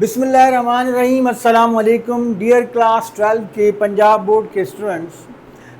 बिस्मिल्लाहिर्रहमानिर्रहीम। अस्सलाम वालेकुम डियर क्लास 12 के पंजाब बोर्ड के स्टूडेंट्स।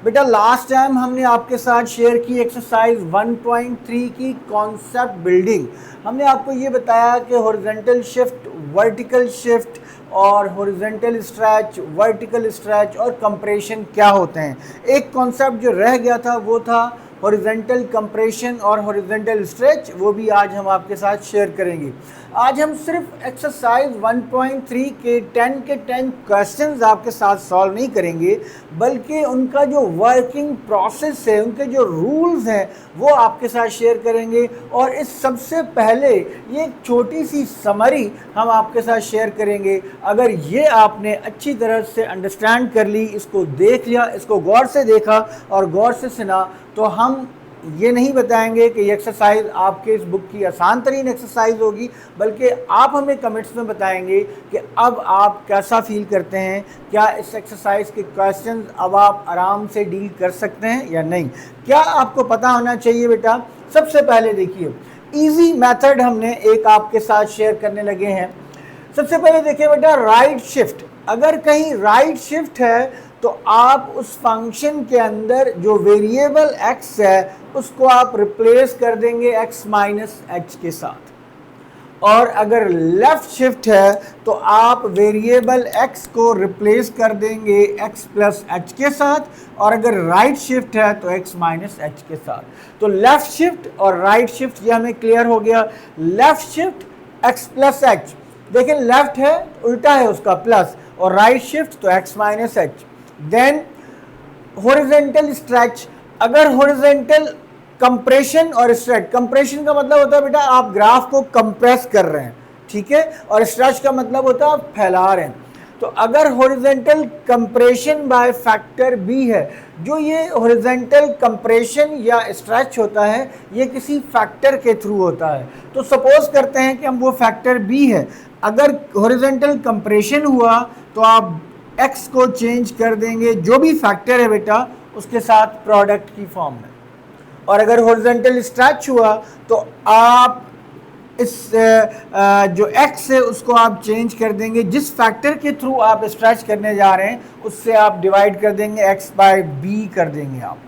बेटा लास्ट टाइम हमने आपके साथ शेयर की एक्सरसाइज 1.3 की कॉन्सेप्ट बिल्डिंग। हमने आपको ये बताया कि हॉरिजॉन्टल शिफ्ट, वर्टिकल शिफ्ट और हॉरिजॉन्टल स्ट्रेच, वर्टिकल स्ट्रेच और कंप्रेशन क्या होते हैं। एक कॉन्सेप्ट जो रह गया था वो था हॉरिजॉन्टल कंप्रेशन और हॉरिजॉन्टल स्ट्रेच, वो भी आज हम आपके साथ शेयर करेंगे। आज हम सिर्फ एक्सरसाइज 1.3 के 10 क्वेश्चंस आपके साथ सॉल्व नहीं करेंगे, बल्कि उनका जो वर्किंग प्रोसेस है, उनके जो रूल्स हैं वो आपके साथ शेयर करेंगे। और इस सबसे पहले ये एक छोटी सी समरी हम आपके साथ शेयर करेंगे। अगर ये आपने अच्छी तरह से अंडरस्टैंड कर ली, इसको देख लिया, इसको गौर से देखा और गौर से सुना, तो हम ये नहीं बताएंगे कि ये एक्सरसाइज आपके इस बुक की आसान तरीन एक्सरसाइज होगी, बल्कि आप हमें कमेंट्स में बताएंगे कि अब आप कैसा फील करते हैं। क्या इस एक्सरसाइज के क्वेश्चंस अब आप आराम से डील कर सकते हैं या नहीं। क्या आपको पता होना चाहिए बेटा। सबसे पहले देखिए, इजी मेथड हमने एक आपके साथ शेयर करने लगे हैं। सबसे पहले देखिए बेटा, राइट शिफ्ट। अगर कहीं राइट शिफ्ट है तो आप उस फंक्शन के अंदर जो वेरिएबल x है उसको आप रिप्लेस कर देंगे x माइनस एच के साथ। और अगर लेफ्ट शिफ्ट है तो आप वेरिएबल x को रिप्लेस कर देंगे x प्लस एच के साथ। और अगर राइट शिफ्ट है तो x माइनस एच के साथ। तो लेफ्ट शिफ्ट और राइट शिफ्ट ये हमें क्लियर हो गया। Left shift x plus H, देखिए लेफ्ट है उल्टा है उसका प्लस, और राइट शिफ्ट तो x minus H. Then horizontal stretch. अगर हॉरिजॉन्टल कंप्रेशन और स्ट्रेच, कंप्रेशन का मतलब होता है बेटा आप ग्राफ को कंप्रेस कर रहे हैं, ठीक है, और स्ट्रेच का मतलब होता है आप फैला रहे हैं। तो अगर horizontal compression by factor B है, जो ये हॉरिजॉन्टल कंप्रेशन या स्ट्रेच होता है ये किसी फैक्टर के थ्रू होता है। तो सपोज करते हैं कि हम वो फैक्टर बी है, अगर हॉरिजॉन्टल कंप्रेशन हुआ तो आप x को चेंज कर देंगे जो भी फैक्टर है बेटा उसके साथ प्रोडक्ट की फॉर्म में। और अगर हॉरिजॉन्टल स्ट्रेच हुआ तो आप इस जो x है उसको आप चेंज कर देंगे, जिस फैक्टर के थ्रू आप स्ट्रेच करने जा रहे हैं उससे आप डिवाइड कर देंगे, x बाय b कर देंगे आप।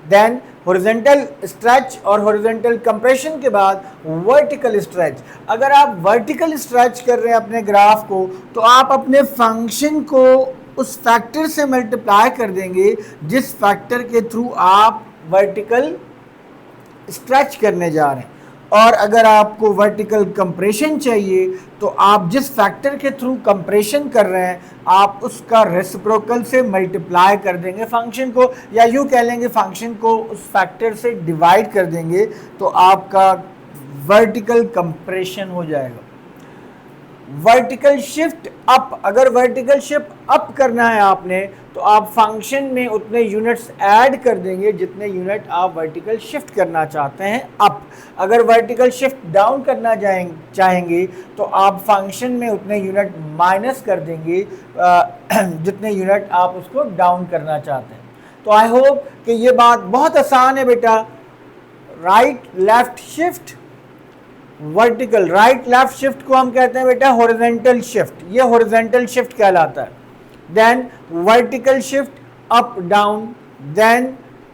देन हॉरिजॉन्टल स्ट्रेच और हॉरिजॉन्टल कंप्रेशन के बाद वर्टिकल स्ट्रेच। अगर आप वर्टिकल स्ट्रेच कर रहे हैं अपने ग्राफ को तो आप अपने फंक्शन को उस फैक्टर से मल्टीप्लाई कर देंगे जिस फैक्टर के थ्रू आप वर्टिकल स्ट्रेच करने जा रहे हैं। और अगर आपको वर्टिकल कंप्रेशन चाहिए तो आप जिस फैक्टर के थ्रू कंप्रेशन कर रहे हैं आप उसका रेसिप्रोकल से मल्टीप्लाई कर देंगे फंक्शन को, या यूँ कह लेंगे फंक्शन को उस फैक्टर से डिवाइड कर देंगे, तो आपका वर्टिकल कंप्रेशन हो जाएगा। Vertical shift up. अगर वर्टिकल शिफ्ट अप करना है आपने तो आप फंक्शन में उतने यूनिट्स ऐड कर देंगे जितने यूनिट आप वर्टिकल शिफ्ट करना चाहते हैं अप। अगर वर्टिकल शिफ्ट डाउन करना चाहेंगे तो आप फंक्शन में उतने यूनिट माइनस कर देंगे जितने यूनिट आप उसको डाउन करना चाहते हैं। तो आई होप कि ये बात बहुत आसान है बेटा। Right left shift, vertical right left shift को हम कहते हैं बेटा हॉरिजॉन्टल शिफ्ट, ये हॉरिजॉन्टल शिफ्ट कहलाता है। Then vertical shift up down, then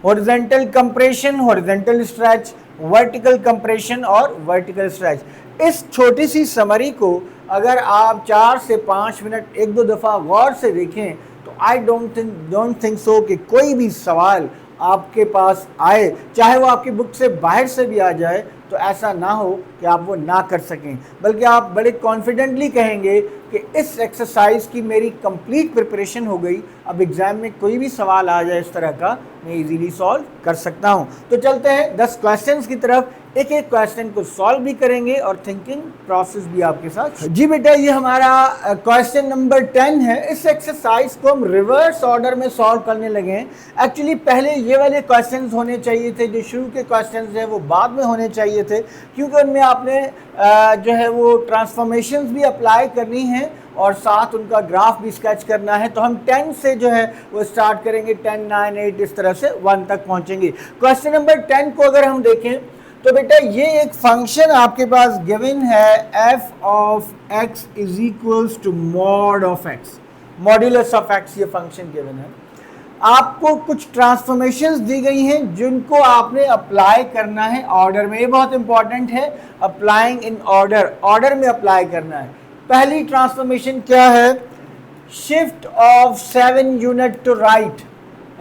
horizontal compression, horizontal stretch, vertical compression और वर्टिकल स्ट्रेच। इस छोटी सी समरी को अगर आप 4 से 5 मिनट एक दो दफ़ा गौर से देखें तो आई डोंट थिंक सो कि कोई भी सवाल आपके पास आए, चाहे वो आपकी बुक से बाहर से भी आ जाए, तो ऐसा ना हो कि आप वो ना कर सकें, बल्कि आप बड़े कॉन्फिडेंटली कहेंगे कि इस एक्सरसाइज की मेरी कंप्लीट प्रिपरेशन हो गई, अब एग्ज़ाम में कोई भी सवाल आ जाए इस तरह का मैं इजीली सॉल्व कर सकता हूं। तो चलते हैं 10 क्वेश्चंस की तरफ, एक एक क्वेश्चन को सॉल्व भी करेंगे और थिंकिंग प्रोसेस भी आपके साथ। जी बेटा, ये हमारा क्वेश्चन नंबर 10 है। इस एक्सरसाइज को हम रिवर्स ऑर्डर में सॉल्व करने लगे हैं। एक्चुअली पहले ये वाले क्वेश्चंस होने चाहिए थे, जो शुरू के क्वेश्चंस हैं वो बाद में होने चाहिए थे, क्योंकि उनमें आपने जो है वो ट्रांसफॉर्मेशंस भी अप्लाई करनी है और साथ उनका ग्राफ भी स्केच करना है। तो हम 10 से जो है वो स्टार्ट करेंगे, 10, 9, 8 इस तरह से 1 तक पहुंचेंगे। क्वेश्चन नंबर 10 को अगर हम देखें तो बेटा ये एक फंक्शन आपके पास गिवन है f of x is equals to mod of x, modulus of x ये फंक्शन गिवन है। आपको कुछ ट्रांसफॉर्मेशंस दी गई हैं जिनको आपने अप्लाई करना है ऑर्डर में, ये बहुत इंपॉर्टेंट है, अप्लाइंग इन ऑर्डर, ऑर्डर में अप्लाई करना है। पहली ट्रांसफॉर्मेशन क्या है, shift of 7 unit to right,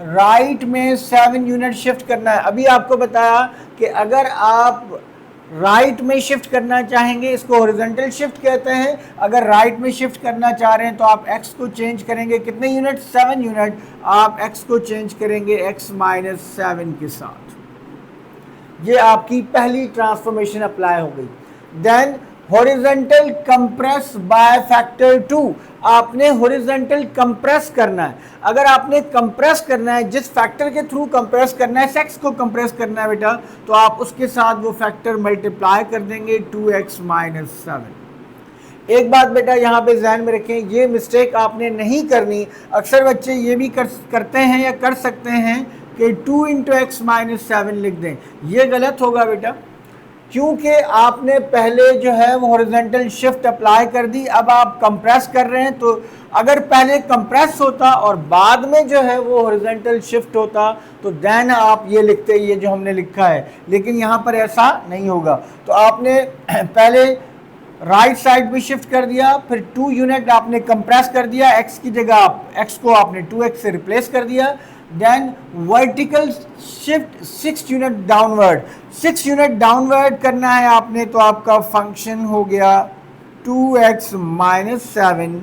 right में 7 यूनिट शिफ्ट करना है। अभी आपको बताया कि अगर आप राइट में शिफ्ट करना चाहेंगे इसको हॉरिजॉन्टल शिफ्ट कहते हैं, अगर राइट में शिफ्ट करना चाह रहे हैं तो आप x को चेंज करेंगे कितने यूनिट, 7 यूनिट, आप x को चेंज करेंगे x माइनस 7 के साथ। ये आपकी पहली ट्रांसफॉर्मेशन अप्लाई हो गई। Then horizontal compress by factor 2, आपने हॉरिजॉन्टल कंप्रेस करना है। अगर आपने कंप्रेस करना है, जिस फैक्टर के थ्रू कंप्रेस करना है, x को कंप्रेस करना है बेटा, तो आप उसके साथ वो फैक्टर मल्टीप्लाई कर देंगे 2x माइनस 7। एक बात बेटा यहाँ पे ध्यान में रखें, ये मिस्टेक आपने नहीं करनी। अक्सर बच्चे ये भी करते हैं या कर सकते हैं कि 2 इंटू एक्स माइनस 7 लिख दें, ये गलत होगा बेटा, क्योंकि आपने पहले जो है वो हॉरिजॉन्टल शिफ्ट अप्लाई कर दी, अब आप कंप्रेस कर रहे हैं। तो अगर पहले कंप्रेस होता और बाद में जो है वो हॉरिजॉन्टल शिफ्ट होता तो देन आप ये लिखते, ये जो हमने लिखा है, लेकिन यहाँ पर ऐसा नहीं होगा। तो आपने पहले राइट साइड पे शिफ्ट कर दिया, फिर 2 यूनिट आपने कंप्रेस कर दिया, x की जगह आप x को आपने 2x से रिप्लेस कर दिया। Then vertical shift 6 unit downward, 6 unit downward करना है आपने, तो आपका फंक्शन हो गया 2x माइनस 7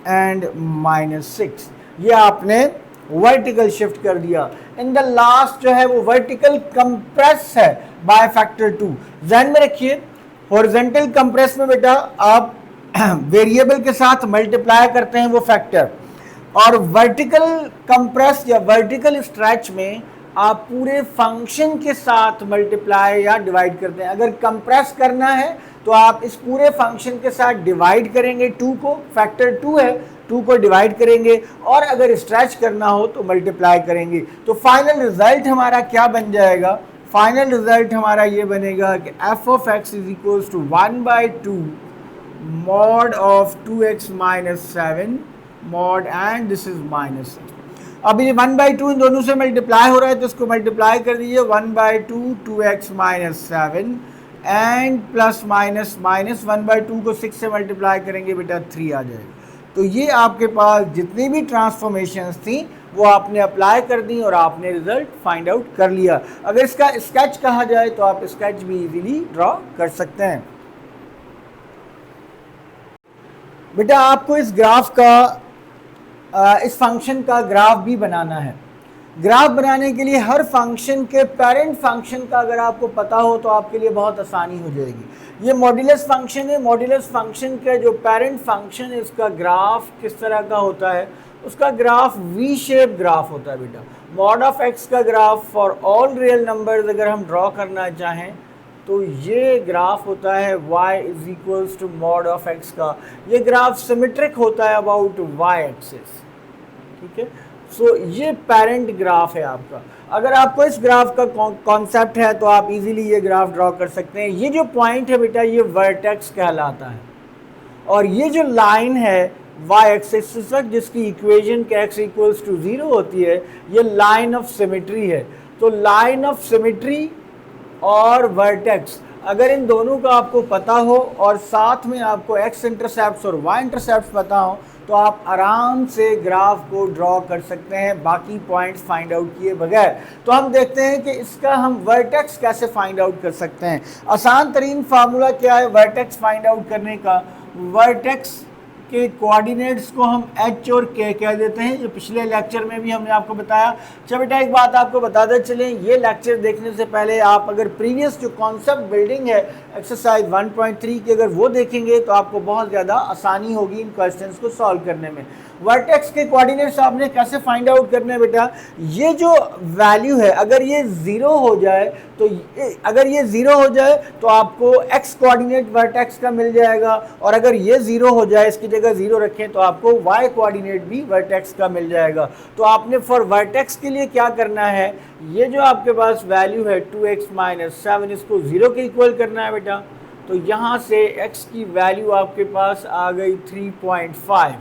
एंड माइनस 6, ये आपने वर्टिकल शिफ्ट कर दिया। इन द लास्ट जो है वो वर्टिकल कंप्रेस है बाय फैक्टर 2। ध्यान में रखिए, हॉरिजॉन्टल कंप्रेस में बेटा आप वेरिएबल के साथ मल्टीप्लाई करते हैं वो फैक्टर, और वर्टिकल कंप्रेस या वर्टिकल स्ट्रेच में आप पूरे फंक्शन के साथ मल्टीप्लाई या डिवाइड करते हैं। अगर कंप्रेस करना है तो आप इस पूरे फंक्शन के साथ डिवाइड करेंगे 2 को, फैक्टर 2 है, 2 को डिवाइड करेंगे, और अगर स्ट्रेच करना हो तो मल्टीप्लाई करेंगे। तो फाइनल रिजल्ट हमारा क्या बन जाएगा, फाइनल रिजल्ट हमारा ये बनेगा कि f of x is equals to 1/2 mod of 2x minus 7 mod and this is minus 6। अब ये 1/2 इन दोनों से मल्टीप्लाई हो रहा है तो इसको मल्टीप्लाई कर दीजिए, 1/2 2x minus 7 and plus minus minus 1/2 को 6 से मल्टीप्लाई करेंगे बेटा 3 आ जाएगा। तो ये आपके पास जितनी भी ट्रांसफॉर्मेशंस थी वो आपने अप्लाई कर दी और आपने रिजल्ट फाइंड आउट कर लिया। अगर इसका स्केच कहा जाए तो आप स्केच भी इजीली ड्रॉ कर सकते हैं। बेटा आपको इस ग्राफ का इस फंक्शन का ग्राफ भी बनाना है। ग्राफ बनाने के लिए हर फंक्शन के पेरेंट फंक्शन का अगर आपको पता हो तो आपके लिए बहुत आसानी हो जाएगी। ये मॉड्यूलस फंक्शन है, मॉड्यूलस फंक्शन का जो पेरेंट फंक्शन है उसका ग्राफ किस तरह का होता है, उसका ग्राफ वी शेप ग्राफ होता है बेटा। मॉड ऑफ एक्स का graph for all real numbers अगर हम ड्रॉ करना चाहें तो ये ग्राफ होता है y is equals to mod of x का। ये ग्राफ सिमेट्रिक होता है अबाउट y एक्सिस, ठीक है। सो ये पेरेंट ग्राफ है आपका। अगर आपको इस ग्राफ का कॉन्सेप्ट है तो आप इजीली ये ग्राफ ड्रॉ कर सकते हैं। ये जो पॉइंट है बेटा ये वर्टेक्स कहलाता है, और ये जो लाइन है y एक्सिस तक जिसकी इक्वेशन के x इक्वल्स टू 0 होती है, ये लाइन ऑफ सिमेट्री है। तो लाइन ऑफ सिमेट्री और वर्टेक्स अगर इन दोनों का आपको पता हो और साथ में आपको x इंटरसेप्ट्स और y इंटरसेप्ट्स पता हो तो आप आराम से ग्राफ को ड्रॉ कर सकते हैं बाकी पॉइंट्स फाइंड आउट किए बगैर। तो हम देखते हैं कि इसका हम वर्टेक्स कैसे फाइंड आउट कर सकते हैं। आसान तरीन फार्मूला क्या है वर्टेक्स फाइंड आउट करने का, वर्टेक्स के कोऑर्डिनेट्स को हम h और k कह देते हैं। जो पिछले लेक्चर में भी हमने आपको बताया। अच्छा बेटा एक बात आपको बताते चलें, ये लेक्चर देखने से पहले आप अगर प्रीवियस जो कॉन्सेप्ट बिल्डिंग है एक्सरसाइज 1.3 की अगर वो देखेंगे तो आपको बहुत ज़्यादा आसानी होगी इन क्वेश्चंस को सॉल्व करने में। वर्टेक्स के कोऑर्डिनेट्स आपने कैसे फाइंड आउट करने हैं बेटा, ये जो वैल्यू है अगर ये 0 हो जाए तो अगर ये 0 हो जाए तो आपको x कोऑर्डिनेट वर्टेक्स का मिल जाएगा, और अगर ये 0 हो जाए इसकी जगह 0 रखें तो आपको y कोऑर्डिनेट भी वर्टेक्स का मिल जाएगा। तो आपने फॉर वर्टेक्स के लिए क्या करना है, ये जो आपके पास वैल्यू है 2x माइनस 7 इसको 0 के इक्वल करना है बेटा। तो यहाँ से x की वैल्यू आपके पास आ गई 3.5,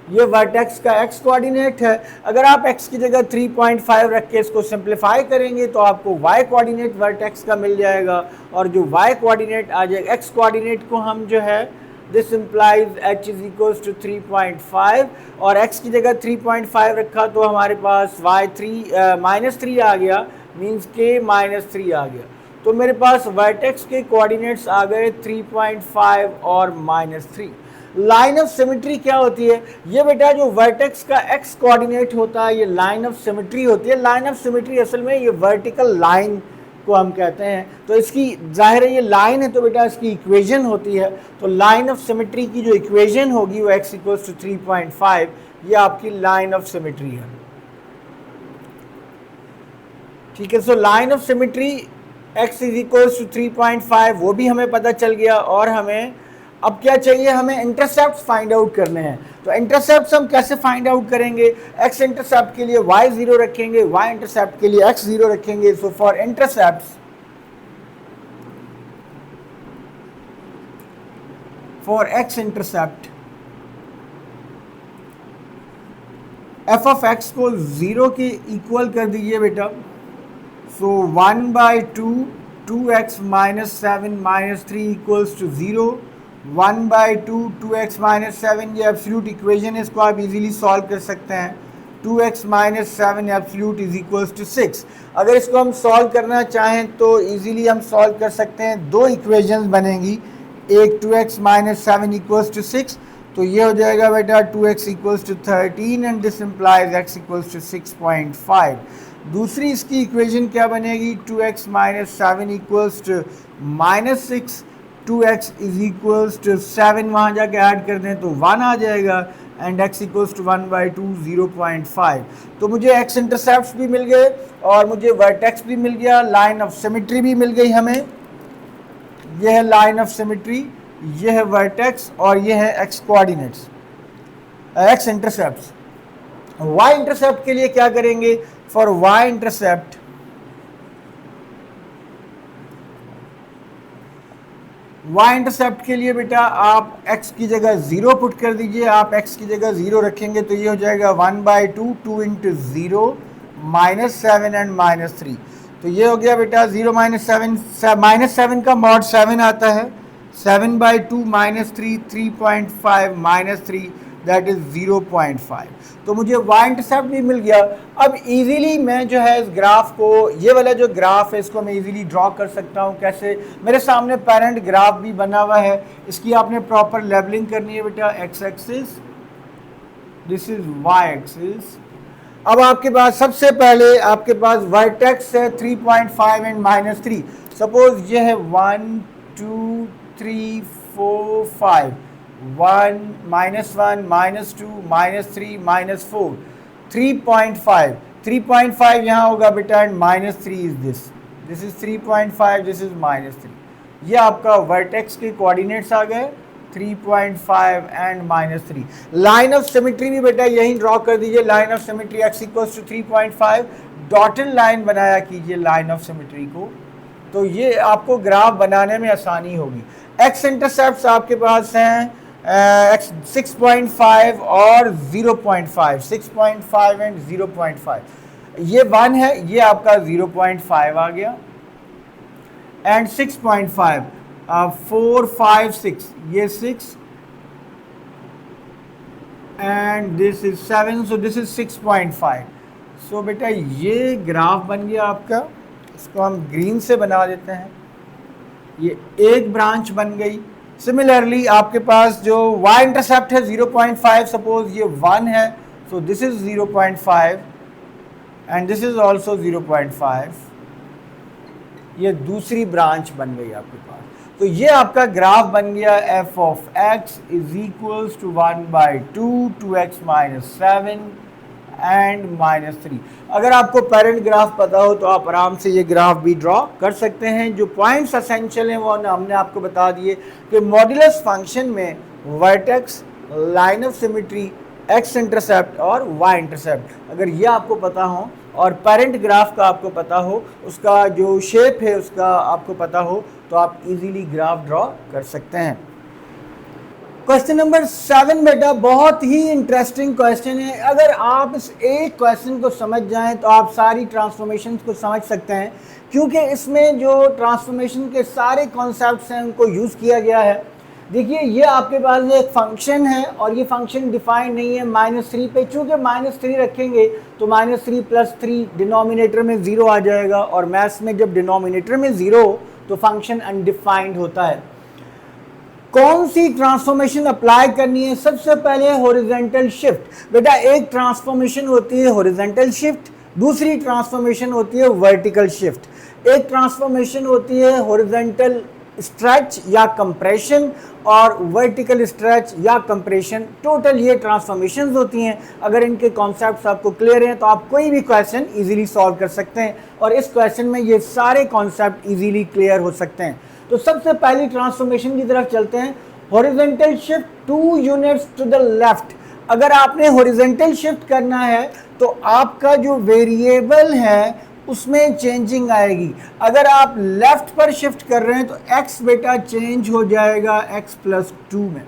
ये वर्टेक्स का x कोऑर्डिनेट है। अगर आप x की जगह 3.5 रख के इसको सिंप्लीफाई करेंगे तो आपको y कोऑर्डिनेट वर्टेक्स का मिल जाएगा, और जो y कोऑर्डिनेट आ जाएगा, x कोऑर्डिनेट को हम जो है this implies h is equals to 3.5, और x की जगह 3.5 रखा तो हमारे पास -3 आ गया, मीन्स k -3 आ गया। तो मेरे पास वर्टेक्स के कोऑर्डिनेट्स आ गए 3.5 और -3। लाइन ऑफ सिमेट्री क्या होती है, ये बेटा जो वर्टेक्स का x कोऑर्डिनेट होता है ये लाइन ऑफ सिमेट्री होती है। लाइन ऑफ सिमेट्री असल में ये वर्टिकल लाइन को हम कहते हैं। तो इसकी जाहिर है ये लाइन है तो बेटा इसकी इक्वेशन होती है। तो लाइन ऑफ सिमेट्री की जो इक्वेशन होगी वो x इक्वल्स टू 3.5, ये आपकी लाइन ऑफ सिमेट्री है। ठीक है, so line of symmetry x is equals to 3.5 वो भी हमें पता चल गया। और हमें अब क्या चाहिए, हमें इंटरसेप्ट फाइंड आउट करने हैं। तो इंटरसेप्ट हम कैसे फाइंड आउट करेंगे, x इंटरसेप्ट के लिए y 0 रखेंगे, y इंटरसेप्ट के लिए x 0 रखेंगे। So for intercepts, for x intercept f of x को 0 के इक्वल कर दीजिए बेटा। So 1/2 2x minus 7 minus 3 equals to 0। 1/2 2x minus 7 ये एब्सोल्यूट इक्वेशन है, इसको आप इजीली सॉल्व कर सकते हैं। 2x minus 7 absolute is equals to 6। अगर इसको हम सॉल्व करना चाहें तो इजीली हम सॉल्व कर सकते हैं। दो इक्वेशंस बनेंगी, एक 2x माइनस 7 इक्वल्स टू 6, तो ये हो जाएगा बेटा 2x equals to 13 and this implies x equals to 6.5। दूसरी इसकी इक्वेशन क्या बनेगी, 2x minus 7 equals to -6, 2x is equals to 7 वहाँ जाके ऐड कर दें तो 1 आ जाएगा, एंड x इक्वल्स टू 1/2 0.5। तो मुझे x इंटरसेप्ट्स भी मिल गए और मुझे वर्टेक्स भी मिल गया, लाइन ऑफ सिमेट्री भी मिल गई हमें। यह है लाइन ऑफ सिमेट्री, यह है वर्टेक्स और यह है x coordinates, x intercepts. y intercept के लिए क्या करेंगे, for y intercept y intercept के लिए बेटा आप x की जगह 0 पुट कर दीजिए। आप x की जगह 0 रखेंगे तो ये हो जाएगा 1/2 2 इंटू 0 -7 एंड -3। तो ये हो गया बेटा 0 -7 का मॉड 7 आता है, 7/2 -3 3.5 -3 दैट इज 0.5। तो मुझे y इंटरसेप्ट भी मिल गया। अब इजीली मैं जो है इस ग्राफ को, ये वाला जो ग्राफ है इसको मैं इजीली ड्रॉ कर सकता हूँ। कैसे, मेरे सामने पेरेंट ग्राफ भी बना हुआ है, इसकी आपने प्रॉपर लेबलिंग करनी है बेटा। x axis, this is y axis. अब आपके पास सबसे पहले आपके पास वर्टेक्स है 3.5 एंड -3। सपोज ये है 1 2 3 4 5, 1 -1 -2 -3 -4, 3.5 3.5 यहाँ होगा बेटा, and -3 is this is 3.5, this is -3। ये आपका वर्टेक्स के कोऑर्डिनेट्स आ गए 3.5 एंड -3। लाइन ऑफ सिमेट्री भी बेटा यही ड्रॉ कर दीजिए। Line of symmetry x equals to 3.5, dotted line बनाया कीजिए लाइन ऑफ सिमेट्री को, तो ये आपको ग्राफ बनाने में आसानी होगी। x इंटरसेप्ट्स आपके पास हैं 6.5 और 0.5, 6.5 एंड 0.5। ये 1 है, ये आपका 0.5 आ गया, एंड 6.5 4 5 6, ये 6 and this is 7, so this is 6.5। सो बेटा ये ग्राफ बन गया आपका, इसको हम ग्रीन से बना देते हैं, ये एक ब्रांच बन गई। सिमिलरली आपके पास जो y इंटरसेप्ट है 0.5, सपोज ये 1 है, so this is 0.5 and this is also 0.5, ये दूसरी ब्रांच बन गई आपके पास। तो ये आपका ग्राफ बन गया f of x is equals to 1/2 2x minus 7 and -3। अगर आपको पेरेंट ग्राफ पता हो तो आप आराम से ये ग्राफ भी ड्रॉ कर सकते हैं। जो पॉइंट्स असेंशियल हैं वो हमने आपको बता दिए कि मॉड्यूलस फंक्शन में vertex, line of symmetry, x intercept और वाई इंटरसेप्ट। अगर ये आपको पता हो और पेरेंट ग्राफ का आपको पता हो, उसका जो शेप है उसका आपको पता हो, तो आप इजीली ग्राफ ड्रॉ कर सकते हैं। क्वेश्चन नंबर 7 बेटा बहुत ही इंटरेस्टिंग क्वेश्चन है। अगर आप इस एक क्वेश्चन को समझ जाएं तो आप सारी ट्रांसफॉर्मेशन को समझ सकते हैं, क्योंकि इसमें जो ट्रांसफॉर्मेशन के सारे कॉन्सेप्ट्स हैं उनको यूज़ किया गया है। देखिए ये आपके पास एक फंक्शन है और ये फंक्शन डिफाइन नहीं है -3 पे। चूँकि -3 रखेंगे तो -3 + 3 डिनोमिनेटर में 0 आ जाएगा, और मैथ्स में जब डिनोमिनेटर में 0 तो फंक्शन अनडिफाइंड होता है। कौन सी ट्रांसफॉर्मेशन अप्लाई करनी है? सबसे पहले हॉरिजॉन्टल शिफ्ट। बेटा एक ट्रांसफॉर्मेशन होती है हॉरिजॉन्टल शिफ्ट, दूसरी ट्रांसफॉर्मेशन होती है वर्टिकल शिफ्ट। एक ट्रांसफॉर्मेशन होती है हॉरिजॉन्टल स्ट्रेच या कंप्रेशन और वर्टिकल स्ट्रेच या कंप्रेशन। टोटल ये ट्रांसफॉर्मेशंस होती हैं। अगर इनके कॉन्सेप्ट्स आपको क्लियर हैं तो आप कोई भी क्वेश्चन इजीली सॉल्व कर सकते हैं, और इस क्वेश्चन में ये सारे कॉन्सेप्ट इजीली क्लियर हो सकते हैं। तो सबसे पहली ट्रांसफॉर्मेशन की तरफ चलते हैं। Horizontal shift 2 units to the left. अगर आपने हॉरिजॉन्टल शिफ्ट करना है तो आपका जो वेरिएबल है उसमें चेंजिंग आएगी। अगर आप लेफ्ट पर शिफ्ट कर रहे हैं तो x बेटा चेंज हो जाएगा x + 2 में।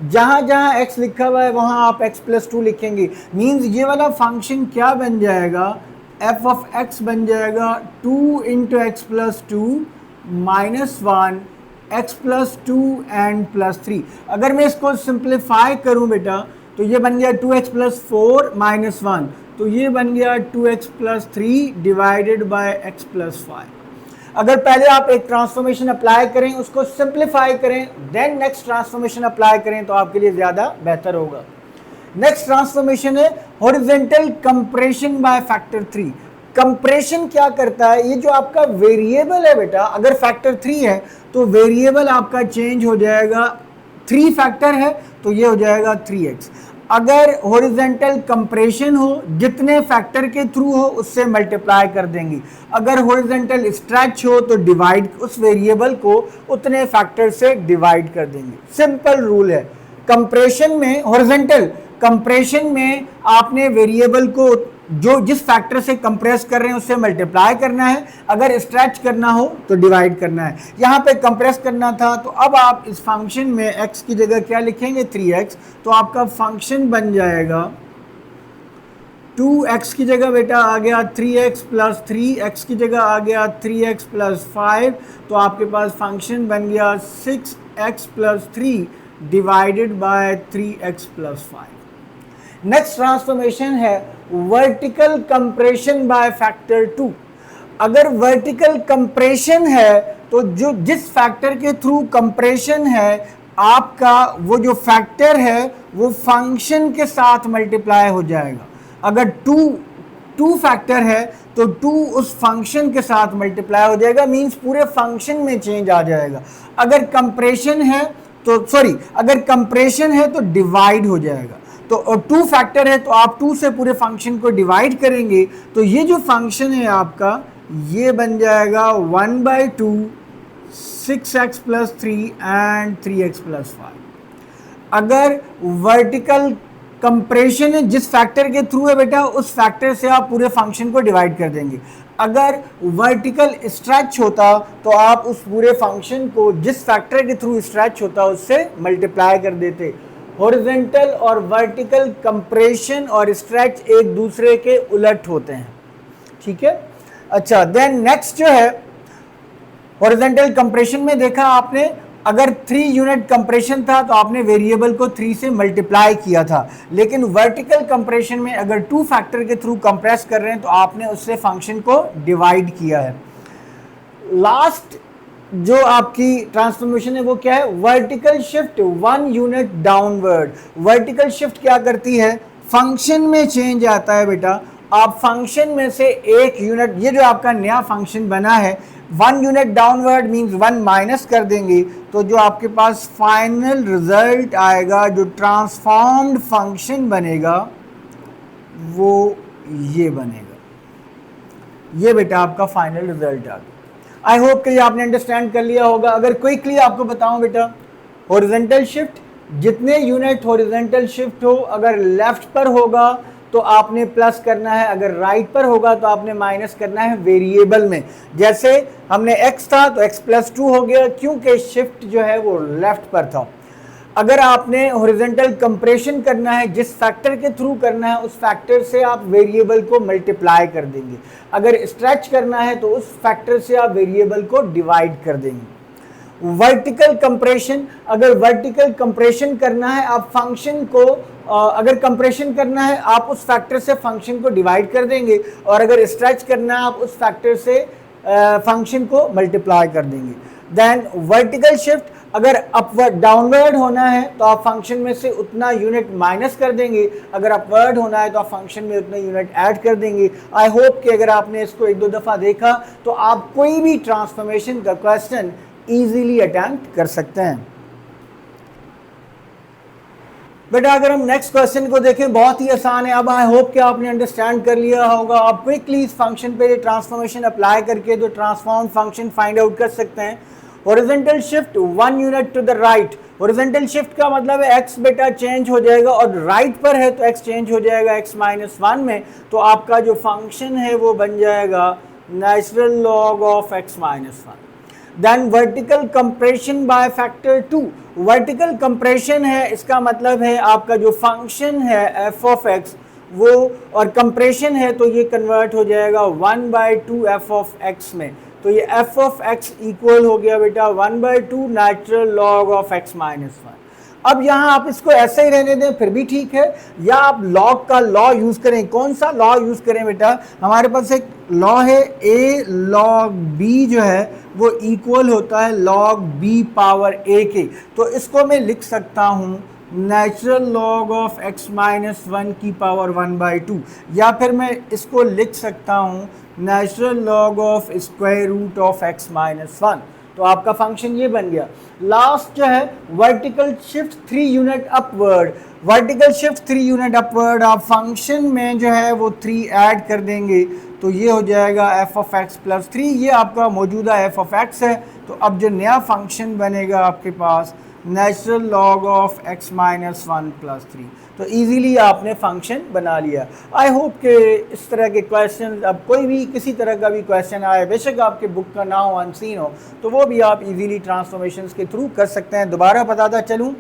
जहां जहां x लिखा हुआ है वहां आप x + 2 लिखेंगे। मींस ये वाला फंक्शन क्या बन जाएगा? f ऑफ x बन जाएगा 2 × x + 2 -1 x + 2 एंड +3। अगर मैं इसको सिंप्लीफाई करूं बेटा तो ये बन गया 2x + 4 -1, तो ये बन गया 2x + 3 डिवाइडेड बाय x + 5। अगर पहले आप एक ट्रांसफॉर्मेशन अप्लाई करें, उसको सिंप्लीफाई करें, देन नेक्स्ट ट्रांसफॉर्मेशन अप्लाई करें तो आपके लिए ज़्यादा बेहतर होगा। नेक्स्ट ट्रांसफॉर्मेशन है horizontal compression by factor 3। Compression क्या करता है? ये जो आपका वेरिएबल है बेटा, अगर फैक्टर 3 है तो वेरिएबल आपका चेंज हो जाएगा। 3 फैक्टर है तो ये हो जाएगा 3x। अगर हॉरिजॉन्टल कंप्रेशन हो, जितने फैक्टर के थ्रू हो उससे मल्टीप्लाई कर देंगे। अगर हॉरिजॉन्टल स्ट्रेच हो तो डिवाइड, उस वेरिएबल को उतने फैक्टर से डिवाइड कर देंगे। सिंपल रूल है। कंप्रेशन में, हॉरिजॉन्टल कंप्रेशन में आपने वेरिएबल को जो जिस फैक्टर से कंप्रेस कर रहे हैं उससे मल्टीप्लाई करना है। अगर स्ट्रेच करना हो तो डिवाइड करना है। यहाँ पे कंप्रेस करना था तो अब आप इस फंक्शन में x की जगह क्या लिखेंगे? 3x। तो आपका फंक्शन बन जाएगा 2x की जगह बेटा आ गया 3x + 3, x की जगह आ गया 3x + 5, तो आपके पास फंक्शन बन गया 6x + 3 divided by 3x + 5। Next transformation है वर्टिकल कंप्रेशन बाय फैक्टर 2। अगर वर्टिकल कंप्रेशन है तो जो जिस फैक्टर के थ्रू कंप्रेशन है आपका, वो जो फैक्टर है वो फंक्शन के साथ मल्टीप्लाई हो जाएगा। अगर 2 फैक्टर है तो 2 उस फंक्शन के साथ मल्टीप्लाई हो जाएगा, मींस पूरे फंक्शन में चेंज आ जाएगा। अगर कंप्रेशन है तो अगर कंप्रेशन है तो डिवाइड हो जाएगा। तो 2 फैक्टर है तो आप 2 से पूरे फंक्शन को डिवाइड करेंगे, तो ये जो फंक्शन है आपका ये बन जाएगा 1/2 6x + 3 एंड 3x + 5। अगर वर्टिकल कंप्रेशन है, जिस फैक्टर के थ्रू है बेटा उस फैक्टर से आप पूरे फंक्शन को डिवाइड कर देंगे। अगर वर्टिकल स्ट्रेच होता तो आप उस पूरे फंक्शन को जिस फैक्टर के थ्रू स्ट्रेच होता उससे मल्टीप्लाई कर देते। हॉरिजॉन्टल और वर्टिकल कंप्रेशन और स्ट्रेच एक दूसरे के उलट होते हैं, ठीक है। अच्छा, देन नेक्स्ट जो है हॉरिजॉन्टल कंप्रेशन में देखा आपने, अगर 3 यूनिट कंप्रेशन था तो आपने वेरिएबल को 3 से मल्टीप्लाई किया था, लेकिन वर्टिकल कंप्रेशन में अगर 2 फैक्टर के थ्रू कंप्रेस कर रहे हैं तो आपने उससे फंक्शन को डिवाइड किया है। लास्ट जो आपकी ट्रांसफॉर्मेशन है वो क्या है? Vertical shift 1 unit downward. Vertical shift क्या करती है? फंक्शन में चेंज आता है बेटा। आप फंक्शन में से 1 यूनिट, ये जो आपका नया फंक्शन बना है 1 यूनिट डाउनवर्ड मींस 1 माइनस कर देंगे, तो जो आपके पास फाइनल रिजल्ट आएगा, जो ट्रांसफॉर्म्ड फंक्शन बनेगा वो ये बनेगा। ये बेटा आपका फाइनल रिजल्ट आ गया। आई होप कि ये आपने अंडरस्टैंड कर लिया होगा। अगर क्विकली आपको बताऊं बेटा, हॉरिजॉन्टल शिफ्ट जितने यूनिट हॉरिजॉन्टल शिफ्ट हो, अगर लेफ्ट पर होगा तो आपने प्लस करना है, अगर राइट पर होगा तो आपने माइनस करना है वेरिएबल में। जैसे हमने x था तो x प्लस 2 हो गया, क्योंकि शिफ्ट जो है वो लेफ्ट पर था। अगर आपने हॉरिजॉन्टल कंप्रेशन करना है, जिस फैक्टर के थ्रू करना है उस फैक्टर से आप वेरिएबल को मल्टीप्लाई कर देंगे। अगर स्ट्रेच करना है तो उस फैक्टर से आप वेरिएबल को डिवाइड कर देंगे। वर्टिकल कंप्रेशन, अगर वर्टिकल कंप्रेशन करना है आप फंक्शन को अगर कंप्रेशन करना है आप उस फैक्टर से फंक्शन को डिवाइड कर देंगे, और अगर स्ट्रेच करना है आप उस फैक्टर से फंक्शन को मल्टीप्लाई कर देंगे। देन वर्टिकल शिफ्ट, अगर अपवर्ड डाउनवर्ड होना है तो आप फंक्शन में से उतना यूनिट माइनस कर देंगे, अगर अपवर्ड होना है तो आप फंक्शन में उतना यूनिट ऐड कर देंगे। आई होप कि अगर आपने इसको एक दो दफ़ा देखा तो आप कोई भी ट्रांसफॉर्मेशन का क्वेश्चन इजीली अटेम्प्ट कर सकते हैं। बेटा अगर हम नेक्स्ट क्वेश्चन को देखें, बहुत ही आसान है। अब आई होप कि आपने अंडरस्टैंड कर लिया होगा। आप क्विकली इस फंक्शन पे ट्रांसफॉर्मेशन अप्लाई करके तो ट्रांसफॉर्म फंक्शन फाइंड आउट कर सकते हैं। Horizontal shift 1 unit to the right, horizontal shift का मतलब है x बेटा चेंज हो जाएगा, और राइट पर है तो x चेंज हो जाएगा x माइनस 1 में, तो आपका जो फंक्शन है वो बन जाएगा natural log of x minus 1। Then vertical compression by factor 2, vertical compression है, इसका मतलब है आपका जो फंक्शन है f ऑफ x वो, और कंप्रेशन है तो ये कन्वर्ट हो जाएगा 1/2 f ऑफ x में, तो ये f ऑफ x इक्वल हो गया बेटा 1/2 natural log of x minus 1। अब यहाँ आप इसको ऐसे ही रहने दें फिर भी ठीक है, या आप लॉग का लॉ यूज़ करें। कौन सा लॉ यूज़ करें बेटा? हमारे पास एक लॉ है a log b जो है वो इक्वल होता है log b पावर a के, तो इसको मैं लिख सकता हूँ natural log of x minus 1 की पावर 1/2, या फिर मैं इसको लिख सकता हूँ natural log of square root of x minus 1। तो आपका फंक्शन ये बन गया। लास्ट जो है vertical shift 3 unit upward, vertical shift 3 unit upward, आप फंक्शन में जो है वो 3 ऐड कर देंगे तो ये हो जाएगा f ऑफ x प्लस 3, ये आपका मौजूदा f ऑफ x है। तो अब जो नया फंक्शन बनेगा आपके पास natural log of x minus 1 plus 3, तो इजीली आपने फंक्शन बना लिया। आई होप कि इस तरह के क्वेश्चन, अब कोई भी किसी तरह का भी क्वेश्चन आए, बेशक आपके बुक का ना हो, अनसीन हो, तो वो भी आप इजीली ट्रांसफॉर्मेशंस के थ्रू कर सकते हैं। दोबारा बताता चलूँ,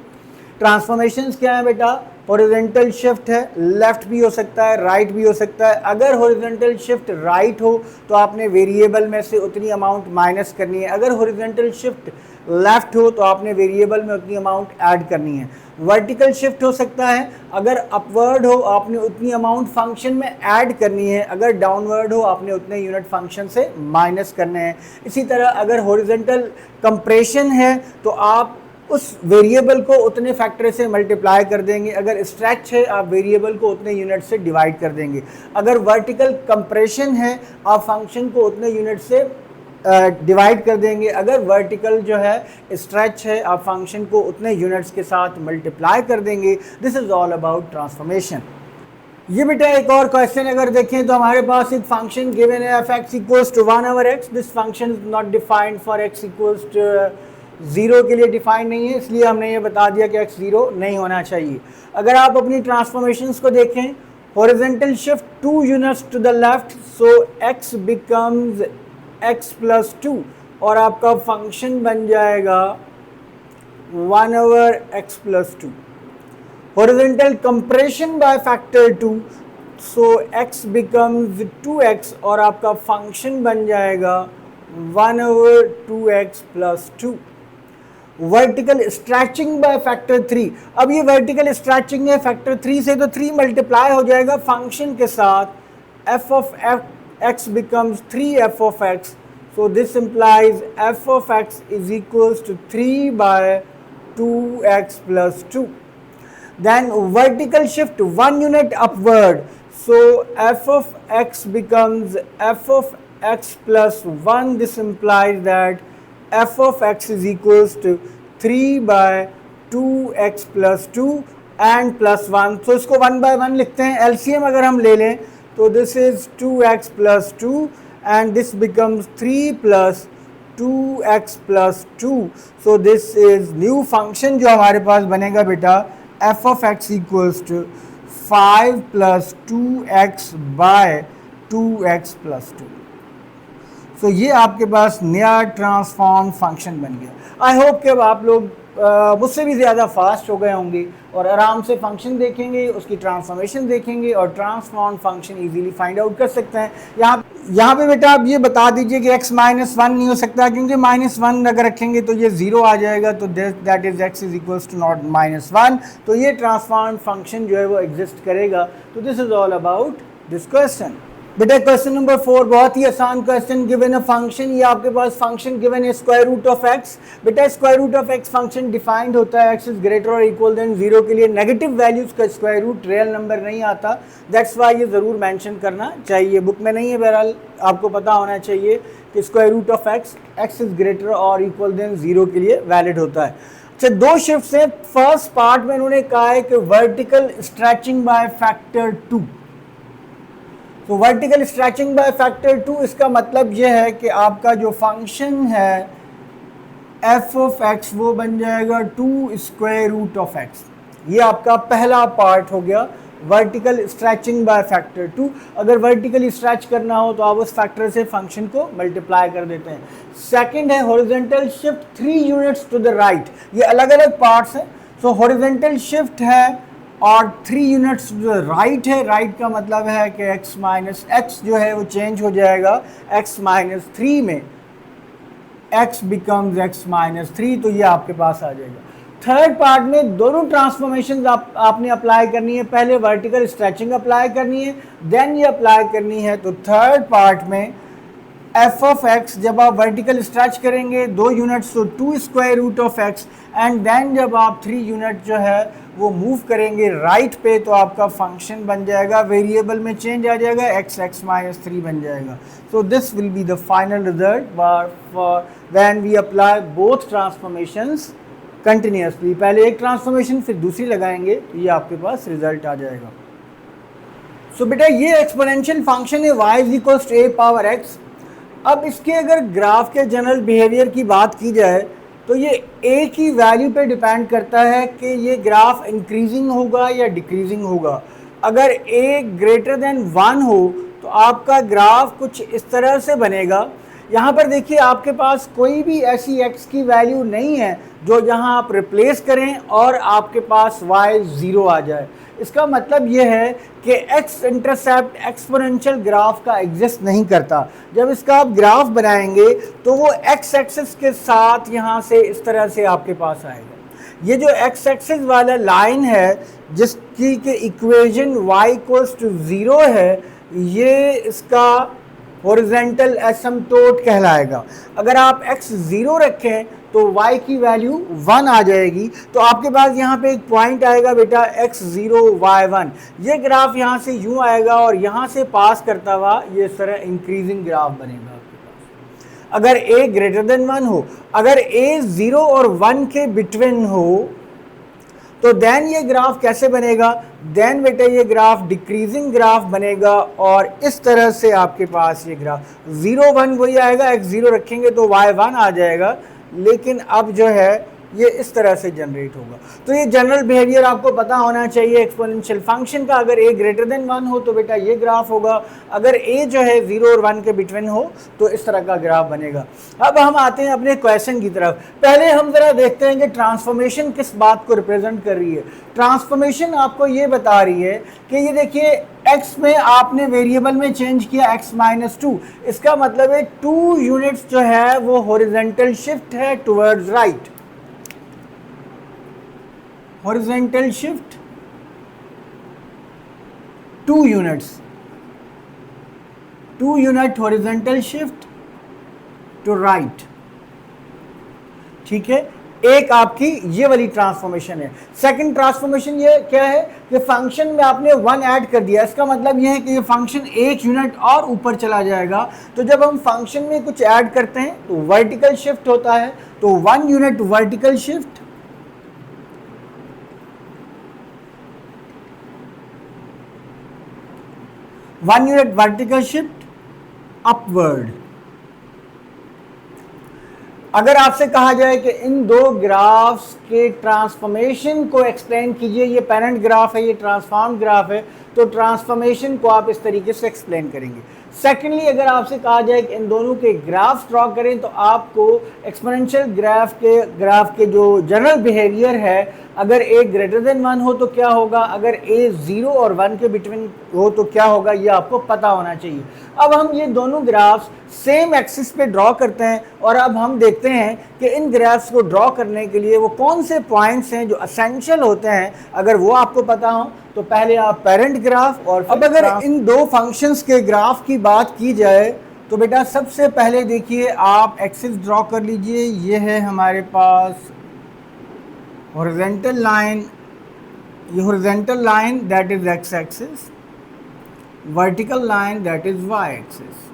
ट्रांसफॉर्मेशंस क्या है बेटा? हॉरिजॉन्टल शिफ्ट है, लेफ्ट भी हो सकता है, राइट भी हो सकता है। अगर हॉरिजॉन्टल शिफ्ट राइट हो तो आपने वेरिएबल में से उतनी अमाउंट माइनस करनी है, अगर हॉरिजॉन्टल शिफ्ट लेफ्ट हो तो आपने वेरिएबल में उतनी अमाउंट ऐड करनी है। वर्टिकल शिफ्ट हो सकता है, अगर अपवर्ड हो आपने उतनी अमाउंट फंक्शन में ऐड करनी है, अगर डाउनवर्ड हो आपने उतने यूनिट फंक्शन से माइनस करने हैं। इसी तरह अगर हॉरिजॉन्टल कंप्रेशन है तो आप उस वेरिएबल को उतने फैक्टर से मल्टीप्लाई कर देंगे, अगर स्ट्रेच है आप वेरिएबल को उतने यूनिट से डिवाइड कर देंगे। अगर वर्टिकल कंप्रेशन है आप फंक्शन को उतने यूनिट से डिवाइड कर देंगे, अगर वर्टिकल जो है स्ट्रेच है आप फंक्शन को उतने यूनिट्स के साथ मल्टीप्लाई कर देंगे। This is all about transformation. ये बेटा एक और क्वेश्चन अगर देखें तो हमारे पास एक फंक्शन गिवन है f x equals to 1/x, this function is not defined for x equals to 0 के लिए डिफाइन नहीं है, इसलिए हमने ये बता दिया कि x 0 नहीं होना चाहिए। अगर आप अपनी ट्रांसफॉर्मेशंस को देखें, horizontal shift 2 units to the left, so x becomes x plus 2, और आपका फंक्शन बन जाएगा 1/x plus 2। Horizontal compression by factor 2, so x becomes 2x, और आपका फंक्शन बन जाएगा 1/2x plus 2। Vertical stretching by factor 3, अब ये वर्टिकल स्ट्रैचिंग है फैक्टर 3 से, तो 3 मल्टीप्लाई हो जाएगा फंक्शन के साथ, f of x becomes 3f of x, so this implies f of x is equals to 3/2x plus 2. Then vertical shift 1 unit upward, so f of x becomes f of x plus 1, this implies that f of x is equals to 3/2x plus 2 and plus 1, so इसको 1/1 लिखते हैं। LCM अगर हम ले लें तो this is 2x plus 2 and this becomes 3 plus 2x plus 2। So this is new function जो हमारे पास बनेगा बेटा f of x equals to 5 plus 2x by 2x plus 2। So ये आपके पास नया ट्रांसफॉर्म फंक्शन बन गया। आई होप कि अब आप लोग मुझसे भी ज़्यादा फास्ट हो गए होंगे और आराम से फंक्शन देखेंगे, उसकी ट्रांसफॉर्मेशन देखेंगे और transform function easily find out कर सकते हैं। यहाँ पे बेटा आप ये बता दीजिए कि x माइनस वन नहीं हो सकता, क्योंकि माइनस वन अगर रखेंगे तो ये ज़ीरो आ जाएगा, तो that is x is equals to not minus one. तो ये ट्रांसफॉर्म फंक्शन जो है वो एग्जिस्ट करेगा। तो this is all about this question. बेटा क्वेश्चन नंबर 4 बहुत ही आसान क्वेश्चन। गिवन अ फंक्शन, ये आपके पास फंक्शन गिवन है स्क्वायर रूट ऑफ एक्स। बेटा square root of X function defined होता है एक्स इज ग्रेटर और इक्वल देन जीरो के लिए। नेगेटिव वैल्यूज का स्क्वायर रूट रियल नंबर नहीं आता, दैट्स वाई ये ज़रूर मेंशन करना चाहिए। बुक में नहीं है, बहरहाल आपको पता होना चाहिए कि square root of X is greater और इक्वल देन जीरो के लिए वैलिड होता है। अच्छा, दो शिफ्ट्स हैं। फर्स्ट पार्ट में उन्होंने कहा है कि वर्टिकल स्ट्रेचिंग बाय फैक्टर 2। तो वर्टिकल स्ट्रेचिंग बाय फैक्टर 2 इसका मतलब यह है कि आपका जो फंक्शन है f ऑफ x वो बन जाएगा 2 स्क्वायर रूट ऑफ x। ये आपका पहला पार्ट हो गया वर्टिकल स्ट्रेचिंग बाय फैक्टर 2। अगर वर्टिकली स्ट्रेच करना हो तो आप उस फैक्टर से फंक्शन को मल्टीप्लाई कर देते हैं। सेकंड है horizontal shift 3 units to the right. ये अलग अलग पार्ट्स हैं। सो हॉरिजॉन्टल शिफ्ट है और 3 यूनिट्स जो राइट है, राइट का मतलब है कि x माइनस एक्स जो है वो चेंज हो जाएगा x माइनस 3 में, x बिकम्स x माइनस 3। तो ये आपके पास आ जाएगा। थर्ड पार्ट में दोनों ट्रांसफॉर्मेशन आपने अप्लाई करनी है। पहले वर्टिकल स्ट्रेचिंग अप्लाई करनी है, देन ये अप्लाई करनी है। तो थर्ड पार्ट में f ऑफ x जब आप वर्टिकल स्ट्रेच करेंगे 2 यूनिट्स तो 2 square root of x, and then जब आप 3 यूनिट जो है वो मूव करेंगे राइट पे तो आपका फंक्शन बन जाएगा, वेरिएबल में चेंज आ जाएगा, x माइनस 3 बन जाएगा। So this will be the final result for when we apply both transformations continuously. पहले एक ट्रांसफॉर्मेशन फिर दूसरी लगाएंगे तो ये आपके पास रिजल्ट आ जाएगा। सो बेटा ये एक्सपोनेंशियल फंक्शन है y is equals to a power x। अब इसके अगर ग्राफ के जनरल बिहेवियर की बात की जाए तो ये a की वैल्यू पे डिपेंड करता है कि ये ग्राफ इंक्रीजिंग होगा या डिक्रीजिंग होगा। अगर a ग्रेटर देन 1 हो तो आपका ग्राफ कुछ इस तरह से बनेगा। यहाँ पर देखिए आपके पास कोई भी ऐसी x की वैल्यू नहीं है जो यहाँ आप रिप्लेस करें और आपके पास y 0 आ जाए। इसका मतलब ये है कि x इंटरसेप्ट एक्सपोनेंशियल ग्राफ का एग्जिस्ट नहीं करता। जब इसका आप ग्राफ बनाएंगे तो वो x एक्सिस के साथ यहाँ से इस तरह से आपके पास आएगा। ये जो x एक्सिस वाला लाइन है जिसकी के इक्वेशन y इक्वल्स टू 0 है, ये इसका हॉरिजॉन्टल एसिम्प्टोट कहलाएगा। अगर आप x 0 रखें तो y की वैल्यू 1 आ जाएगी। तो आपके पास यहाँ पे एक पॉइंट आएगा बेटा x0 y1। ये ग्राफ यहाँ से यूँ आएगा और यहाँ से पास करता हुआ ये इस तरह इंक्रीजिंग ग्राफ बनेगा आपके पास। अगर a ग्रेटर देन 1 हो, अगर a 0 और 1 के बिटवीन हो तो देन ये ग्राफ कैसे बनेगा? देन बेटा ये ग्राफ डिक्रीजिंग ग्राफ बनेगा और इस तरह से आपके पास ये ग्राफ 0 1 वही आएगा। x0 रखेंगे तो y1 आ जाएगा, लेकिन अब जो है ये इस तरह से जनरेट होगा। तो ये जनरल बिहेवियर आपको पता होना चाहिए एक्सपोनेंशियल फंक्शन का। अगर a ग्रेटर देन 1 हो तो बेटा ये ग्राफ होगा, अगर a जो है 0 और 1 के बिटवीन हो तो इस तरह का ग्राफ बनेगा। अब हम आते हैं अपने क्वेश्चन की तरफ। पहले हम ज़रा देखते हैं कि ट्रांसफॉर्मेशन किस बात को रिप्रेजेंट कर रही है। ट्रांसफॉर्मेशन आपको ये बता रही है कि ये देखिए x में आपने वेरिएबल में चेंज किया x माइनस 2, इसका मतलब है 2 यूनिट्स जो है वो हॉरिजॉन्टल शिफ्ट है towards right. Horizontal shift 2 units, 2 unit horizontal shift to right. ठीक है, एक आपकी ये वाली ट्रांसफॉर्मेशन है। सेकंड ट्रांसफॉर्मेशन ये क्या है कि फंक्शन में आपने 1 ऐड कर दिया। इसका मतलब ये है कि ये फंक्शन 1 यूनिट और ऊपर चला जाएगा। तो जब हम फंक्शन में कुछ ऐड करते हैं तो वर्टिकल शिफ्ट होता है, तो 1 unit vertical shift, 1 unit vertical shift upward. अगर आपसे कहा जाए कि इन दो ग्राफ्स के ट्रांसफॉर्मेशन को एक्सप्लेन कीजिए, ये पेरेंट ग्राफ है, ये ट्रांसफॉर्म ग्राफ है, तो ट्रांसफॉर्मेशन को आप इस तरीके से एक्सप्लेन करेंगे। सेकेंडली, अगर आपसे कहा जाए कि इन दोनों के ग्राफ्स ड्रॉ करें, तो आपको एक्सपोनेंशियल ग्राफ के जो जनरल बिहेवियर है, अगर a ग्रेटर देन 1 हो तो क्या होगा, अगर a 0 और 1 के बिटवीन हो तो क्या होगा, ये आपको पता होना चाहिए। अब हम ये दोनों ग्राफ्स सेम एक्सिस पे ड्रॉ करते हैं और अब हम देखते हैं कि इन ग्राफ्स को ड्रॉ करने के लिए वो कौन से पॉइंट्स हैं जो असेंशियल होते हैं। अगर वो आपको पता हो तो पहले आप पेरेंट ग्राफ और अब अगर इन दो फंक्शंस के ग्राफ की बात की जाए तो बेटा सबसे पहले देखिए आप एक्सिस ड्रॉ कर लीजिए। ये है हमारे पास horizontal line, ये horizontal line that is x axis, vertical line that is y axis।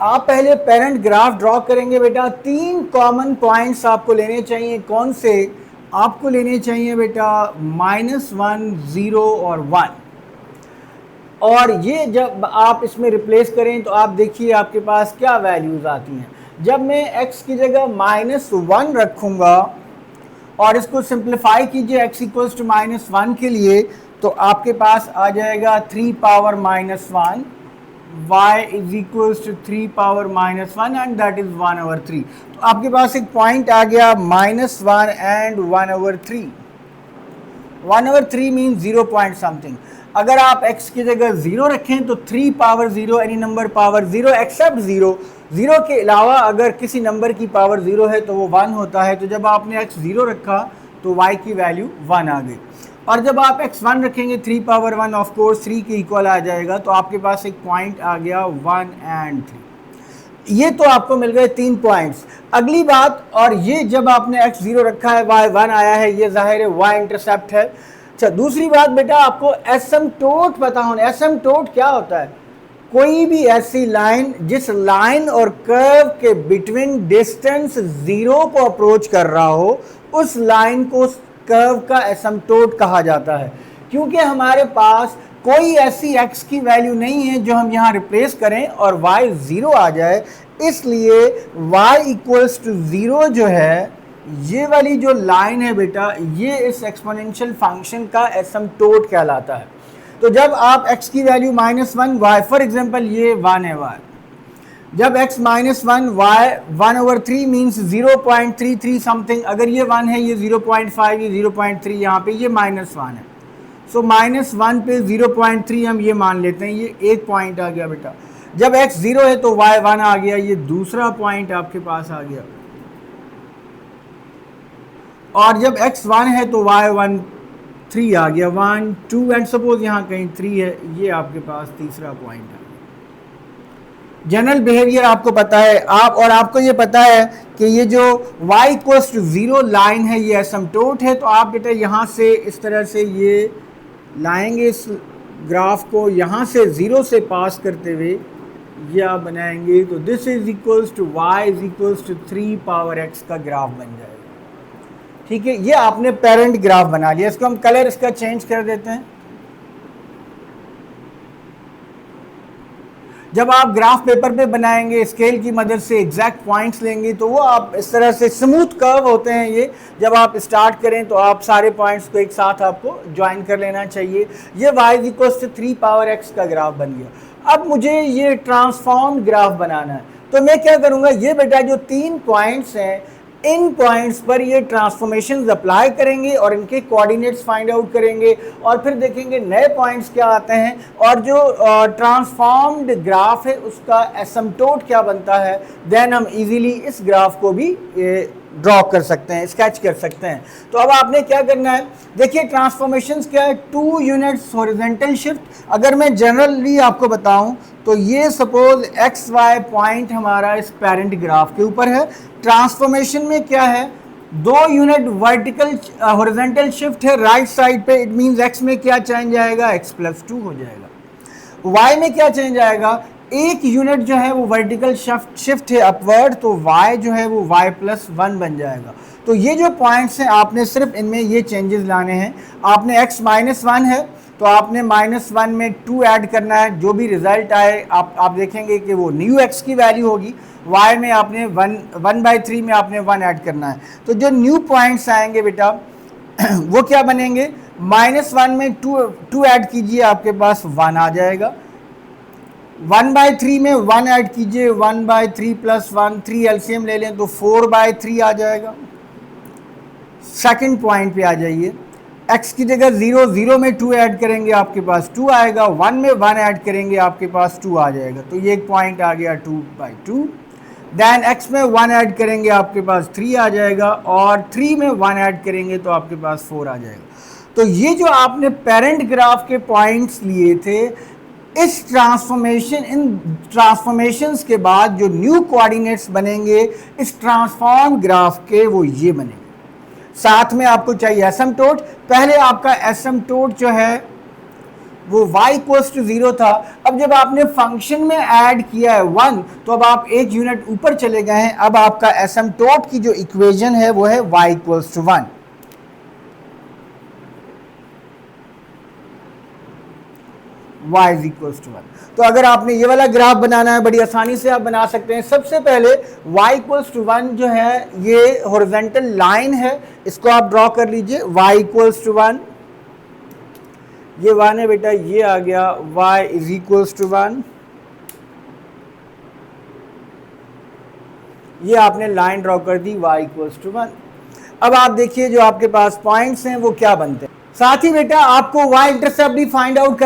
आप पहले पेरेंट ग्राफ ड्रॉ करेंगे बेटा। 3 कॉमन पॉइंट्स आपको लेने चाहिए। कौन से? आपको लेने चाहिए बेटा -1, 0 और 1। और ये जब आप इसमें रिप्लेस करें तो आप देखिए आपके पास क्या वैल्यूज आती हैं। जब मैं x की जगह -1 रखूँगा और इसको सिंप्लीफाई कीजिए x इक्वल्स टू -1 के लिए, तो आपके पास आ जाएगा 3 power -1, y is equals to 3 power -1 and that is 1/3। तो आपके पास एक पॉइंट आ गया -1 एंड 1/3। 1/3 mean 0 point something. अगर आप x की जगह 0 रखें तो 3 power 0 any number power 0 except 0। 0 के अलावा अगर किसी नंबर की पावर 0 है तो वो 1 होता है। तो जब आपने x 0 रखा तो y की वैल्यू 1 आ गई। और जब आप x 1 रखेंगे 3 पावर 1 ऑफ कोर्स 3 के इक्वल आ जाएगा। तो आपके पास एक पॉइंट आ गया 1 एंड 3। ये तो आपको मिल गए 3 पॉइंट्स। अगली बात, और ये जब आपने x 0 रखा है y 1 आया है, ये जाहिर है y इंटरसेप्ट है। अच्छा, दूसरी बात बेटा आपको एसिम्पटोट पता होना। एसिम्पटोट क्या होता है? कोई भी ऐसी लाइन जिस लाइन और कर्व के बिटवीन डिस्टेंस 0 को अप्रोच कर रहा हो, उस लाइन को कर्व का एसिम्पटोट कहा जाता है। क्योंकि हमारे पास कोई ऐसी x की वैल्यू नहीं है जो हम यहाँ रिप्लेस करें और y 0 आ जाए, इसलिए y इक्वल्स टू 0 जो है, ये वाली जो लाइन है बेटा, ये इस एक्सपोनेंशियल फंक्शन का एसिम्पटोट कहलाता है। तो जब आप x की वैल्यू -1 y, फॉर एग्जांपल ये 1 है y, जब x -1 y 1/3 मीन्स 0.33 समथिंग। अगर ये 1 है, ये 0.5, ये 0.3, यहाँ पे ये -1 है। सो -1 पे 0.3 हम ये मान लेते हैं, ये एक पॉइंट आ गया बेटा। जब x 0 है तो y 1 आ गया, ये दूसरा पॉइंट आपके पास आ गया। और जब x 1 है तो y 1 3 आ गया, 1 2 एंड सपोज यहाँ कहीं 3 है, ये आपके पास तीसरा पॉइंट है। जनरल बिहेवियर आपको पता है। और आपको ये पता है कि ये जो y इक्वल्स टू 0 लाइन है, ये एसिम्पटोट है। तो आप बेटा यहाँ से इस तरह से ये लाएंगे इस ग्राफ को, यहाँ से 0 से पास करते हुए ये आप बनाएंगे, तो this is equals to y is equals to 3 power x का ग्राफ बन जाएगा। ठीक है, ये आपने पेरेंट ग्राफ बना लिया। इसको हम कलर इसका चेंज कर देते हैं। जब आप ग्राफ पेपर पे बनाएंगे, स्केल की मदद से एग्जैक्ट पॉइंट्स लेंगे, तो वो आप इस तरह से स्मूथ कर्व होते हैं ये। जब आप स्टार्ट करें तो आप सारे पॉइंट्स को एक साथ आपको ज्वाइन कर लेना चाहिए। ये y equals to 3 power x का ग्राफ बन गया। अब मुझे ये ट्रांसफॉर्म्ड ग्राफ बनाना है, तो मैं क्या करूँगा, ये बेटा जो 3 पॉइंट्स हैं, इन पॉइंट्स पर ये ट्रांसफॉर्मेशंस अप्लाई करेंगे और इनके कोऑर्डिनेट्स फाइंड आउट करेंगे और फिर देखेंगे नए पॉइंट्स क्या आते हैं और जो ट्रांसफॉर्म्ड ग्राफ है उसका एसिम्पटोट क्या बनता है। देन हम इजीली इस ग्राफ को भी ड्रॉ कर सकते हैं, स्केच कर सकते हैं। तो अब आपने क्या करना है, देखिए ट्रांसफॉर्मेशंस क्या है, 2 यूनिट्स हॉरिजॉन्टल शिफ्ट। अगर मैं जनरली आपको बताऊं तो ये सपोज एक्स वाई पॉइंट हमारा इस पेरेंट ग्राफ के ऊपर है। ट्रांसफॉर्मेशन में क्या है, 2 यूनिट वर्टिकल हॉरिजॉन्टल शिफ्ट है राइट साइड पे। इट मींस एक्स में क्या चेंज आएगा, x+2 हो जाएगा। y में क्या चेंज आएगा, 1 यूनिट जो है वो वर्टिकल शिफ्ट है अपवर्ड, तो y जो है वो y+1 बन जाएगा। तो ये जो पॉइंट्स हैं आपने सिर्फ इनमें ये चेंजेस लाने हैं। आपने x -1 है तो आपने -1 में 2 ऐड करना है, जो भी रिजल्ट आए आप देखेंगे कि वो न्यू x की वैल्यू होगी। y में आपने 1/3 में आपने 1 ऐड करना है। तो जो न्यू पॉइंट्स आएंगे बेटा वो क्या बनेंगे, -1 में 2 ऐड कीजिए, आपके पास 1 आ जाएगा। 1/3 में 1 ऐड कीजिए, 1/3 प्लस 1, 3 एलसीएम ले लें तो 4/3 आ जाएगा। सेकंड पॉइंट पे आ जाइए, x की जगह 0, 0 में 2 ऐड करेंगे आपके पास 2 आएगा, 1 में 1 ऐड करेंगे आपके पास 2 आ जाएगा। तो ये एक पॉइंट आ गया 2/2। देन x में 1 ऐड करेंगे आपके पास 3 आ जाएगा, और 3 में 1 ऐड करेंगे तो आपके पास 4 आ जाएगा। तो ये जो आपने पेरेंट ग्राफ के पॉइंट्स लिए थे, इन ट्रांसफॉर्मेशंस के बाद जो न्यू कोऑर्डिनेट्स बनेंगे इस ट्रांसफॉर्म ग्राफ के, वो ये बनेंगे। साथ में आपको चाहिए एसिम्पटोट। पहले आपका एसिम्पटोट जो है वो y = 0 था। अब जब आपने फंक्शन में ऐड किया है 1, तो अब आप एक यूनिट ऊपर चले गए हैं। अब आपका एसिम्पटोट की जो इक्वेशन है वो है y = 1। y = 1। तो अगर आपने ये वाला ग्राफ बनाना है, बड़ी आसानी से आप बना सकते हैं। सबसे पहले y = 1 जो है ये हॉरिजॉन्टल लाइन है, इसको आप ड्रॉ कर लीजिए। y = 1, ये 1 है बेटा, ये आ गया y = 1। ये आपने लाइन ड्रॉ कर दी, y = 1। अब आप देखिए जो आपके पास पॉइंट्स हैं वो क्या बनते हैं। साथ ही बेटा आपको y इंटरसेप्ट भी फाइंड आउट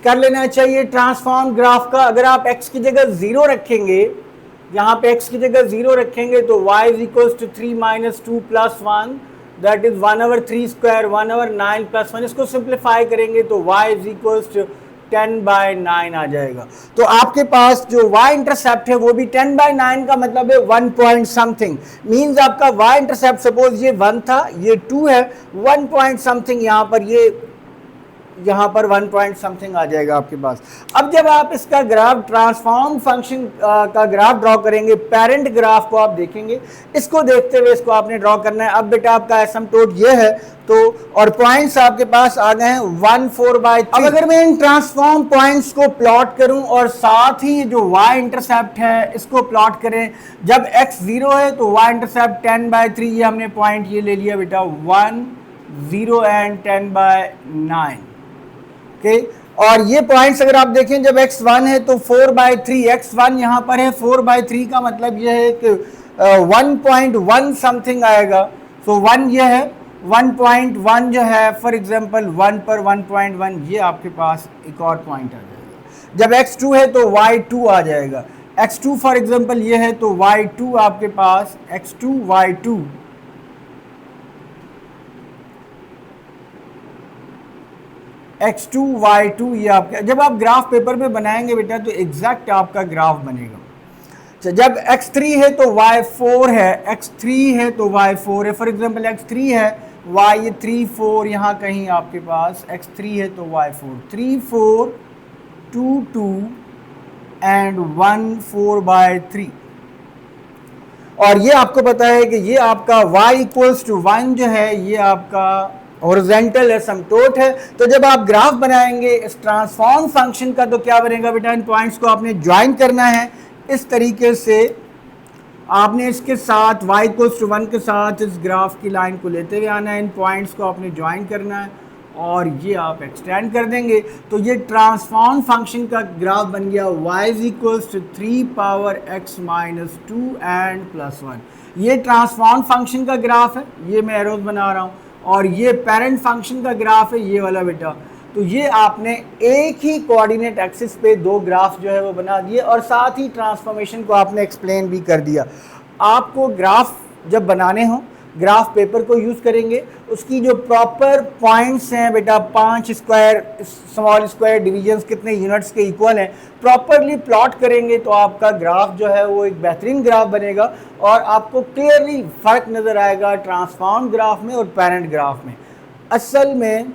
कर लेना चाहिए ट्रांसफॉर्म ग्राफ का। अगर आप x की जगह 0 रखेंगे, यहाँ पे x की जगह 0 रखेंगे तो y = 3 - 2 + 1, दैट इज 1/3², 1/9 + 1। इसको सिंप्लीफाई करेंगे तो y = 10/9 आ जाएगा। तो आपके पास जो y इंटरसेप्ट है वो भी 10/9 का मतलब है 1 पॉइंट समथिंग। मीन्स आपका y इंटरसेप्ट सपोज ये 1 था, ये 2 है, 1 पॉइंट समथिंग यहाँ पर 1 पॉइंट समथिंग आ जाएगा आपके पास। अब जब आप इसका ग्राफ ट्रांसफॉर्म फंक्शन का ग्राफ ड्रॉ करेंगे, पेरेंट ग्राफ को आप देखेंगे, इसको देखते हुए इसको आपने ड्रॉ करना है। अब बेटा आपका एसिम्पटोट ये है, तो और पॉइंट्स आपके पास आ गए हैं 1, 4/3। अब अगर मैं इन ट्रांसफॉर्म पॉइंट्स को प्लॉट करूं और साथ ही जो y इंटरसेप्ट है इसको प्लॉट करें, जब x 0 है तो y इंटरसेप्ट 10/3, ये हमने पॉइंट ये ले लिया बेटा 1, 0 एंड 10/9। ओके, और ये पॉइंट्स अगर आप देखें जब x1 है तो 4/3, x1 यहाँ पर है, 4/3 का मतलब ये है कि 1.1 समथिंग आएगा। सो 1 ये है, 1.1 जो है फॉर एग्जांपल 1 पर 1.1, ये आपके पास एक और पॉइंट आ जाएगा। जब x2 है तो y2 आ जाएगा। x2 फॉर एग्जांपल ये है तो y2 आपके पास x2 y2 x2 y2, ये आपका जब आप ग्राफ पेपर पे बनाएंगे बेटा तो एग्जैक्ट आपका ग्राफ बनेगा। जब x3 है तो y4 है, x3 है तो y4 है। फॉर एग्जांपल x3 है y 3 4, यहाँ कहीं आपके पास x3 है तो y4 3 4 2 2 एंड 1 4/3। और ये आपको पता है कि ये आपका y = 1 जो है ये आपका हॉरिजॉन्टल एसिम्पटोट है। तो जब आप ग्राफ बनाएंगे इस ट्रांसफॉर्म फंक्शन का तो क्या बनेगा बेटा, इन पॉइंट्स को आपने ज्वाइन करना है इस तरीके से। आपने इसके साथ y = 1 के साथ इस ग्राफ की लाइन को लेते हुए आना है, इन पॉइंट्स को आपने ज्वाइन करना है और ये आप एक्सटेंड कर देंगे तो ये ट्रांसफॉर्म फंक्शन का ग्राफ बन गया y = 3x - 2 एंड +1। ये ट्रांसफॉर्म फंक्शन का ग्राफ है, ये मैं एरोज बना रहा हूँ, और ये पेरेंट फंक्शन का ग्राफ है ये वाला बेटा। तो ये आपने एक ही कोऑर्डिनेट एक्सिस पे दो ग्राफ जो है वो बना दिए, और साथ ही ट्रांसफॉर्मेशन को आपने एक्सप्लेन भी कर दिया। आपको ग्राफ जब बनाने हो ग्राफ पेपर को यूज़ करेंगे, उसकी जो प्रॉपर पॉइंट्स हैं बेटा 5 स्क्वायर स्मॉल स्क्वायर डिवीजन्स कितने यूनिट्स के इक्वल हैं, प्रॉपरली प्लॉट करेंगे तो आपका ग्राफ जो है वो एक बेहतरीन ग्राफ बनेगा और आपको क्लियरली फ़र्क नज़र आएगा ट्रांसफॉर्म ग्राफ में और पेरेंट ग्राफ में। असल में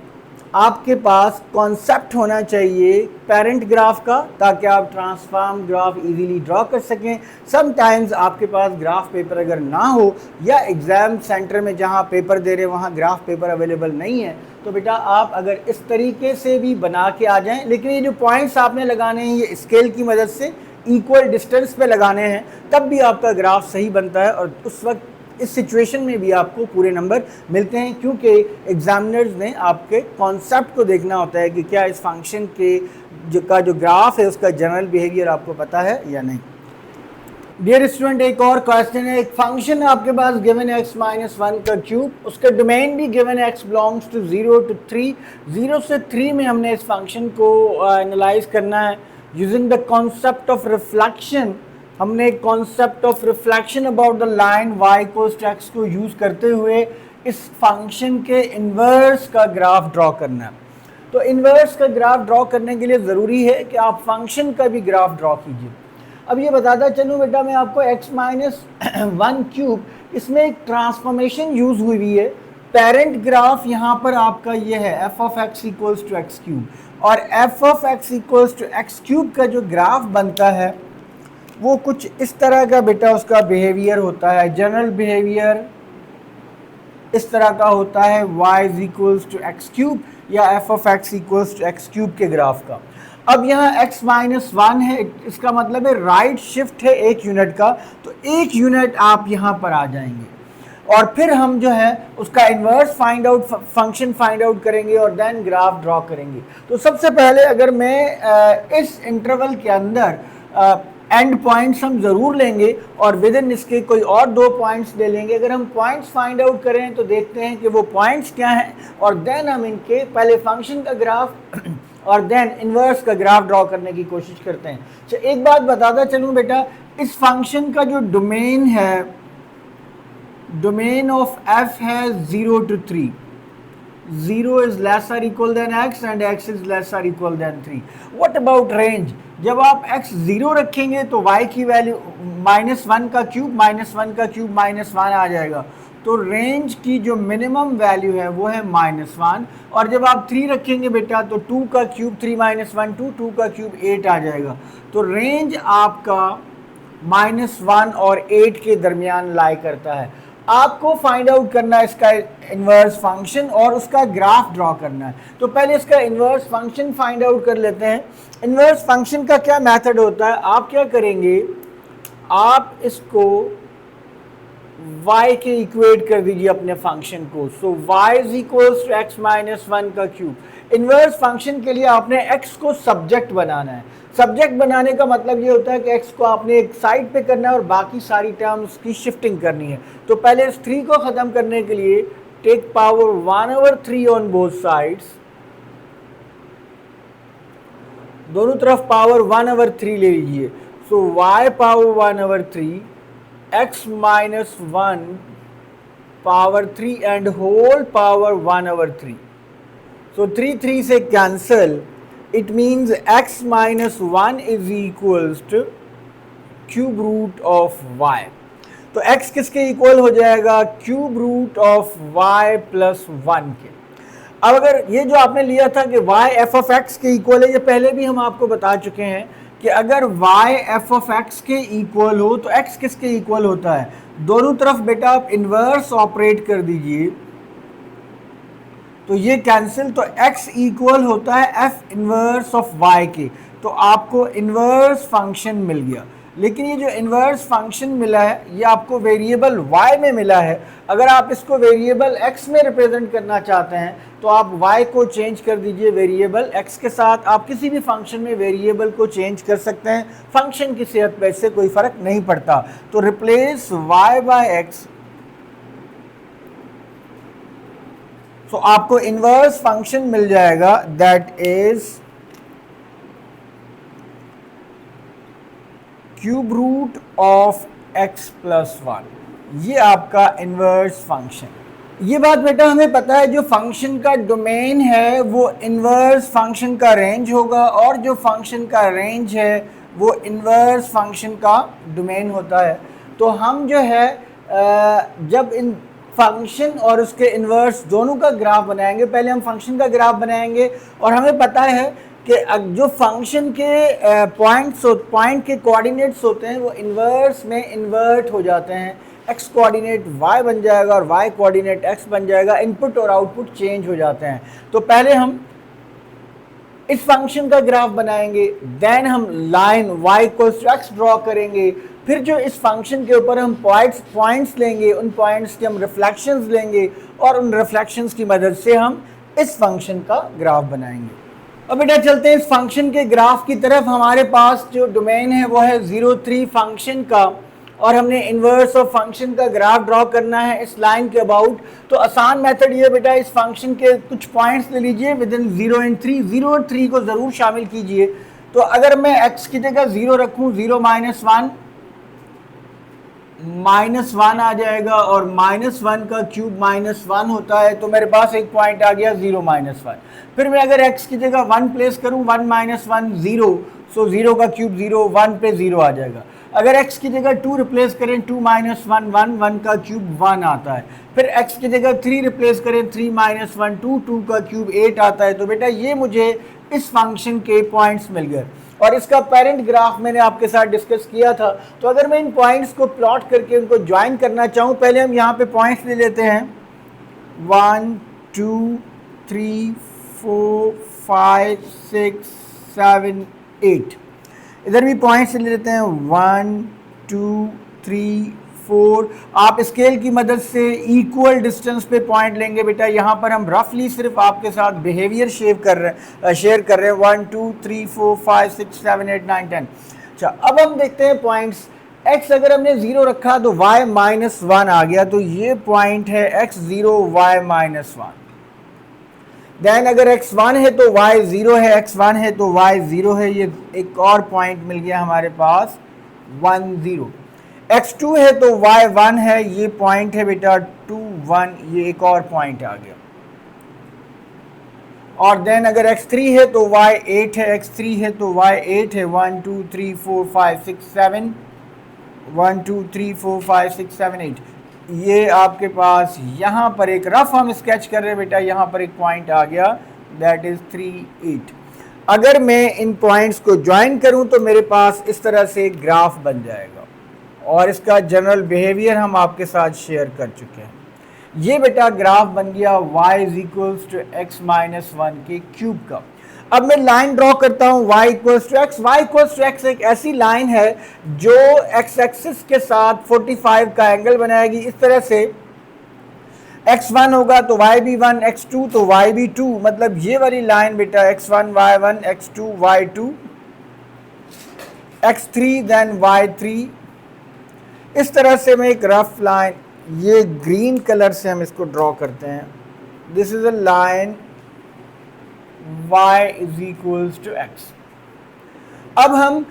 आपके पास कॉन्सेप्ट होना चाहिए पेरेंट ग्राफ का, ताकि आप ट्रांसफॉर्म ग्राफ इजीली ड्रॉ कर सकें। समटाइम्स आपके पास ग्राफ पेपर अगर ना हो या एग्ज़ाम सेंटर में जहां पेपर दे रहे वहां ग्राफ पेपर अवेलेबल नहीं है, तो बेटा आप अगर इस तरीके से भी बना के आ जाएं, लेकिन ये जो पॉइंट्स आपने लगाने हैं ये स्केल की मदद से इक्वल डिस्टेंस पे लगाने हैं तब भी आपका ग्राफ सही बनता है, और उस वक्त इस सिचुएशन में भी आपको पूरे नंबर मिलते हैं, क्योंकि एग्जामिनर्स ने आपके कॉन्सेप्ट को देखना होता है कि क्या इस फंक्शन के जो ग्राफ है उसका जनरल बिहेवियर आपको पता है या नहीं। डियर स्टूडेंट, एक और क्वेश्चन है। एक फंक्शन है आपके पास गिवन x माइनस 1 का क्यूब, उसका डोमेन भी given x belongs to 0 to 3, 0 से 3 में हमने इस फंक्शन को एनालाइज करना है using the concept of reflection. हमने concept of reflection about the line y equals to x को यूज करते हुए इस फंक्शन के इन्वर्स का ग्राफ ड्रॉ करना है। तो इन्वर्स का ग्राफ ड्रॉ करने के लिए ज़रूरी है कि आप फंक्शन का भी ग्राफ ड्रॉ कीजिए। अब ये बताता चलूँ बेटा मैं आपको x माइनस 1 क्यूब, इसमें एक ट्रांसफॉर्मेशन यूज़ हुई है। पेरेंट ग्राफ यहाँ पर आपका ये है f of x equals to X cube, और f of x equals to X cube का जो ग्राफ बनता है वो कुछ इस तरह का बेटा उसका बिहेवियर होता है। जनरल बिहेवियर इस तरह का होता है y is equals to X cube या f of x equals to X cube के ग्राफ का। अब यहाँ x माइनस 1 है, इसका मतलब है राइट शिफ्ट है 1 यूनिट का, तो 1 यूनिट आप यहाँ पर आ जाएंगे और फिर हम जो है उसका inverse find out function find out करेंगे और देन ग्राफ ड्रॉ करेंगे। तो सबसे पहले अगर मैं इस इंटरवल के अंदर एंड पॉइंट्स हम ज़रूर लेंगे और विद इन इसके कोई और 2 पॉइंट्स ले लेंगे। अगर हम पॉइंट्स फाइंड आउट करें तो देखते हैं कि वो पॉइंट्स क्या हैं, और देन हम इनके पहले फंक्शन का ग्राफ और देन इन्वर्स का ग्राफ ड्रॉ करने की कोशिश करते हैं। तो एक बात बताता चलूँ बेटा, इस फंक्शन का जो डोमेन है, डोमेन ऑफ f है 0 to 3, 0 is less or equal than x and x is less or equal than 3. What about range? जब आप x 0 रखेंगे तो y की वैल्यू -1 का क्यूब -1 का क्यूब -1 आ जाएगा, तो रेंज की जो मिनिमम वैल्यू है वो है -1। और जब आप 3 रखेंगे बेटा तो 2 का क्यूब 3 - 1 2, 2 का क्यूब 8 आ जाएगा। तो रेंज आपका -1 और 8 के दरमियान लाई करता है। आपको फाइंड आउट करना है इसका इन्वर्स फंक्शन और उसका ग्राफ ड्रॉ करना है। तो पहले इसका इन्वर्स फंक्शन फाइंड आउट कर लेते हैं। इन्वर्स फंक्शन का क्या मेथड होता है, आप क्या करेंगे, आप इसको y के इक्वेट कर दीजिए अपने फंक्शन को। So y is equals to x minus 1 का क्यूब। इन्वर्स फंक्शन के लिए आपने x को सब्जेक्ट बनाना है। सब्जेक्ट बनाने का मतलब ये होता है कि x को आपने एक साइड पे करना है और बाकी सारी टर्म्स की शिफ्टिंग करनी है। तो पहले इस 3 को ख़त्म करने के लिए take power 1/3 on both sides, दोनों तरफ पावर 1/3 ले लीजिए। So y power 1/3 x minus 1 power 3 and whole power 1/3. So 3 से cancel, it means x minus 1 is equals to cube root of y. तो x किसके इक्वल हो जाएगा, cube root of y plus 1 के। अब अगर ये जो आपने लिया था कि y f ऑफ x के इक्वल है, ये पहले भी हम आपको बता चुके हैं कि अगर y f ऑफ x के इक्वल हो तो x किसके इक्वल होता है, दोनों तरफ बेटा आप इन्वर्स ऑपरेट कर दीजिए तो ये कैंसिल, तो x इक्वल होता है f इन्वर्स ऑफ y के। तो आपको इन्वर्स फंक्शन मिल गया। लेकिन ये जो इन्वर्स फंक्शन मिला है ये आपको वेरिएबल y में मिला है। अगर आप इसको वेरिएबल x में रिप्रेजेंट करना चाहते हैं तो आप y को चेंज कर दीजिए वेरिएबल x के साथ। आप किसी भी फंक्शन में वेरिएबल को चेंज कर सकते हैं, फंक्शन की सेहत पे इससे कोई फ़र्क नहीं पड़ता। तो रिप्लेस y बाय x, तो आपको इन्वर्स फंक्शन मिल जाएगा that is cube root of x plus 1। ये आपका इन्वर्स फंक्शन। ये बात बेटा हमें पता है, जो फंक्शन का डोमेन है वो इन्वर्स फंक्शन का रेंज होगा और जो फंक्शन का रेंज है वो इन्वर्स फंक्शन का डोमेन होता है। तो हम जो है जब इन फंक्शन और उसके इन्वर्स दोनों का ग्राफ बनाएंगे, पहले हम फंक्शन का ग्राफ बनाएंगे और हमें पता है कि जो फंक्शन के पॉइंट के कोऑर्डिनेट्स होते हैं वो इन्वर्स में इन्वर्ट हो जाते हैं। x कोऑर्डिनेट y बन जाएगा और y कोऑर्डिनेट x बन जाएगा। इनपुट और आउटपुट चेंज हो जाते हैं। तो पहले हम इस फंक्शन का ग्राफ बनाएंगे, देन हम line y equals to x draw करेंगे, फिर जो इस फंक्शन के ऊपर हम पॉइंट्स लेंगे, उन पॉइंट्स के हम रिफ्लेक्शंस लेंगे और उन रिफ्लेक्शंस की मदद से हम इस फंक्शन का ग्राफ बनाएंगे। अब बेटा चलते हैं इस फंक्शन के ग्राफ की तरफ। हमारे पास जो डोमेन है वो है 0,3 फंक्शन का, और हमने इन्वर्स ऑफ फंक्शन का ग्राफ ड्रॉ करना है इस लाइन के अबाउट। तो आसान मेथड ये बेटा, इस फंक्शन के कुछ पॉइंट्स ले लीजिए विद इन 0 एंड 3, 0 और 3 को ज़रूर शामिल कीजिए। तो अगर मैं x की जगह 0 रखूँ, 0 -1 आ जाएगा, और -1 का क्यूब -1 होता है, तो मेरे पास एक पॉइंट आ गया 0 -1। फिर मैं अगर x की जगह 1 प्लेस करूँ, 1 - 1 0, सो 0 का क्यूब 0, 1 पे 0 आ जाएगा। अगर x की जगह 2 रिप्लेस करें, 2 - 1 1, 1 का क्यूब 1 आता है। फिर x की जगह 3 रिप्लेस करें, 3 - 1 2, 2 का क्यूब 8 आता है। तो बेटा ये मुझे इस फंक्शन के पॉइंट्स मिल गए, और इसका पेरेंट ग्राफ मैंने आपके साथ डिस्कस किया था। तो अगर मैं इन पॉइंट्स को प्लॉट करके उनको ज्वाइन करना चाहूँ, पहले हम यहाँ पे पॉइंट्स ले लेते हैं 1 2 3 4 5 6 7 8। इधर भी पॉइंट्स ले लेते हैं 1 2 3 4। आप स्केल की मदद से इक्वल डिस्टेंस पे पॉइंट लेंगे बेटा। यहाँ पर हम रफली सिर्फ आपके साथ बिहेवियर शेयर कर रहे हैं 1 2 3 4 5 6 7 8 9 10। अच्छा, अब हम देखते हैं पॉइंट्स। x अगर हमने 0 रखा तो y -1 आ गया, तो ये पॉइंट है x0 y -1। देन अगर x1 है तो y 0 है, x1 है तो y 0 है, ये एक और पॉइंट मिल गया हमारे पास 1 0। x2 है तो y 1 है, ये पॉइंट है बेटा 2 1, ये एक और पॉइंट आ गया। और देन अगर x3 है तो y 8 है, x3 है तो y 8 है, 1 2 3 4 5 6 7, 1 2 3 4 5 6 7 8। ये आपके पास यहाँ पर एक रफ हम स्केच कर रहे हैं बेटा, यहाँ पर एक पॉइंट आ गया, दैट इज 3 8। अगर मैं इन पॉइंट्स को ज्वाइन करूँ तो मेरे पास इस तरह से ग्राफ बन जाएगा, और इसका जनरल बिहेवियर हम आपके साथ शेयर कर चुके हैं। ये बेटा ग्राफ बन गया y = x - 1 के क्यूब का। अब मैं लाइन ड्रॉ करता हूँ y = x। y = x एक ऐसी लाइन है जो x एक्सिस के साथ 45 का एंगल बनाएगी। इस तरह से x1 होगा तो y भी 1, x2 तो y भी 2, मतलब ये वाली लाइन बेटा x1 y1, x2 y2, x3 then y3। इस तरह से मैं एक रफ लाइन, ये ग्रीन कलर से हम इसको ड्रॉ करते हैं। This is a line y = x। अब हम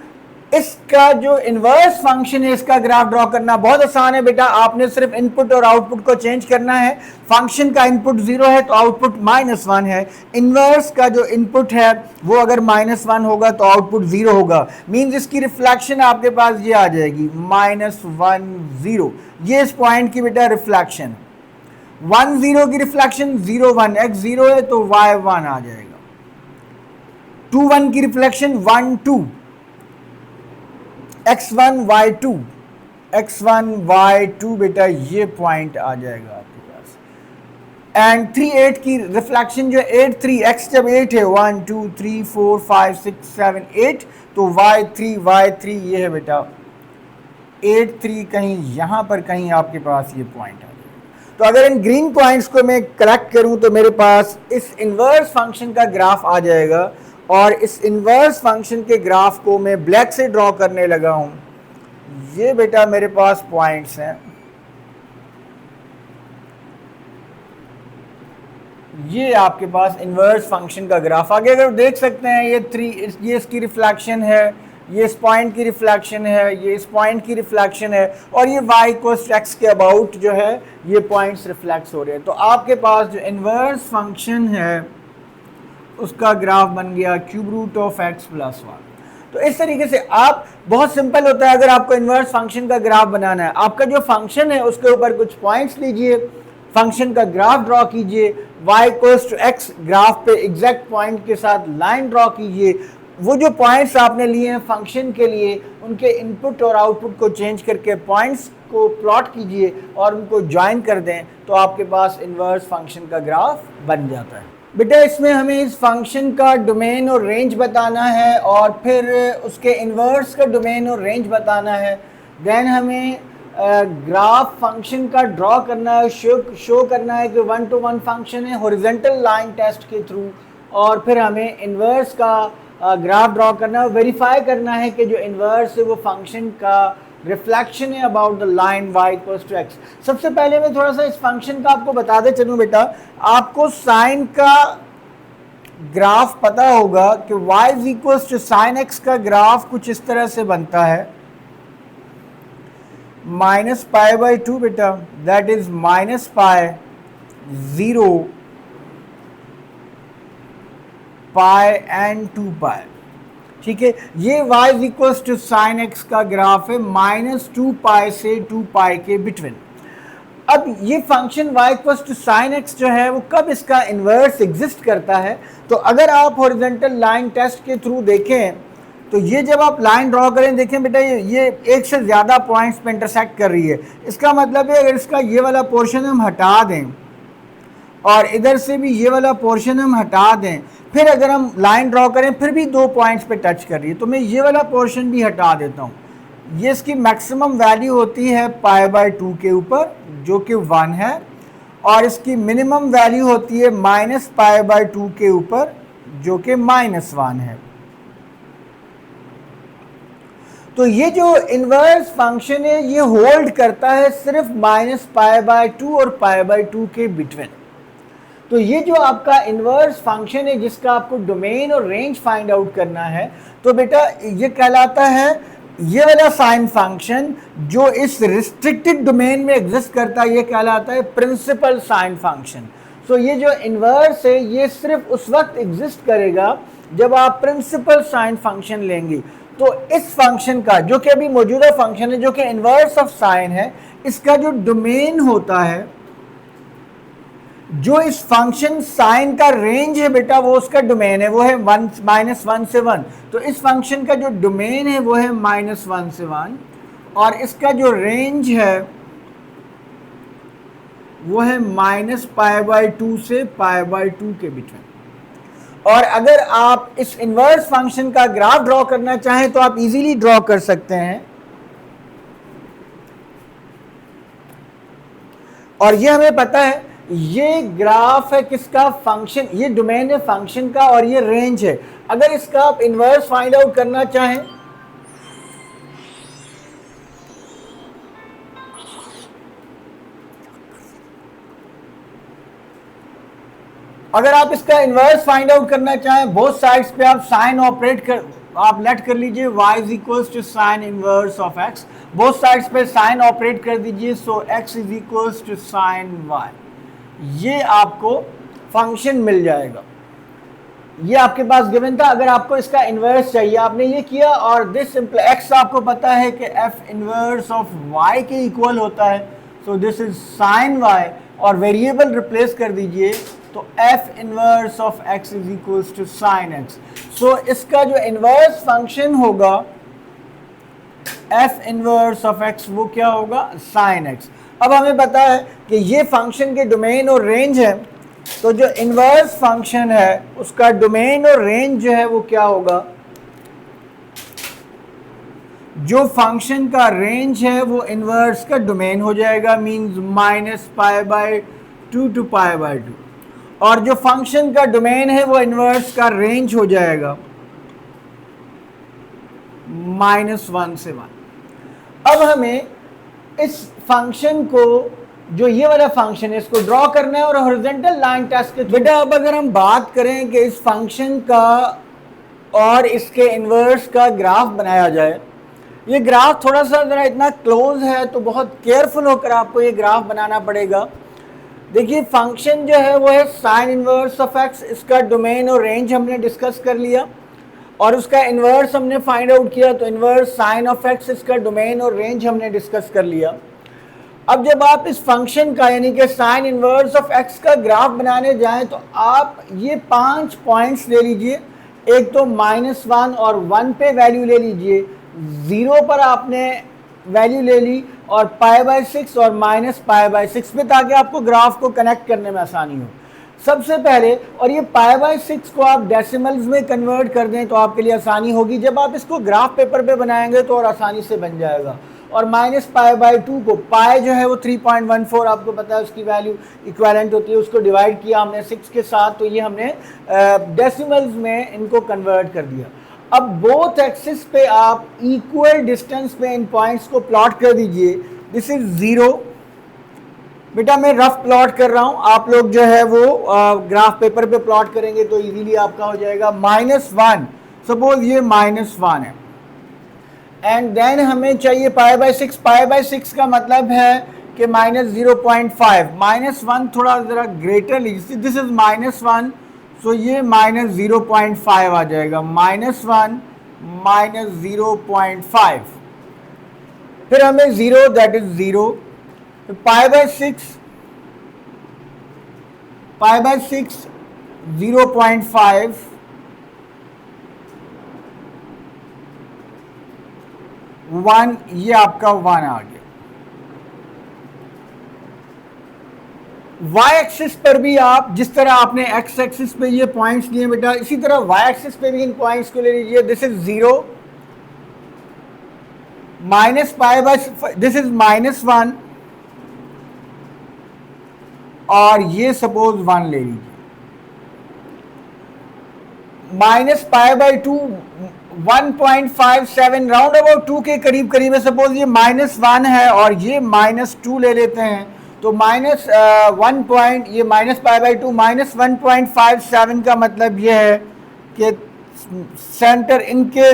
इसका जो इन्वर्स फंक्शन है, इसका ग्राफ ड्रॉ करना बहुत आसान है बेटा। आपने सिर्फ इनपुट और आउटपुट को चेंज करना है। फंक्शन का इनपुट 0 है तो आउटपुट -1 है। इन्वर्स का जो इनपुट है वो अगर -1 होगा तो आउटपुट 0 होगा। मींस इसकी रिफ्लेक्शन आपके पास ये आ जाएगी -1 0। ये इस पॉइंट की बेटा रिफ्लेक्शन 1 0 की रिफ्लेक्शन 0 1, x 0 है तो y 1 आ जाएगा। 2 1 की reflection 1 2, x1 y2, x1 y2 बेटा ये पॉइंट आ जाएगा आपके पास। एंड 3 8 की रिफ्लेक्शन जो 8 3, x जब 8 है 1 2 3 4 5 6 7 8, तो y3 ये है बेटा 8 3, कहीं यहाँ पर कहीं आपके पास ये पॉइंट आ जाएगा। तो अगर इन ग्रीन पॉइंट्स को मैं कलेक्ट करूँ तो मेरे पास इस इन्वर्स फंक्शन का ग्राफ आ जाएगा, और इस इन्वर्स फंक्शन के ग्राफ को मैं ब्लैक से ड्रॉ करने लगा हूं। ये बेटा मेरे पास पॉइंट्स हैं, ये आपके पास इन्वर्स फंक्शन का ग्राफ आगे अगर देख सकते हैं, ये 3, ये इसकी रिफ्लेक्शन है, ये इस पॉइंट की रिफ्लेक्शन है, ये इस पॉइंट की रिफ्लेक्शन है, और ये y = x के अबाउट जो है ये पॉइंट्स रिफ्लेक्ट हो रहे हैं। तो आपके पास जो इन्वर्स फंक्शन है उसका ग्राफ बन गया √(x + 1)। तो इस तरीके से आप, बहुत सिंपल होता है, अगर आपको इन्वर्स फंक्शन का ग्राफ बनाना है, आपका जो फंक्शन है उसके ऊपर कुछ पॉइंट्स लीजिए, फंक्शन का ग्राफ ड्रॉ कीजिए, y = x ग्राफ पे एग्जैक्ट पॉइंट के साथ लाइन ड्रॉ कीजिए। वो जो पॉइंट्स आपने लिए हैं फंक्शन के लिए, उनके इनपुट और आउटपुट को चेंज करके पॉइंट्स को प्लॉट कीजिए और उनको ज्वाइन कर दें, तो आपके पास इन्वर्स फंक्शन का ग्राफ बन जाता है। बेटा इसमें हमें इस फंक्शन का डोमेन और रेंज बताना है और फिर उसके इन्वर्स का डोमेन और रेंज बताना है। देन हमें ग्राफ फंक्शन का ड्रॉ करना है, शो करना है कि 1 to 1 फंक्शन है हॉरिजॉन्टल लाइन टेस्ट के थ्रू, और फिर हमें इन्वर्स का ग्राफ ड्रॉ करना है, वेरीफाई करना है कि जो इन्वर्स है वो फंक्शन का रिफ्लेक्शन है about the line y equals to x। सबसे पहले मैं थोड़ा सा इस फंक्शन का आपको बताते चलूँ बेटा, आपको साइन का ग्राफ पता होगा कि y is equals to sine x का ग्राफ कुछ इस तरह से बनता है, -π/2 बेटा, दैट इज -π 0 पाई एंड 2π। ठीक है, ये y is equals to sine X का ग्राफ है -2π से 2π के बिटवीन। अब ये function y equals to sine X जो है वो कब इसका इन्वर्स एग्जिस्ट करता है, तो अगर आप हॉरिजॉन्टल लाइन टेस्ट के थ्रू देखें तो ये जब आप लाइन ड्रॉ करें, देखें बेटा ये एक से ज़्यादा पॉइंट्स पे इंटरसेक्ट कर रही है। इसका मतलब है अगर इसका ये वाला पोर्शन हम हटा दें और इधर से भी ये वाला पोर्शन हम हटा दें, फिर अगर हम लाइन ड्रॉ करें फिर भी 2 पॉइंट्स पे टच कर रही है, तो मैं ये वाला पोर्शन भी हटा देता हूँ। ये इसकी मैक्सिमम वैल्यू होती है π/2 के ऊपर जो कि 1 है, और इसकी मिनिमम वैल्यू होती है -π/2 के ऊपर जो कि -1 है। तो ये जो इन्वर्स फंक्शन है ये होल्ड करता है सिर्फ -π/2 और π/2 के बिटवीन। तो ये जो आपका इन्वर्स फंक्शन है जिसका आपको डोमेन और रेंज फाइंड आउट करना है, तो बेटा ये कहलाता है, ये वाला साइन फंक्शन जो इस रिस्ट्रिक्टेड डोमेन में एग्जिस्ट करता है ये कहलाता है प्रिंसिपल साइन फंक्शन। सो ये जो इन्वर्स है ये सिर्फ उस वक्त एग्जिस्ट करेगा जब आप प्रिंसिपल साइन फंक्शन लेंगे। तो इस फंक्शन का जो कि अभी मौजूदा फंक्शन है जो कि इन्वर्स ऑफ साइन है, इसका जो डोमेन होता है, जो इस फंक्शन साइन का रेंज है बेटा वो उसका डोमेन है, वो है -1 से 1। तो इस फंक्शन का जो डोमेन है वो है -1 से 1 और इसका जो रेंज है वो है -π/2 से π/2 के बिटवीन। और अगर आप इस इन्वर्स फंक्शन का ग्राफ ड्रॉ करना चाहें तो आप इजीली ड्रॉ कर सकते हैं। और ये हमें पता है ये ग्राफ है किसका, फंक्शन, ये डोमेन है फंक्शन का और ये रेंज है। अगर इसका आप इन्वर्स फाइंड आउट करना चाहें अगर आप इसका इन्वर्स फाइंड आउट करना चाहें, बोथ साइड्स पे आप साइन ऑपरेट कर, आप लेट कर लीजिए y is equals to sine inverse of x, both sides पे साइन ऑपरेट कर दीजिए, so x is equals to sine y। ये आपको फंक्शन मिल जाएगा, ये आपके पास गिवन था। अगर आपको इसका इन्वर्स चाहिए आपने ये किया, और दिस सिंपल x आपको पता है कि f इनवर्स ऑफ y के इक्वल होता है, so this is sine y, और वेरिएबल रिप्लेस कर दीजिए तो f inverse of x is equals to sine x। So इसका जो इनवर्स फंक्शन होगा f इनवर्स ऑफ x वो क्या होगा, साइन x। अब हमें पता है कि ये फंक्शन के डोमेन और रेंज है, तो जो इनवर्स फंक्शन है उसका डोमेन और रेंज जो है वो क्या होगा, जो फंक्शन का रेंज है वो इनवर्स का डोमेन हो जाएगा, मींस -π/2 टू π/2, और जो फंक्शन का डोमेन है वो इनवर्स का रेंज हो जाएगा -1 से 1। अब हमें इस फंक्शन को, जो ये वाला फंक्शन है, इसको ड्रॉ करना है और हॉरिजॉन्टल लाइन टेस्ट के बेटा अब अगर हम बात करें कि इस फंक्शन का और इसके इन्वर्स का ग्राफ बनाया जाए, ये ग्राफ थोड़ा सा ज़रा इतना क्लोज है तो बहुत केयरफुल होकर आपको ये ग्राफ बनाना पड़ेगा। देखिए फंक्शन जो है वो है साइन इनवर्स ऑफ x, इसका डोमेन और रेंज हमने डिस्कस कर लिया और उसका इन्वर्स हमने फाइंड आउट किया, तो इन्वर्स साइन ऑफ x, इसका डोमेन और रेंज हमने डिस्कस कर लिया। अब जब आप इस फंक्शन का यानी कि साइन इनवर्स ऑफ x का ग्राफ बनाने जाएं तो आप ये 5 पॉइंट्स ले लीजिए, एक तो -1 और 1 पे वैल्यू ले लीजिए, 0 पर आपने वैल्यू ले ली, और π/6 और -π/6 पे, ताकि आपको ग्राफ को कनेक्ट करने में आसानी हो। सबसे पहले, और ये पाई बाय 6 को आप डेसिमल्स में कन्वर्ट कर दें तो आपके लिए आसानी होगी। जब आप इसको ग्राफ पेपर पे बनाएंगे तो और आसानी से बन जाएगा। और माइनस पाई बाय 2 को, पाई जो है वो 3.14 आपको पता है उसकी वैल्यू इक्विवेलेंट होती है, उसको डिवाइड किया हमने 6 के साथ, तो ये हमने डेसिमल्स में इनको कन्वर्ट कर दिया। अब बोथ एक्सिस पे आप इक्वल डिस्टेंस पे इन पॉइंट्स को प्लॉट कर दीजिए। This is 0। बेटा मैं रफ प्लॉट कर रहा हूं, आप लोग जो है वो ग्राफ पेपर पे प्लॉट करेंगे तो इजीली आपका हो जाएगा। -1, सपोज ये -1 है, एंड देन हमें चाहिए पाई बाय 6। पाई बाय 6 का मतलब है कि -0.5, -1 थोड़ा ज़रा ग्रेटर लीजिए, दिस इज -1, सो ये -0.5 आ जाएगा। -1 -0.5, फिर हमें 0, दैट इज 0। तो पाई बाय 6 0.5, 1, ये आपका 1 आ गया। वाई एक्सिस पर भी आप जिस तरह आपने एक्स एक्सिस पे ये पॉइंट्स लिए बेटा, इसी तरह वाई एक्सिस पे भी इन पॉइंट्स को ले लीजिए। This is 0, minus pi by, this is -1, और ये सपोज 1 ले लीजिए। Minus pi by 2 1.57, round about 2 के करीब करीब है। सपोज ये -1 है और ये -2 ले लेते हैं, तो -1 पॉइंट, ये माइनस पाई बाय 2 -1.57 का मतलब ये है कि सेंटर इनके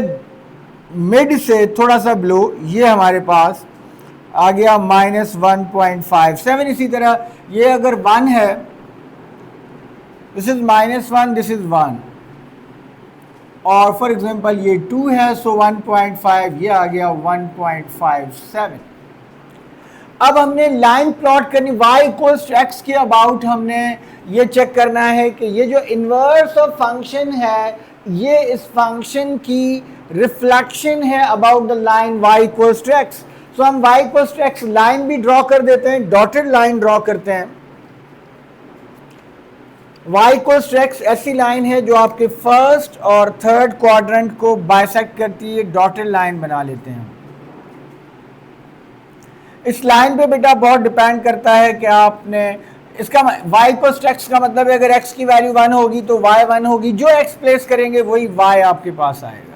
मिड से थोड़ा सा बिलो ये हमारे पास आ गया -1.57। इसी तरह ये अगर 1 है, दिस इज -1, दिस इज 1, और फॉर एग्जांपल ये 2 है, सो 1.5, ये आ गया 1.57। अब हमने लाइन प्लॉट करनी, y इक्वल्स टू x के अबाउट हमने ये चेक करना है कि ये जो इन्वर्स ऑफ फंक्शन है ये इस फंक्शन की रिफ्लेक्शन है about the line y equals to x। So हम y equals to x line भी ड्रॉ कर देते हैं, डॉटेड लाइन ड्रॉ करते हैं। y इक्वल्स टू x ऐसी लाइन है जो आपके फर्स्ट और थर्ड क्वाड्रेंट को बाइसेक्ट करती है, डॉटेड लाइन बना लेते हैं। इस लाइन पे बेटा बहुत डिपेंड करता है कि आपने इसका y इक्वल्स टू x का मतलब है अगर x की वैल्यू 1 होगी तो y 1 होगी, जो x प्लेस करेंगे वही y आपके पास आएगा।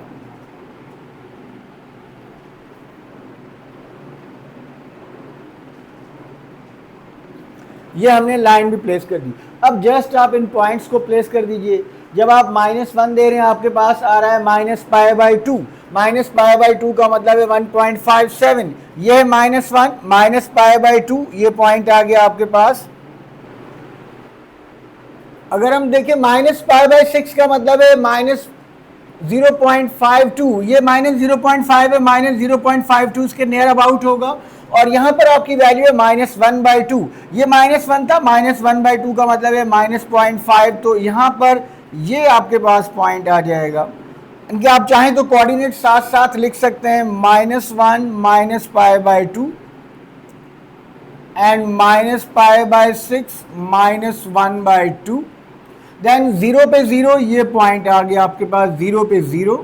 ये हमने लाइन भी प्लेस कर दी। अब जस्ट आप इन पॉइंट्स को प्लेस कर दीजिए। जब आप -1 दे रहे हैं आपके पास आ रहा है -पाई बाय 2, -पाई बाय 2 का मतलब है 1.57, ये है -1 -पाई बाय 2, ये पॉइंट आ गया आपके पास। अगर हम देखें -पाई बाय 6 का मतलब है -0.52, ये -0.5 है, -0.52 इसके नियर अबाउट होगा, और यहां पर आपकी वैल्यू है -1/2, ये -1 था, -1/2 का मतलब है -0.5, तो यहां पर ये आपके पास पॉइंट आ जाएगा। इनके आप चाहें तो कोऑर्डिनेट साथ साथ लिख सकते हैं, -1 -pi by 2 and -pi by 6 -1/2, then 0 पे 0, ये पॉइंट आ गया आपके पास 0 पे 0,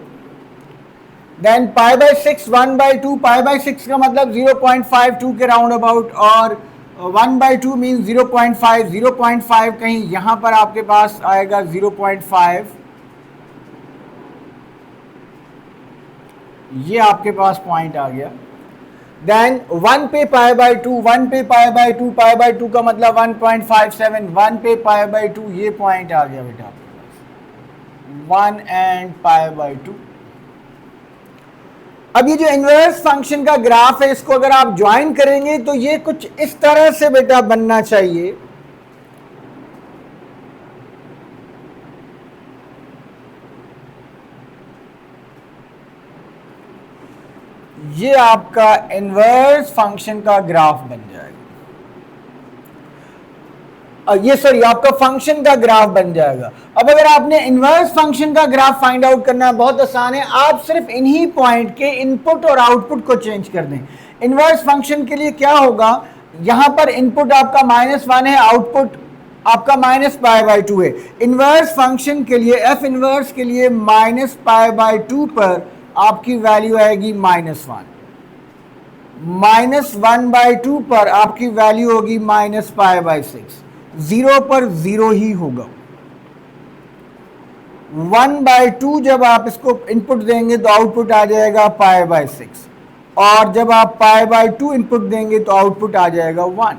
then pi by 6 1/2, pi by 6 का मतलब 0.52 के राउंड अबाउट, और 1/2 मीन 0.5, 0.5 कहीं यहां पर आपके पास आएगा 0.5, ये आपके पास पॉइंट आ गया। देन 1 पे पाई बाय 2, 1 पे पाई बाय 2, पाई बाय 2 का मतलब 1.57, 1 पे पाई बाय 2, ये पॉइंट आ गया बेटा आपके पास 1 एंड पाई बाय 2। अब ये जो इन्वर्स फंक्शन का ग्राफ है इसको अगर आप ज्वाइन करेंगे तो ये कुछ इस तरह से बेटा बनना चाहिए। ये आपका इन्वर्स फंक्शन का ग्राफ बन जाएगा, ये सॉरी आपका फंक्शन का ग्राफ बन जाएगा। अब अगर आपने इन्वर्स फंक्शन का ग्राफ फाइंड आउट करना है, बहुत आसान है, आप सिर्फ इन्हीं पॉइंट के इनपुट और आउटपुट को चेंज कर दें। इन्वर्स फंक्शन के लिए क्या होगा, यहां पर इनपुट आपका -1 है, आउटपुट आपका माइनस पाई बाई टू है। इन्वर्स फंक्शन के लिए, एफ इन्वर्स के लिए माइनस पाई बाई टू पर आपकी वैल्यू आएगी -1, -1/2 पर आपकी वैल्यू होगी -π/6, 0 पर 0 ही होगा। 1/2 जब आप इसको इनपुट देंगे तो आउटपुट आ जाएगा π/6, और जब आप π/2 इनपुट देंगे तो आउटपुट आ जाएगा 1।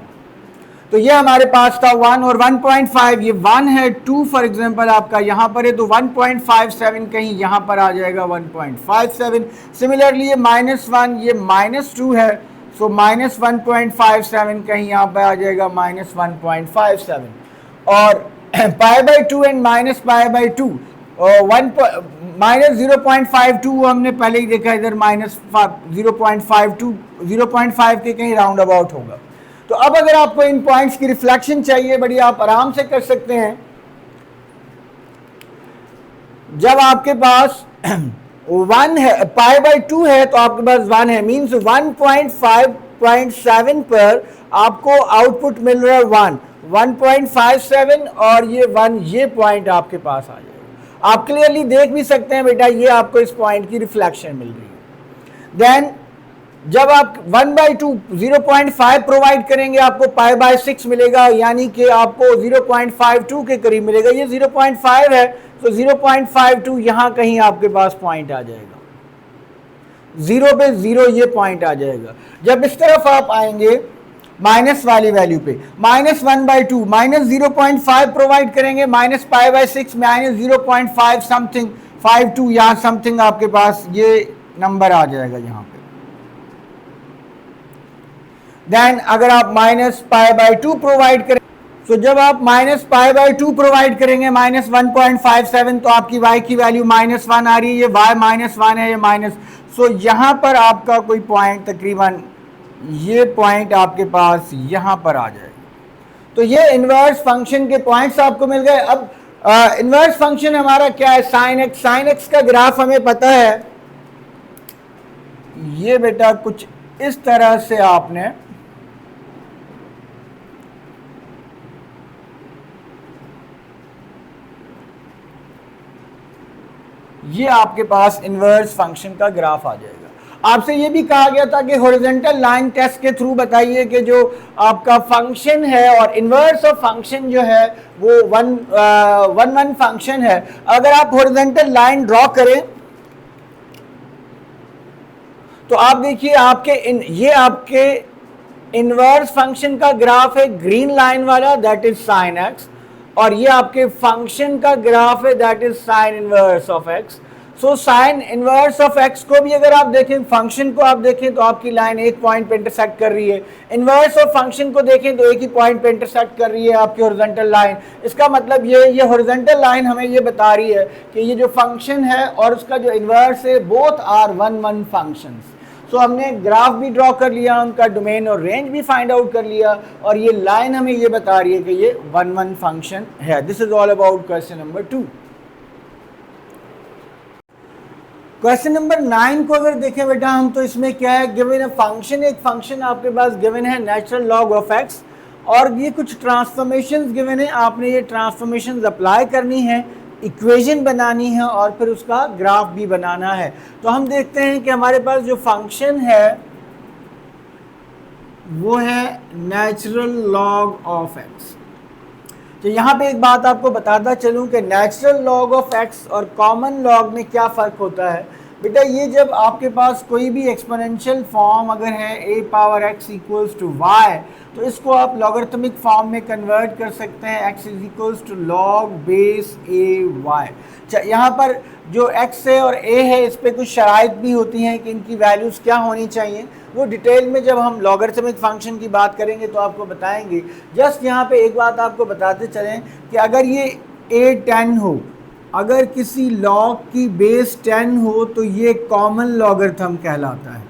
तो ये हमारे पास था 1 और 1.5, ये 1 है, 2 फॉर एग्जांपल आपका यहाँ पर है तो 1.57 कहीं यहाँ पर आ जाएगा 1.57। सिमिलरली ये -1, ये -2 है, सो -1.57 कहीं यहाँ पर आ जाएगा -1.57। और π/2 एंड -π/2 -0.52 हमने पहले ही देखा, इधर -0.52 0.5 के कहीं राउंड अबाउट होगा। तो अब अगर आपको इन पॉइंट्स की रिफ्लेक्शन चाहिए, बड़ी आप आराम से कर सकते हैं। जब आपके पास 1 है, π/2 है तो आपके पास 1 है, मीन्स 1.5.7 पर आपको आउटपुट मिल रहा है 1, 1.57 और ये 1, ये पॉइंट आपके पास आ जाएगा। आप क्लियरली देख भी सकते हैं बेटा, ये आपको इस पॉइंट की रिफ्लेक्शन मिल रही है। देन जब आप 1/2 0.5 प्रोवाइड करेंगे आपको π/6 मिलेगा, यानी कि आपको 0.52 के करीब मिलेगा। ये 0.5 है तो 0.52 यहाँ कहीं आपके पास पॉइंट आ जाएगा, 0 पे 0 ये पॉइंट आ जाएगा। जब इस तरफ आप आएंगे माइनस वाली वैल्यू पे, -1/2 -0.5 प्रोवाइड करेंगे, -π/6 -0.5 समथिंग 52 या समथिंग आपके पास ये नंबर आ जाएगा यहाँ पे। देन अगर आप -π/2 प्रोवाइड करें, तो जब आप -π/2 प्रोवाइड करेंगे -1.57 तो आपकी y की वैल्यू -1 आ रही है, ये y -1 है, ये माइनस, सो यहाँ पर आपका कोई पॉइंट तकरीबन ये पॉइंट आपके पास यहाँ पर आ जाएगा। तो ये इन्वर्स फंक्शन के पॉइंट्स आपको मिल गए। अब इन्वर्स फंक्शन हमारा क्या है, साइन एक्स। साइन एक्स का ग्राफ हमें पता है, ये बेटा कुछ इस तरह से आपने ये आपके पास इन्वर्स फंक्शन का ग्राफ आ जाएगा। आपसे ये भी कहा गया था कि हॉरिजॉन्टल लाइन टेस्ट के थ्रू बताइए कि जो आपका फंक्शन है और इन्वर्स ऑफ फंक्शन जो है वो वन फंक्शन है। अगर आप हॉरिजॉन्टल लाइन ड्रॉ करें तो आप देखिए ये आपके इन्वर्स फंक्शन का ग्राफ है, ग्रीन लाइन वाला, दैट इज साइन एक्स, और ये आपके फंक्शन का ग्राफ है, that is sine inverse of x. So sine inverse of x को भी अगर आप देखें, फंक्शन को आप देखें तो आपकी लाइन एक पॉइंट पे इंटरसेक्ट कर रही है। इनवर्स ऑफ फंक्शन को देखें तो एक ही पॉइंट पे इंटरसेक्ट कर रही है आपकी हॉरिजॉन्टल लाइन। इसका मतलब ये हॉरिजॉन्टल लाइन हमें ये बता रही है कि ये जो फंक्शन है और उसका जो इनवर्स है, बोथ आर वन फंक्शंस। तो हमने ग्राफ भी ड्रॉ कर लिया, उनका डोमेन और रेंज भी फाइंड आउट कर लिया, और ये लाइन हमें ये बता रही है कि ये वन फंक्शन है। This is all about question number 2। Question number 9 को अगर देखें बेटा हम, तो इसमें क्या है, गिवन है फंक्शन, एक फंक्शन आपके पास गिवन है नेचुरल लॉग ऑफ एक्स, और ये कुछ ट्रांसफॉर्मेशंस गिवन है, आपने ये ट्रांसफॉर्मेशंस अप्लाई करनी है, इक्वेशन बनानी है और फिर उसका ग्राफ भी बनाना है। तो हम देखते हैं कि हमारे पास जो फंक्शन है वो है नेचुरल लॉग ऑफ एक्स। तो यहाँ पे एक बात आपको बताता चलूँ कि नेचुरल लॉग ऑफ एक्स और कॉमन लॉग में क्या फ़र्क होता है। बेटा ये जब आपके पास कोई भी एक्सपोनेंशियल फॉर्म अगर है a power x equals to y, तो इसको आप लॉगरिथमिक फॉर्म में कन्वर्ट कर सकते हैं, x is equals to log base a y। यहाँ पर जो x है और a है, इस पर कुछ शराइत भी होती हैं कि इनकी वैल्यूज़ क्या होनी चाहिए, वो डिटेल में जब हम लॉगरिथमिक फंक्शन की बात करेंगे तो आपको बताएंगे। जस्ट यहाँ पे एक बात आपको बताते चलें कि अगर ये a 10 हो, अगर किसी लॉग की बेस 10 हो तो ये कॉमन लॉगरिथम कहलाता है,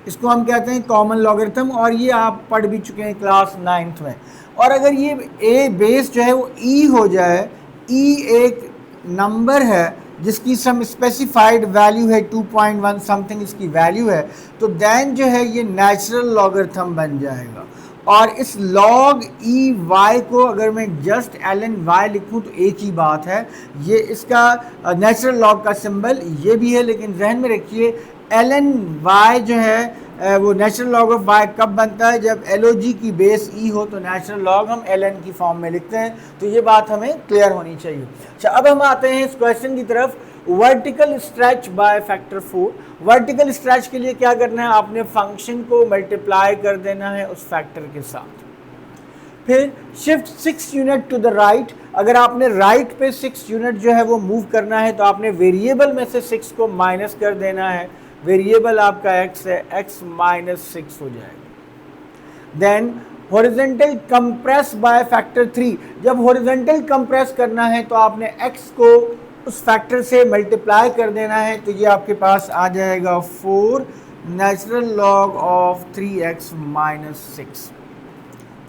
इसको हम कहते हैं कॉमन लॉगरिथम, और ये आप पढ़ भी चुके हैं क्लास 9th में। और अगर ये a बेस जो है वो e हो जाए, e एक नंबर है जिसकी सम स्पेसिफाइड वैल्यू है 2.1 समथिंग इसकी वैल्यू है, तो देन जो है ये नेचुरल लॉगरिथम बन जाएगा। और इस log ई वाई को अगर मैं जस्ट ln y लिखूं तो एक ही बात है, ये इसका नेचुरल लॉग का सिंबल ये भी है, लेकिन जहन में रखिए ln y जो है वो नेचुरल लॉग ऑफ y कब बनता है, जब LOG की बेस e हो तो नेचुरल लॉग हम ln की फॉर्म में लिखते हैं। तो ये बात हमें क्लियर होनी चाहिए। अच्छा, अब हम आते हैं इस क्वेश्चन की तरफ। Vertical stretch by factor 4। Vertical stretch के लिए क्या करना है, आपने फंक्शन को मल्टीप्लाई कर देना है उस फैक्टर के साथ। फिर shift 6 unit to the right, अगर आपने राइट पे 6 यूनिट जो है वो मूव करना है तो आपने वेरिएबल में से 6 को माइनस कर देना है। वेरिएबल आपका x है, x माइनस 6 हो जाएगा। Then horizontal compress by factor 3, जब हॉरिजॉन्टल कंप्रेस करना है तो आपने x को उस फैक्टर से मल्टीप्लाई कर देना है, तो ये आपके पास आ जाएगा 4 natural log of 3x minus 6।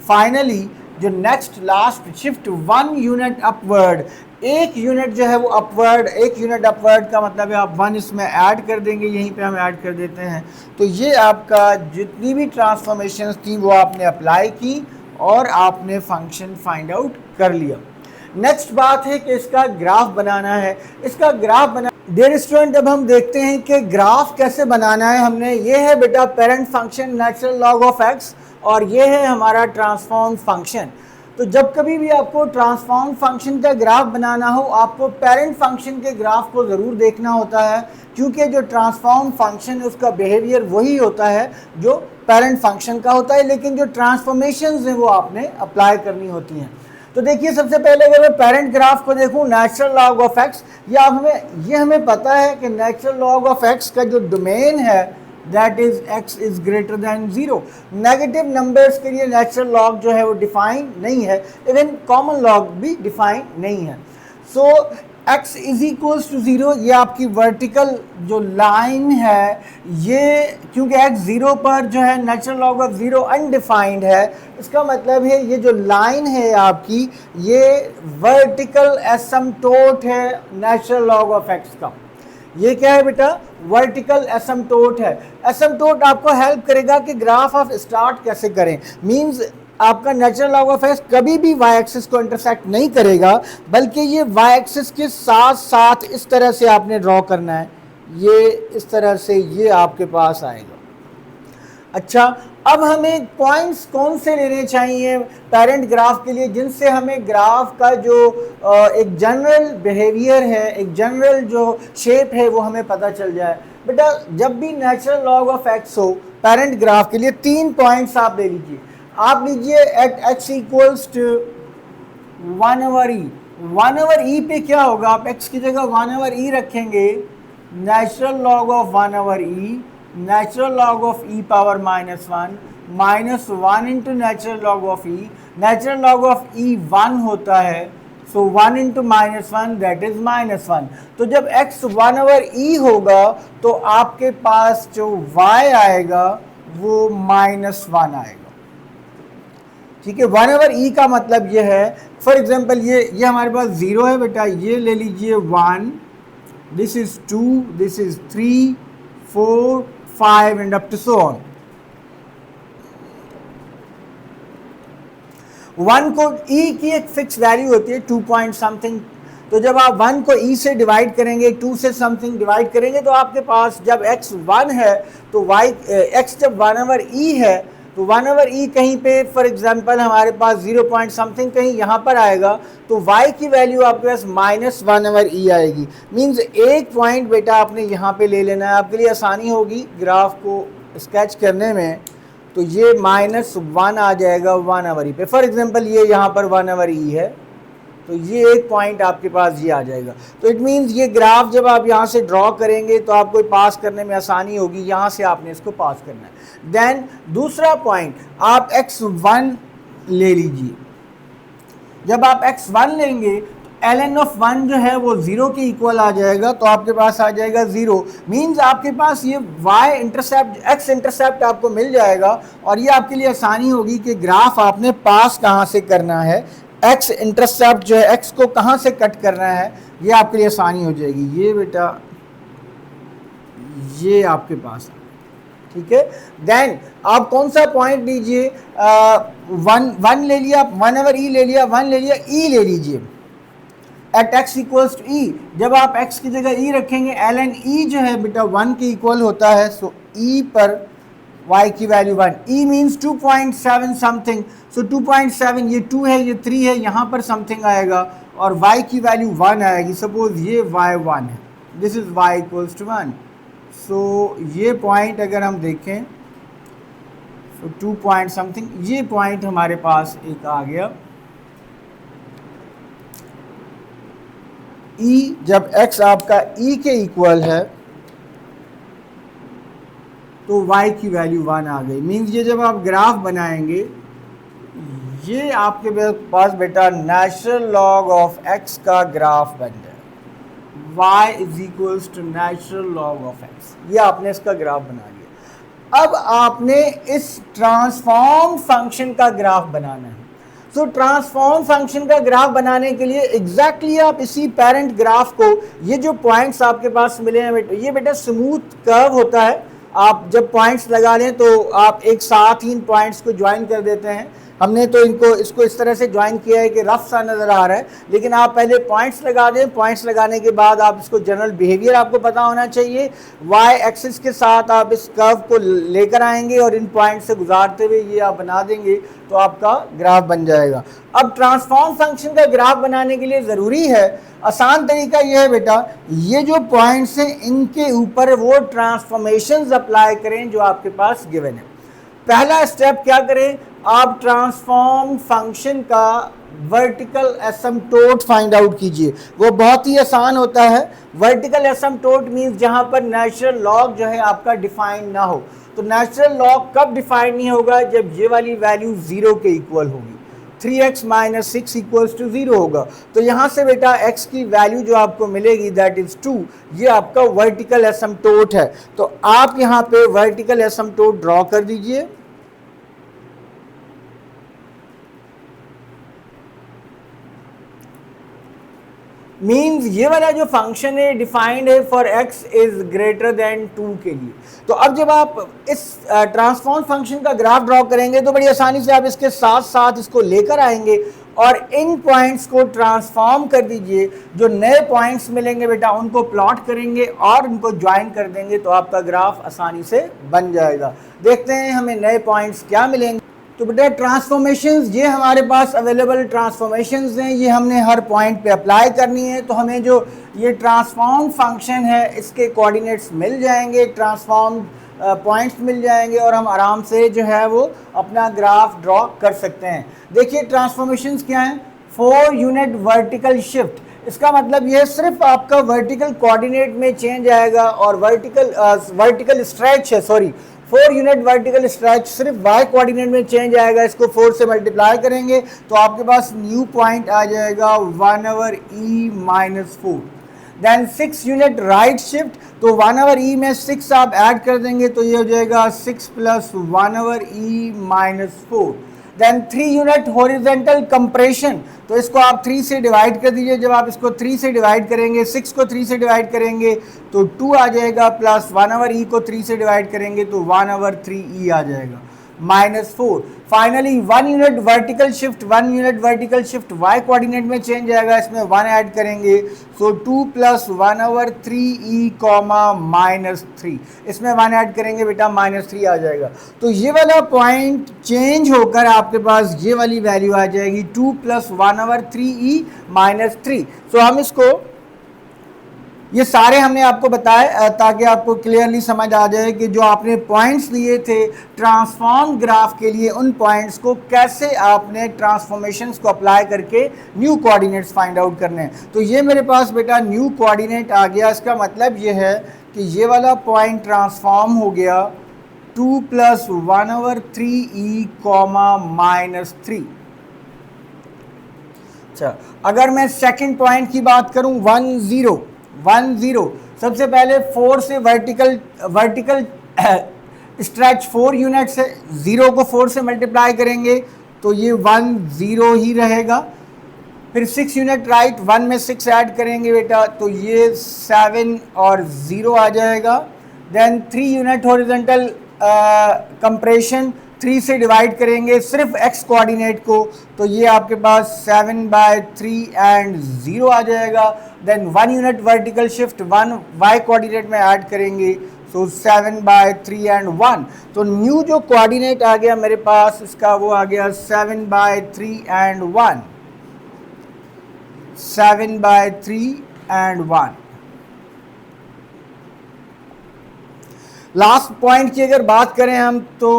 Finally जो next last shift 1 unit upward, एक यूनिट जो है वो अपवर्ड, एक यूनिट अपवर्ड का मतलब है आप 1 इसमें ऐड कर देंगे, यहीं पे हम ऐड कर देते हैं। तो ये आपका जितनी भी ट्रांसफॉर्मेशंस थी वो आपने अप्लाई की और आपने फंक्शन फाइंड आउट कर लिया। नेक्स्ट बात है कि इसका ग्राफ बनाना है। इसका ग्राफ बना डियर स्टूडेंट, अब हम देखते हैं कि ग्राफ कैसे बनाना है। हमने ये है बेटा parent function natural log of x और ये है हमारा ट्रांसफॉर्म फंक्शन। तो जब कभी भी आपको ट्रांसफॉर्म फंक्शन का ग्राफ बनाना हो आपको पेरेंट फंक्शन के ग्राफ को ज़रूर देखना होता है, क्योंकि जो ट्रांसफॉर्म फंक्शन है उसका बिहेवियर वही होता है जो पेरेंट फंक्शन का होता है, लेकिन जो ट्रांसफॉर्मेशंस हैं वो आपने अप्लाई करनी होती हैं। तो देखिए, सबसे पहले अगर मैं पेरेंट ग्राफ को देखूं नेचुरल लॉग ऑफ x, ये हमें पता है कि नेचुरल लॉग ऑफ x का जो डोमेन है that is x is greater than 0। Negative numbers के लिए नेचुरल लॉग जो है वो डिफाइन नहीं है, इवन कॉमन लॉग भी डिफाइन नहीं है। सो x इज इक्वल्स टू 0, ये आपकी वर्टिकल जो लाइन है, ये क्योंकि x 0 पर जो है नेचुरल लॉग ऑफ 0 अनडिफाइंड है, इसका मतलब है ये जो लाइन है आपकी ये वर्टिकल एसिम्प्टोट है नेचुरल लॉग ऑफ x का। ये क्या है बेटा, वर्टिकल एसिम्प्टोट है। एसिम्प्टोट आपको हेल्प करेगा कि ग्राफ ऑफ स्टार्ट कैसे करें। मींस आपका नेचुरल लॉग ऑफ x कभी भी y एक्सिस को इंटरसेक्ट नहीं करेगा, बल्कि ये y एक्सिस के साथ साथ इस तरह से आपने ड्रॉ करना है, ये इस तरह से ये आपके पास आएगा। अच्छा, अब हमें पॉइंट्स कौन से लेने चाहिए पेरेंट ग्राफ के लिए, जिनसे हमें ग्राफ का जो एक जनरल बिहेवियर है, एक जनरल जो शेप है वो हमें पता चल जाए। बेटा, जब भी नेचुरल लॉग ऑफ x हो पेरेंट ग्राफ के लिए 3 पॉइंट्स आप ले लीजिए। आप लीजिए at x equals to 1/e। 1/e पे क्या होगा, आप x की जगह 1/e रखेंगे, natural log of 1/e, natural log of e power -1 minus 1 into natural log of e। Natural log of e 1 होता है, सो 1 इंटू -1 दैट इज -1। तो जब x 1/e होगा तो आपके पास जो y आएगा वो -1 आएगा। ठीक है, 1/e का मतलब ये है, फॉर एग्जाम्पल ये हमारे पास 0 है बेटा, ये ले लीजिए 1, this is 2, this is 3, 4, 5 and up to so on. 1 को e की एक फिक्स वैल्यू होती है 2 पॉइंट समथिंग, तो जब आप 1 को e से डिवाइड करेंगे, 2 से समथिंग डिवाइड करेंगे, तो आपके पास जब x 1 है तो x जब 1/e है तो 1/e कहीं पे फॉर एग्जांपल हमारे पास 0 पॉइंट समथिंग कहीं यहाँ पर आएगा, तो y की वैल्यू आपके पास -1/e आएगी। मींस एक पॉइंट बेटा आपने यहाँ पे ले लेना है, आपके लिए आसानी होगी ग्राफ को स्केच करने में। तो ये -1 आ जाएगा 1/e पे, फॉर एग्जांपल ये यहाँ पर 1/e है, तो ये एक पॉइंट आपके पास ये आ जाएगा। तो इट मीन्स ये ग्राफ जब आप यहाँ से ड्रॉ करेंगे तो आपको पास करने में आसानी होगी, यहाँ से आपने इसको पास करना है। देन दूसरा पॉइंट आप x1 ले लीजिए। जब आप x1 लेंगे तो ln ऑफ 1 जो है वो 0 के इक्वल आ जाएगा, तो आपके पास आ जाएगा 0। मीन्स आपके पास ये y इंटरसेप्ट x इंटरसेप्ट आपको मिल जाएगा, और ये आपके लिए आसानी होगी कि ग्राफ आपने पास कहाँ से करना है, x इंटरसेप्ट जो है x को कहाँ से कट करना है, ये आपके लिए आसानी हो जाएगी। ये बेटा ये आपके पास है, ठीक है। देन आप कौन सा पॉइंट लीजिए, वन ले लिया, 1/e ले लिया, 1 ले लिया, e ले लीजिए at x equals to e। जब आप x की जगह e रखेंगे, ln e जो है बेटा 1 के इक्वल होता है, सो e पर y की वैल्यू 1, e मीन्स 2.7 समथिंग, सो 2.7 ये 2 है, ये 3 है, यहाँ पर समथिंग आएगा और y की वैल्यू 1 आएगी। सपोज ये y1 है, this is y equals to 1, so ये पॉइंट अगर हम देखें तो 2 पॉइंट समथिंग, ये पॉइंट हमारे पास एक आ गया। e जब x आपका e के इक्वल है तो y की वैल्यू 1 आ गई। मीन्स ये जब आप ग्राफ बनाएंगे, ये आपके पास बेटा नेचुरल लॉग ऑफ x का ग्राफ बन जाए, y is equals to natural log of x, ये आपने इसका ग्राफ बना लिया। अब आपने इस ट्रांसफॉर्म फंक्शन का ग्राफ बनाना है। सो ट्रांसफॉर्म फंक्शन का ग्राफ बनाने के लिए एग्जैक्टली आप इसी पेरेंट ग्राफ को, ये जो पॉइंट्स आपके पास मिले हैं बेटा, ये बेटा स्मूथ कर्व होता है। आप जब पॉइंट्स लगा लें तो आप एक साथ ही इन पॉइंट्स को ज्वाइन कर देते हैं। हमने तो इसको इस तरह से ज्वाइन किया है कि रफ सा नज़र आ रहा है, लेकिन आप पहले पॉइंट्स लगा दें। पॉइंट्स लगाने के बाद आप इसको जनरल बिहेवियर आपको पता होना चाहिए। वाई एक्सिस के साथ आप इस कर्व को लेकर आएंगे और इन पॉइंट से गुजारते हुए ये आप बना देंगे तो आपका ग्राफ बन जाएगा। अब ट्रांसफॉर्म फंक्शन का ग्राफ बनाने के लिए ज़रूरी है, आसान तरीका यह है बेटा, ये जो पॉइंट्स हैं इनके ऊपर वो ट्रांसफॉर्मेशंस अप्लाई करें जो आपके पास गिवन है। पहला स्टेप क्या करें, आप ट्रांसफॉर्म फंक्शन का वर्टिकल एसिम्पटोट फाइंड आउट कीजिए। वो बहुत ही आसान होता है। वर्टिकल एसिम्पटोट मीन्स जहां पर नेचुरल लॉग जो है आपका डिफाइन ना हो। तो नेचुरल लॉग कब डिफाइन नहीं होगा, जब ये वाली वैल्यू 0 के इक्वल होगी, 3x - 6 इक्वल्स टू 0 होगा। तो यहाँ से बेटा x की वैल्यू जो आपको मिलेगी दैट इज 2, ये आपका वर्टिकल एसिम्पटोट है। तो आप यहाँ पे वर्टिकल एसिम्पटोट ड्रॉ कर दीजिए। मीन्स ये वाला जो फंक्शन है डिफाइंड है for x is greater than 2 के लिए। तो अब जब आप इस ट्रांसफॉर्म फंक्शन का ग्राफ ड्रॉ करेंगे तो बड़ी आसानी से आप इसके साथ साथ इसको लेकर आएंगे और इन पॉइंट्स को ट्रांसफॉर्म कर दीजिए। जो नए पॉइंट्स मिलेंगे बेटा उनको प्लॉट करेंगे और उनको ज्वाइन कर देंगे तो आपका ग्राफ आसानी से बन जाएगा। देखते हैं हमें नए पॉइंट्स क्या मिलेंगे। तो बेटा ट्रांसफॉर्मेशंस, ये हमारे पास अवेलेबल ट्रांसफॉर्मेशंस हैं, ये हमने हर पॉइंट पे अप्लाई करनी है। तो हमें जो ये ट्रांसफॉर्म फंक्शन है इसके कोऑर्डिनेट्स मिल जाएंगे, ट्रांसफॉर्म पॉइंट्स मिल जाएंगे और हम आराम से जो है वो अपना ग्राफ ड्रॉ कर सकते हैं। देखिए ट्रांसफॉर्मेशंस क्या हैं, 4 यूनिट वर्टिकल शिफ्ट, इसका मतलब ये सिर्फ आपका वर्टिकल कोऑर्डिनेट में चेंज आएगा और वर्टिकल स्ट्रेच है, सॉरी 4 यूनिट वर्टिकल स्ट्रेच सिर्फ y कोऑर्डिनेट में चेंज आएगा। इसको 4 से मल्टीप्लाई करेंगे तो आपके पास न्यू पॉइंट आ जाएगा 1/e - 4। Then 6 unit right shift, तो 1/e में 6 आप ऐड कर देंगे तो ये हो जाएगा 6 + 1/e - 4। Then 3 unit horizontal compression, तो इसको आप 3 से डिवाइड कर दीजिए। जब आप इसको 3 से डिवाइड करेंगे, 6 को 3 से डिवाइड करेंगे तो 2 आ जाएगा, प्लस 1/e को 3 से डिवाइड करेंगे तो 1/3e आ जाएगा -4। Finally 1 unit vertical shift, 1 unit vertical shift y coordinate में चेंज आएगा, इसमें 1 ऐड करेंगे सो 2 + 1/3e, -3, इसमें 1 ऐड करेंगे बेटा -3 आ जाएगा। तो ये वाला पॉइंट चेंज होकर आपके पास ये वाली वैल्यू आ जाएगी 2 + 1/3e -3। सो हम इसको, ये सारे हमने आपको बताए ताकि आपको क्लियरली समझ आ जाए कि जो आपने पॉइंट्स लिए थे ट्रांसफॉर्म ग्राफ के लिए, उन पॉइंट्स को कैसे आपने ट्रांसफॉर्मेशंस को अप्लाई करके न्यू कोऑर्डिनेट्स फाइंड आउट करने हैं। तो ये मेरे पास बेटा न्यू कोऑर्डिनेट आ गया। इसका मतलब ये है कि ये वाला पॉइंट ट्रांसफॉर्म हो गया 2 + 1/3e, -3। अच्छा, अगर मैं सेकंड पॉइंट की बात करूं 1 0, सबसे पहले 4 से वर्टिकल स्ट्रेच 4 यूनिट्स है, 0 को 4 से मल्टीप्लाई करेंगे तो ये 1 0 ही रहेगा। फिर 6 यूनिट राइट, 1 में 6 ऐड करेंगे बेटा तो ये 7 और 0 आ जाएगा। देन 3 यूनिट हॉरिजॉन्टल कंप्रेशन 3 से डिवाइड करेंगे सिर्फ x कोऑर्डिनेट को, तो ये आपके पास 7/3 एंड 0 आ जाएगा। Then 1 unit vertical shift 1 y coordinate में ऐड करेंगे, सो 7/3 एंड 1। तो न्यू जो कोऑर्डिनेट आ गया मेरे पास इसका वो आ गया 7/3 एंड 1, 7/3 एंड 1। लास्ट पॉइंट की अगर बात करें हम तो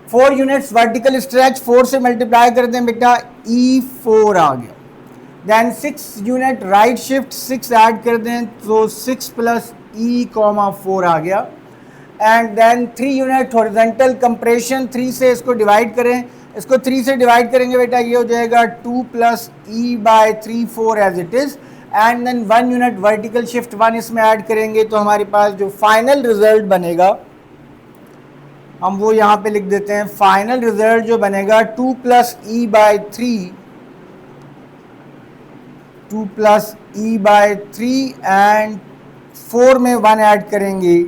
4 यूनिट्स वर्टिकल स्ट्रेच 4 से मल्टीप्लाई कर दें बेटा, E4 आ गया। Then 6 unit right shift 6 add कर दें तो 6 प्लस E4 आ गया। And then 3 unit horizontal compression 3 से इसको डिवाइड करें, इसको 3 से डिवाइड करेंगे बेटा, ये हो जाएगा 2 plus E/3 4 as it is. And then 1 unit vertical shift 1 इसमें ऐड करेंगे, तो हमारे पास जो फाइनल रिजल्ट बनेगा हम वो यहाँ पे लिख देते हैं। फाइनल रिजल्ट जो बनेगा 2 plus E/3, 2 plus E/3 and 4 में 1 ऐड करेंगे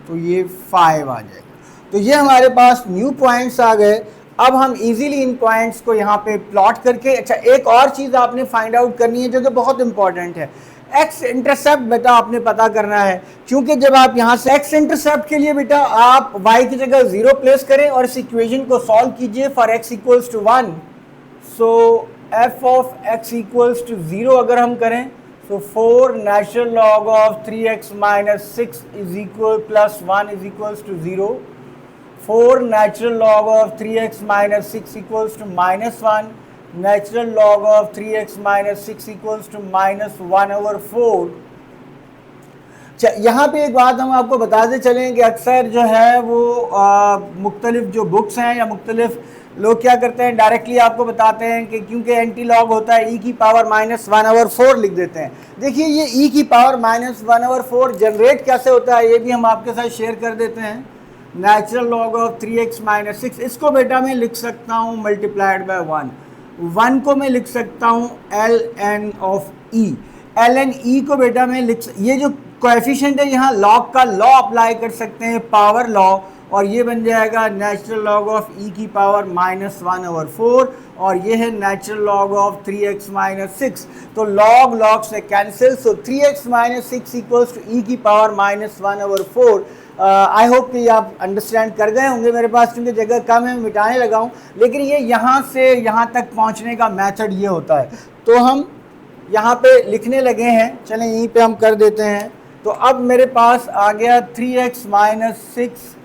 तो ये 5 आ जाएगा। तो ये हमारे पास न्यू पॉइंट्स आ गए। अब हम इजीली इन पॉइंट्स को यहाँ पे प्लॉट करके, अच्छा एक और चीज़ आपने फाइंड आउट करनी है जो कि बहुत इंपॉर्टेंट है, एक्स इंटरसेप्ट बेटा आपने पता करना है। क्योंकि जब आप यहाँ से एक्स इंटरसेप्ट के लिए बेटा आप y की जगह 0 प्लेस करें और इस इक्वेशन को सॉल्व कीजिए for x equals to 1। So f of x equals to 0 अगर हम करें तो 4 natural log of 3x minus 6 is equal plus 1 is equals to 0। 4 natural log of 3x minus 6 equals to minus 1. Natural log of 3x minus 6 equals to minus 1/4. यहाँ पे एक बात हम आपको बताते चलें कि अक्सर जो है वो मुख्तलिफ जो बुक्स हैं या मुख्तलिफ लोग क्या करते हैं, डायरेक्टली आपको बताते हैं कि क्योंकि एंटी लॉग होता है e की पावर माइनस 1/4 लिख देते हैं। देखिए ये e की पावर माइनस 1/4 जनरेट कैसे होता है ये भी हम आपके साथ शेयर कर देते हैं। Natural log of 3x minus 6, इसको बेटा मैं लिख सकता हूँ मल्टीप्लाइड बाय 1 को मैं लिख सकता हूँ ln of e। ln e को बेटा मैं ये जो कोएफिशिएंट है यहाँ लॉग का लॉ अप्लाई कर सकते हैं, पावर लॉ, और ये बन जाएगा नेचुरल लॉग ऑफ e की पावर माइनस 1/4 और ये है natural log of 3x minus 6। तो लॉग लॉग से cancel, so 3x minus 6 equals to e की पावर माइनस 1/4। आई होप कि आप अंडरस्टैंड कर गए होंगे। मेरे पास क्योंकि जगह कम है मिटाने लगा हूँ, लेकिन ये यहाँ से यहाँ तक पहुँचने का मेथड ये होता है। तो हम यहाँ पे लिखने लगे हैं, चलें यहीं पे हम कर देते हैं। तो अब मेरे पास आ गया 3x minus 6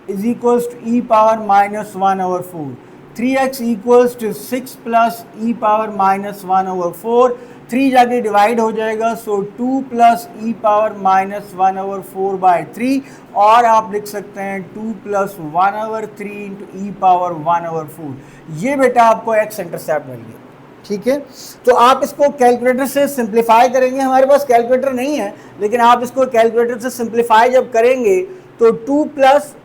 is equals to e power minus 1/4। 3x equals to 6 plus e power minus 1/4। 3 जाके डिवाइड हो जाएगा, so 2 plus e power minus 1/4/3, और आप लिख सकते हैं 2 प्लस 1/3 इंटू ई पावर 1/4। ये बेटा आपको एक्स इंटरसेप्ट मिल गया। ठीक है, तो आप इसको कैलकुलेटर से सिंप्लीफाई करेंगे। हमारे पास कैलकुलेटर नहीं है, लेकिन आप इसको कैलकुलेटर से सिंप्लीफाई जब करेंगे तो 2 प्लस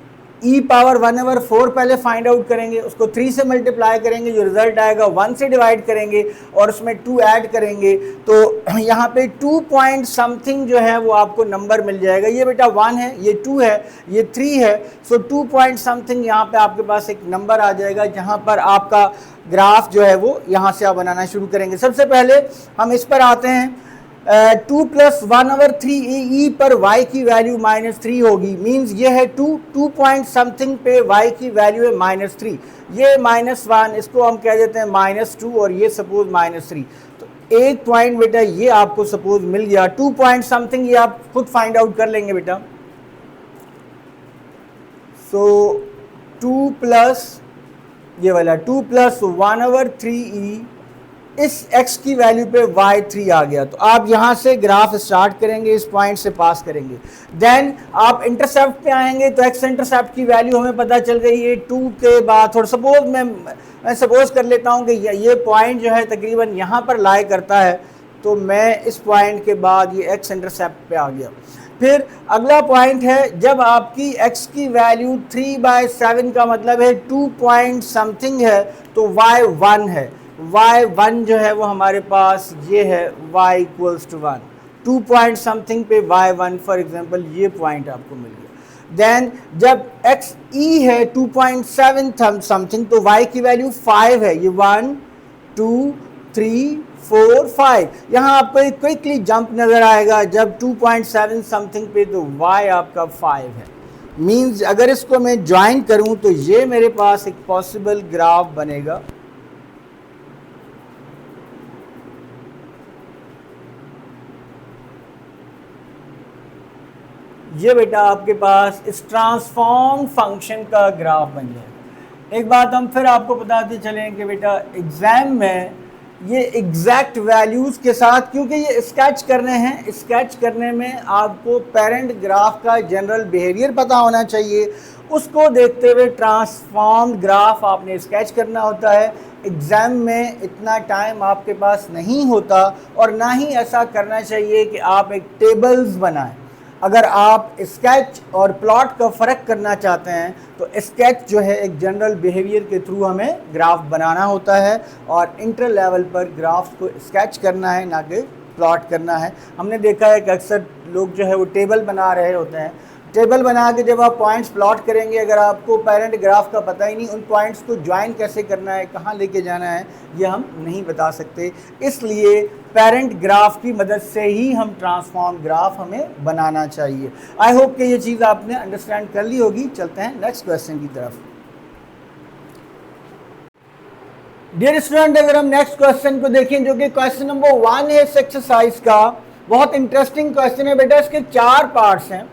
ई पावर 1/4 पहले फाइंड आउट करेंगे, उसको 3 से मल्टीप्लाई करेंगे, जो रिजल्ट आएगा 1 से डिवाइड करेंगे और उसमें 2 ऐड करेंगे, तो यहाँ पे 2 पॉइंट समथिंग जो है वो आपको नंबर मिल जाएगा। ये बेटा 1 है, ये 2 है, ये 3 है, सो 2 पॉइंट समथिंग यहाँ पे आपके पास एक नंबर आ जाएगा, जहाँ पर आपका ग्राफ जो है वो यहाँ से आप बनाना शुरू करेंगे। सबसे पहले हम इस पर आते हैं। 2 प्लस 1/3 ई पर y की वैल्यू -3 होगी, मींस ये है 2 पॉइंट समथिंग पे y की वैल्यू है -3, ये -1, इसको हम कह देते हैं -2 और ये सपोज -3। तो एक पॉइंट बेटा ये आपको सपोज मिल गया 2 पॉइंट समथिंग, ये आप खुद फाइंड आउट कर लेंगे बेटा। सो 2 प्लस ये वाला 2 प्लस 1/3 ई, इस x की वैल्यू पे y3 आ गया। तो आप यहाँ से ग्राफ स्टार्ट करेंगे, इस पॉइंट से पास करेंगे, देन आप इंटरसेप्ट पे आएंगे तो x इंटरसेप्ट की वैल्यू हमें पता चल गई है 2 के बाद। थोड़ा सपोज मैं सपोज कर लेता हूँ कि ये पॉइंट जो है तकरीबन यहाँ पर लाई करता है, तो मैं इस पॉइंट के बाद ये x इंटरसेप्ट पे आ गया। फिर अगला पॉइंट है जब आपकी x की वैल्यू 3/7 का मतलब है 2 पॉइंट समथिंग है, तो y 1 है, y1 जो है वो हमारे पास ये है y equals to 1। 2 point something पे y1 फॉर एग्जांपल ये पॉइंट आपको मिल गया। देन जब एक्स ई है 2.7 समथिंग तो y की वैल्यू 5 है, ये 1 2 3 4 5, यहाँ आपको एक क्विकली जंप नज़र आएगा जब 2.7 समथिंग पे तो y आपका 5 है। मीन्स अगर इसको मैं ज्वाइन करूं तो ये मेरे पास एक पॉसिबल ग्राफ बनेगा। ये बेटा आपके पास इस ट्रांसफॉर्म फंक्शन का ग्राफ बन जाएगा। एक बात हम फिर आपको बताते चलें कि बेटा एग्जाम में ये एग्जैक्ट वैल्यूज़ के साथ, क्योंकि ये स्केच करने हैं, स्केच करने में आपको पेरेंट ग्राफ का जनरल बिहेवियर पता होना चाहिए, उसको देखते हुए ट्रांसफॉर्म्ड ग्राफ आपने स्केच करना होता है। एग्ज़ाम में इतना टाइम आपके पास नहीं होता और ना ही ऐसा करना चाहिए कि आप एक टेबल्स बनाएं। अगर आप स्केच और प्लॉट का फ़र्क करना चाहते हैं तो स्केच जो है एक जनरल बिहेवियर के थ्रू हमें ग्राफ बनाना होता है और इंटर लेवल पर ग्राफ्स को स्केच करना है, ना कि प्लॉट करना है। हमने देखा है कि अक्सर लोग जो है वो टेबल बना रहे होते हैं। टेबल बना के जब आप पॉइंट्स प्लॉट करेंगे, अगर आपको पेरेंट ग्राफ का पता ही नहीं, उन पॉइंट्स को ज्वाइन कैसे करना है, कहाँ लेके जाना है, ये हम नहीं बता सकते। इसलिए पेरेंट ग्राफ की मदद से ही हम ट्रांसफॉर्म ग्राफ हमें बनाना चाहिए। आई होप कि ये चीज़ आपने अंडरस्टैंड कर ली होगी। चलते हैं नेक्स्ट क्वेश्चन की तरफ। डियर स्टूडेंट, अगर हम नेक्स्ट क्वेश्चन को देखें जो कि क्वेश्चन नंबर 1 है इस एक्सरसाइज का, बहुत इंटरेस्टिंग क्वेश्चन है बेटा। इसके 4 पार्ट्स हैं।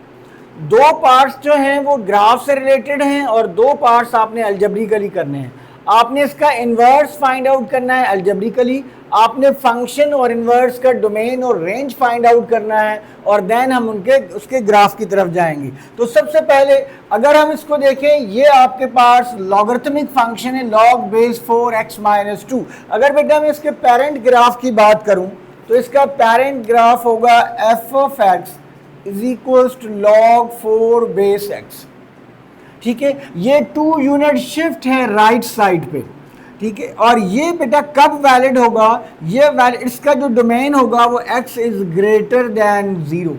2 पार्ट्स जो हैं वो ग्राफ से रिलेटेड हैं और 2 पार्ट्स आपने अलजेब्रिकली करने हैं। आपने इसका इन्वर्स फाइंड आउट करना है अलजेब्रिकली, आपने फंक्शन और इन्वर्स का डोमेन और रेंज फाइंड आउट करना है और देन हम उसके ग्राफ की तरफ जाएंगे। तो सबसे पहले अगर हम इसको देखें, ये आपके पास लॉगरिथमिक फंक्शन है log बेस 4x-2। अगर बेटा मैं इसके पेरेंट ग्राफ की बात करूं तो इसका पेरेंट ग्राफ होगा f of x is equals to log 4 base x। ठीक है, ये 2 यूनिट शिफ्ट है राइट साइड पे। ठीक है, और ये बेटा कब वैलिड होगा, ये वैलिड इसका जो डोमेन होगा वो x इज ग्रेटर देन 0।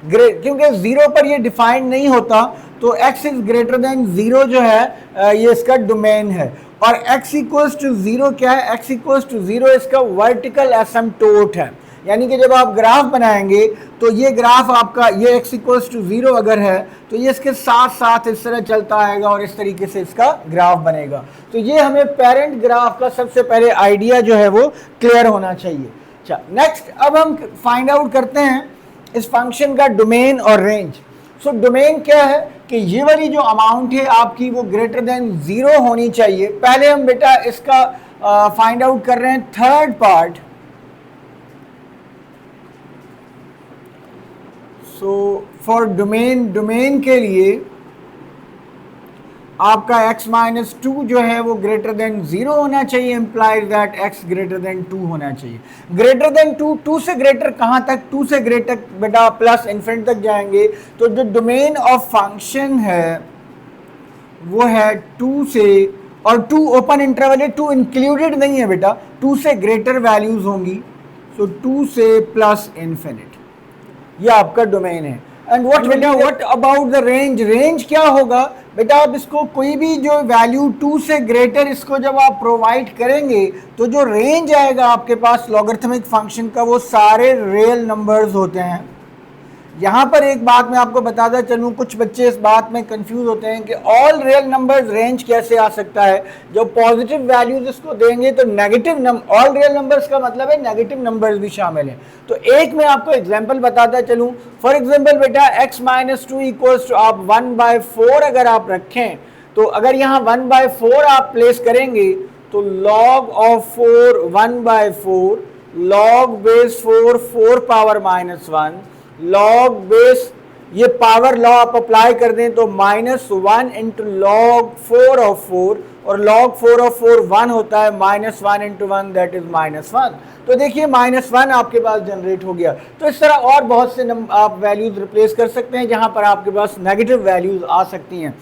क्योंकि 0 पर ये डिफाइंड नहीं होता तो x इज ग्रेटर देन 0 जो है ये इसका डोमेन है। और x इक्वल्स टू 0 क्या है, x इक्वल्स टू 0 इसका वर्टिकल एसिम्पटोट है। यानी कि जब आप ग्राफ बनाएंगे तो ये ग्राफ आपका, ये x इक्वल्स टू 0 अगर है तो ये इसके साथ साथ इस तरह चलता आएगा और इस तरीके से इसका ग्राफ बनेगा। तो ये हमें पेरेंट ग्राफ का सबसे पहले आइडिया जो है वो क्लियर होना चाहिए। अच्छा, नेक्स्ट अब हम फाइंड आउट करते हैं इस फंक्शन का डोमेन और रेंज। सो डोमेन क्या है कि ये वाली जो अमाउंट है आपकी वो ग्रेटर देन 0 होनी चाहिए। पहले हम बेटा इसका फाइंड आउट कर रहे हैं third part. So for domain के लिए आपका x-2 जो है वो ग्रेटर देन 0 होना चाहिए, implies that x greater than 2 होना चाहिए। ग्रेटर देन 2 से ग्रेटर कहाँ तक, 2 से ग्रेटर बेटा प्लस इन्फिनिटी तक जाएंगे। तो जो डोमेन ऑफ फंक्शन है वो है 2 से, और 2 ओपन इंटरवल है, 2 इंक्लूडेड नहीं है बेटा, 2 से ग्रेटर वैल्यूज होंगी। सो 2 से प्लस इन्फिनिटी ये आपका डोमेन है। And what about the range, range क्या होगा बेटा, आप इसको कोई भी जो वैल्यू 2 से ग्रेटर इसको जब आप प्रोवाइड करेंगे तो जो रेंज आएगा आपके पास लॉगरिथमिक फंक्शन का वो सारे रियल नंबर्स होते हैं। यहाँ पर एक बात मैं आपको बताता चलूँ, कुछ बच्चे इस बात में कंफ्यूज होते हैं कि ऑल रियल नंबर्स रेंज कैसे आ सकता है। जब पॉजिटिव वैल्यूज इसको देंगे तो negative number, all real numbers का मतलब है नेगेटिव नंबर्स भी शामिल हैं। तो एक मैं आपको एग्जांपल बताता चलूँ। फॉर एग्जांपल बेटा x-2 इक्वल्स टू आप 1/4 अगर आप रखें तो अगर यहाँ 1/4 आप प्लेस करेंगे तो log of 4 1/4, log base 4 power -1, log base, ये पावर लॉ आप अप्लाई कर दें तो -1 इंटू log 4 ऑफ 4, और log 4 ऑफ 4 1 होता है, -1 इंटू 1 दैट इज -1। तो देखिए -1 आपके पास जनरेट हो गया। तो इस तरह और बहुत से आप वैल्यूज रिप्लेस कर सकते हैं जहां पर आपके पास नेगेटिव वैल्यूज आ सकती हैं।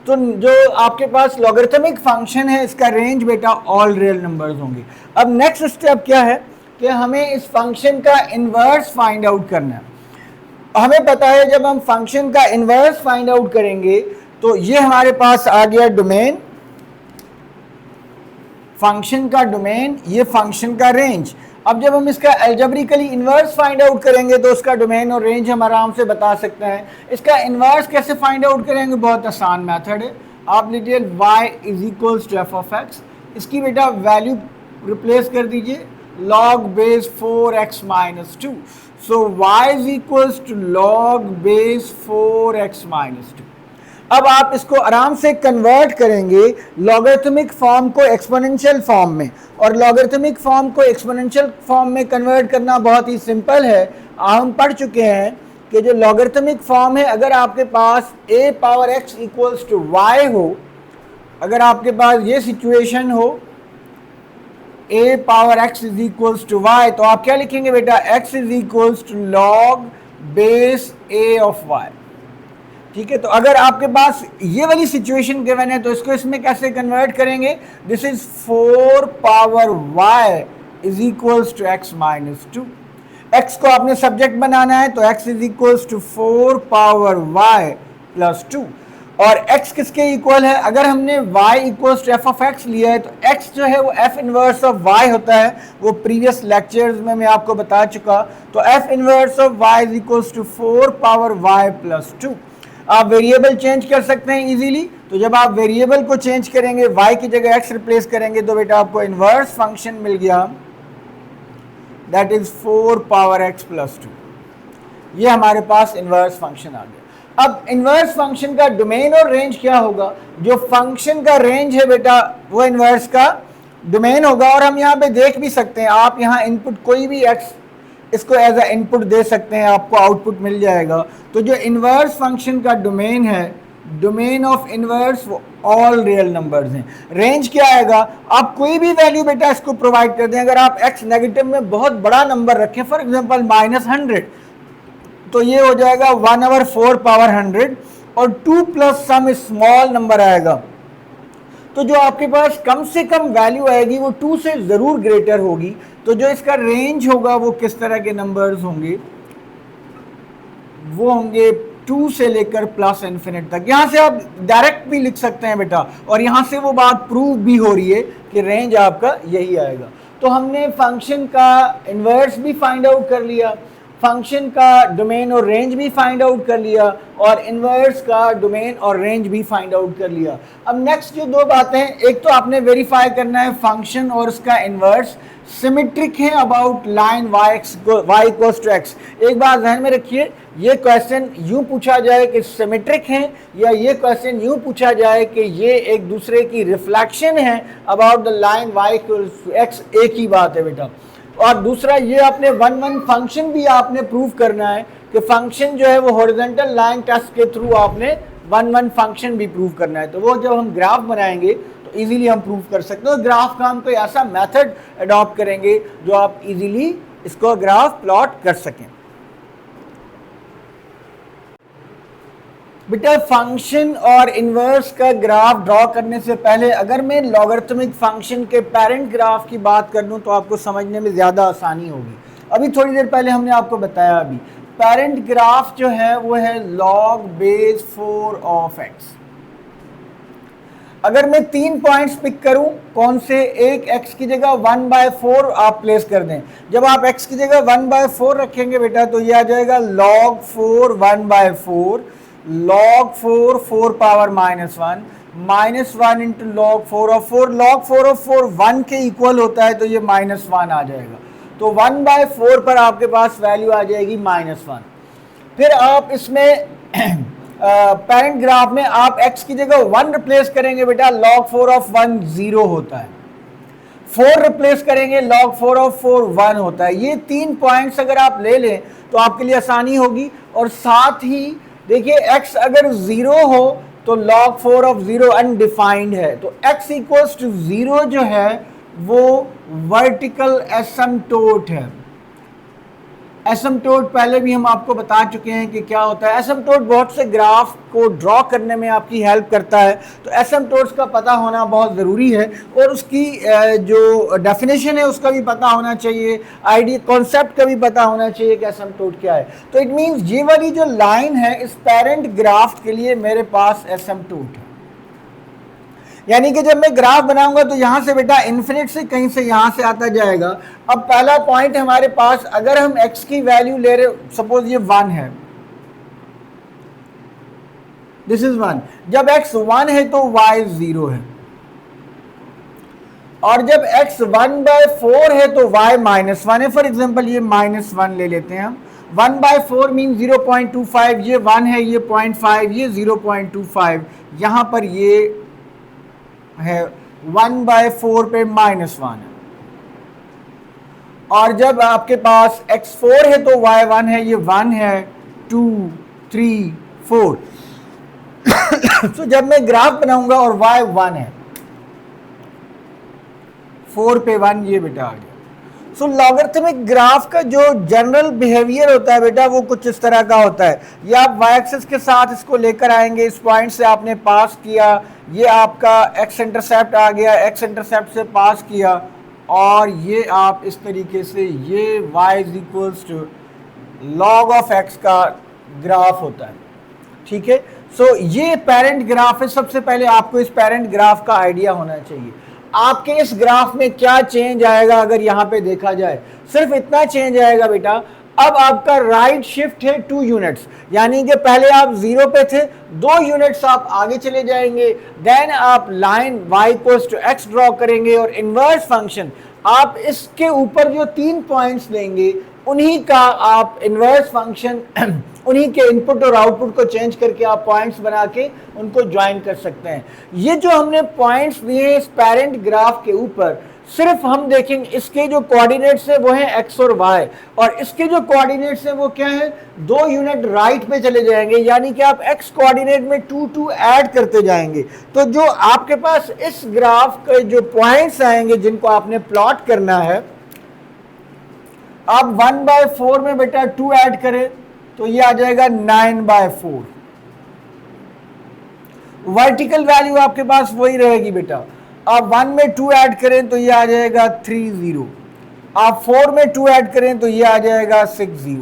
तो जो आपके पास लॉगरिथमिक फंक्शन है इसका रेंज बेटा ऑल रियल नंबर्स होंगे। अब नेक्स्ट स्टेप क्या है कि हमें इस फंक्शन का इन्वर्स फाइंड आउट करना है। हमें पता है जब हम फंक्शन का इनवर्स फाइंड आउट करेंगे तो ये हमारे पास आ गया डोमेन, फंक्शन का डोमेन, ये फंक्शन का रेंज। अब जब हम इसका एल्जेब्रिकली इनवर्स फाइंड आउट करेंगे तो उसका डोमेन और रेंज हम आराम से बता सकते हैं। इसका इनवर्स कैसे फाइंड आउट करेंगे? बहुत आसान मेथड है। आप लीजिए y is equals to f of x, इसकी बेटा वैल्यू रिप्लेस कर दीजिए log base 4x minus 2। So y is equals to log base 4x minus 2। अब आप इसको आराम से कन्वर्ट करेंगे लॉगरिथमिक फॉर्म को एक्सपोनेंशियल फॉर्म में, और लॉगरिथमिक फॉर्म को एक्सपोनेंशियल फॉर्म में कन्वर्ट करना बहुत ही सिंपल है। हम पढ़ चुके हैं कि जो लॉगरिथमिक फॉर्म है, अगर आपके पास a power x equals to y हो, अगर आपके पास ये सिचुएशन हो a power x is equals to y, तो आप क्या लिखेंगे बेटा? x is equals to log base a of y। ठीक है, तो अगर आपके पास ये वाली सिचुएशन गिवन है तो इसको इसमें कैसे कन्वर्ट करेंगे? This is 4 power y is equals to x minus 2। x को आपने सब्जेक्ट बनाना है तो x is equals to 4 power y plus 2। और x किसके इक्वल है? अगर हमने y equals to f of x लिया है तो x जो है वो f इनवर्स ऑफ y होता है। वो प्रीवियस लेक्चर्स में मैं आपको बता चुका। तो f inverse of y is equals to 4 power y plus 2। आप वेरिएबल चेंज कर सकते हैं इजीली। तो जब आप वेरिएबल को चेंज करेंगे, y की जगह x रिप्लेस करेंगे, तो बेटा आपको इनवर्स फंक्शन मिल गया, that is 4 power x plus 2। ये हमारे पास इनवर्स फंक्शन आ गया। अब इनवर्स फंक्शन का डोमेन और रेंज क्या होगा? जो फंक्शन का रेंज है बेटा वो इनवर्स का डोमेन होगा। और हम यहाँ पे देख भी सकते हैं, आप यहाँ इनपुट कोई भी x इसको एज अ इनपुट दे सकते हैं, आपको आउटपुट मिल जाएगा। तो जो इनवर्स फंक्शन का डोमेन है, डोमेन ऑफ इनवर्स वो ऑल रियल नंबर्स हैं। रेंज क्या आएगा? आप कोई भी वैल्यू बेटा इसको प्रोवाइड कर दें। अगर आप x नेगेटिव में बहुत बड़ा नंबर रखें, फॉर एग्जांपल -100, तो ये हो जाएगा 1/4 पावर 100, और 2 प्लस सम स्मॉल नंबर आएगा। तो जो आपके पास कम से कम वैल्यू आएगी वो 2 से ज़रूर ग्रेटर होगी। तो जो इसका रेंज होगा वो किस तरह के नंबर्स होंगे? वो होंगे 2 से लेकर प्लस इन्फिनिट तक। यहाँ से आप डायरेक्ट भी लिख सकते हैं बेटा, और यहाँ से वो बात प्रूव भी हो रही है कि रेंज आपका यही आएगा। तो हमने फंक्शन का इन्वर्स भी फाइंड आउट कर लिया, फंक्शन का डोमेन और रेंज भी फाइंड आउट कर लिया, और इन्वर्स का डोमेन और रेंज भी फाइंड आउट कर लिया। अब नेक्स्ट जो दो बातें, एक तो आपने वेरीफाई करना है फंक्शन और उसका इन्वर्स सिमेट्रिक है about line y equals to x। एक बात ध्यान में रखिए, ये क्वेश्चन यूं पूछा जाए कि सिमेट्रिक है, या ये क्वेश्चन यूं पूछा जाए कि ये एक दूसरे की रिफ्लेक्शन है about the line y equals to x, एक ही बात है बेटा। और दूसरा ये आपने 1-1 फंक्शन भी आपने प्रूव करना है कि फंक्शन जो है वो हॉरिजॉन्टल लाइन टेस्ट के थ्रू आपने 1-1 फंक्शन भी प्रूव करना है। तो वो जब हम ग्राफ बनाएंगे तो इजीली हम प्रूव कर सकते हैं। ग्राफ का हम कोई ऐसा मेथड अडॉप्ट करेंगे जो आप इजीली इसको ग्राफ प्लॉट कर सकें। बेटा फंक्शन और इन्वर्स का ग्राफ ड्रॉ करने से पहले अगर मैं लॉगरिथमिक फंक्शन के पेरेंट ग्राफ की बात कर लूँ तो आपको समझने में ज़्यादा आसानी होगी। अभी थोड़ी देर पहले हमने आपको बताया, अभी पेरेंट ग्राफ जो है वो है log बेस 4 ऑफ x। अगर मैं 3 पॉइंट्स पिक करूं, कौन से? एक x की जगह 1/4 आप प्लेस कर दें। जब आप x की जगह 1/4 रखेंगे बेटा तो ये आ जाएगा log 4 1/4, log 4 4 power -1, -1 into log 4 of 4। log 4 of 4 1 के इक्वल होता है तो ये -1 आ जाएगा। तो 1/4 पर आपके पास वैल्यू आ जाएगी -1। फिर आप इसमें पेरेंट ग्राफ में आप x की जगह 1 रिप्लेस करेंगे बेटा, log 4 ऑफ 1 0 होता है। 4 रिप्लेस करेंगे, log 4 ऑफ 4 1 होता है। ये 3 पॉइंट्स अगर आप ले लें तो आपके लिए आसानी होगी। और साथ ही देखिए x अगर 0 हो तो log 4 ऑफ 0 अनडिफाइंड है। तो x इक्वल्स टू 0 जो है वो वर्टिकल एसिम्प्टोट है। एसिम्पटोट पहले भी हम आपको बता चुके हैं कि क्या होता है। एसिम्पटोट बहुत से ग्राफ को ड्रॉ करने में आपकी हेल्प करता है, तो एसिम्पटोट्स का पता होना बहुत ज़रूरी है और उसकी जो डेफिनेशन है उसका भी पता होना चाहिए, आइडिया कॉन्सेप्ट का भी पता होना चाहिए कि एसिम्पटोट क्या है। तो इट मीन्स ये वाली जो लाइन है इस पेरेंट ग्राफ के लिए मेरे पास एसिम्पटोट है, यानी कि जब मैं ग्राफ बनाऊंगा तो यहां से बेटा इन्फिनिट से कहीं से यहां से आता जाएगा। अब पहला पॉइंट हमारे पास, अगर हम x की वैल्यू ले रहे, सपोज ये 1 है, दिस इज 1, जब x 1 है तो y 0 है, और जब x 1/4 है तो y -1 है। फॉर एग्जांपल ये -1 ले लेते हैं हम। 1/4 मीन 0.25, ये 1 है, ये 0.5, ये 0.25, यहां पर ये है 1/4 पे -1 है। और जब आपके पास x4 है तो y 1 है, ये 1 है, 2, 3, 4। तो जब मैं ग्राफ बनाऊंगा और y 1 है, 4 पे 1, ये बेटा आ गया। सो लॉगरिथमिक ग्राफ का जो जनरल बिहेवियर होता है बेटा वो कुछ इस तरह का होता है। ये आप y एक्सिस के साथ इसको लेकर आएंगे, इस पॉइंट से आपने पास किया, ये आपका x इंटरसेप्ट आ गया, x इंटरसेप्ट से पास किया, और ये आप इस तरीके से, ये y = log of x का ग्राफ होता है, ठीक है। सो ये पेरेंट ग्राफ है। सबसे पहले आपको इस पेरेंट ग्राफ का आइडिया होना चाहिए। आपके इस ग्राफ में क्या चेंज आएगा अगर यहां पे देखा जाए, सिर्फ इतना चेंज आएगा बेटा, अब आपका राइट शिफ्ट है 2 यूनिट्स, यानी कि पहले आप 0 पे थे, 2 यूनिट्स आप आगे चले जाएंगे, देन आप लाइन y = x ड्रॉ करेंगे और इनवर्स फंक्शन आप इसके ऊपर जो 3 पॉइंट्स लेंगे उन्हीं का आप इनवर्स फंक्शन उन्हीं के इनपुट और आउटपुट को चेंज करके आप पॉइंट्स बना के उनको ज्वाइन कर सकते हैं। ये जो हमने पॉइंट्स दिए इस पेरेंट ग्राफ के ऊपर, सिर्फ हम देखेंगे इसके जो कोऑर्डिनेट्स है वो हैं x और y, और इसके जो कोऑर्डिनेट्स हैं वो क्या है, 2 यूनिट राइट पे चले जाएंगे, यानी कि आप x कोऑर्डिनेट में 2 2 ऐड करते जाएंगे। तो जो आपके पास इस ग्राफ के जो पॉइंट्स आएंगे जिनको आपने प्लॉट करना है, आप 1/4 में बेटा 2 ऐड करें तो ये आ जाएगा 9/4। वर्टिकल वैल्यू आपके पास वही रहेगी बेटा। आप 1 में 2 ऐड करें तो ये आ जाएगा 30, आप 4 में 2 ऐड करें तो ये आ जाएगा 60।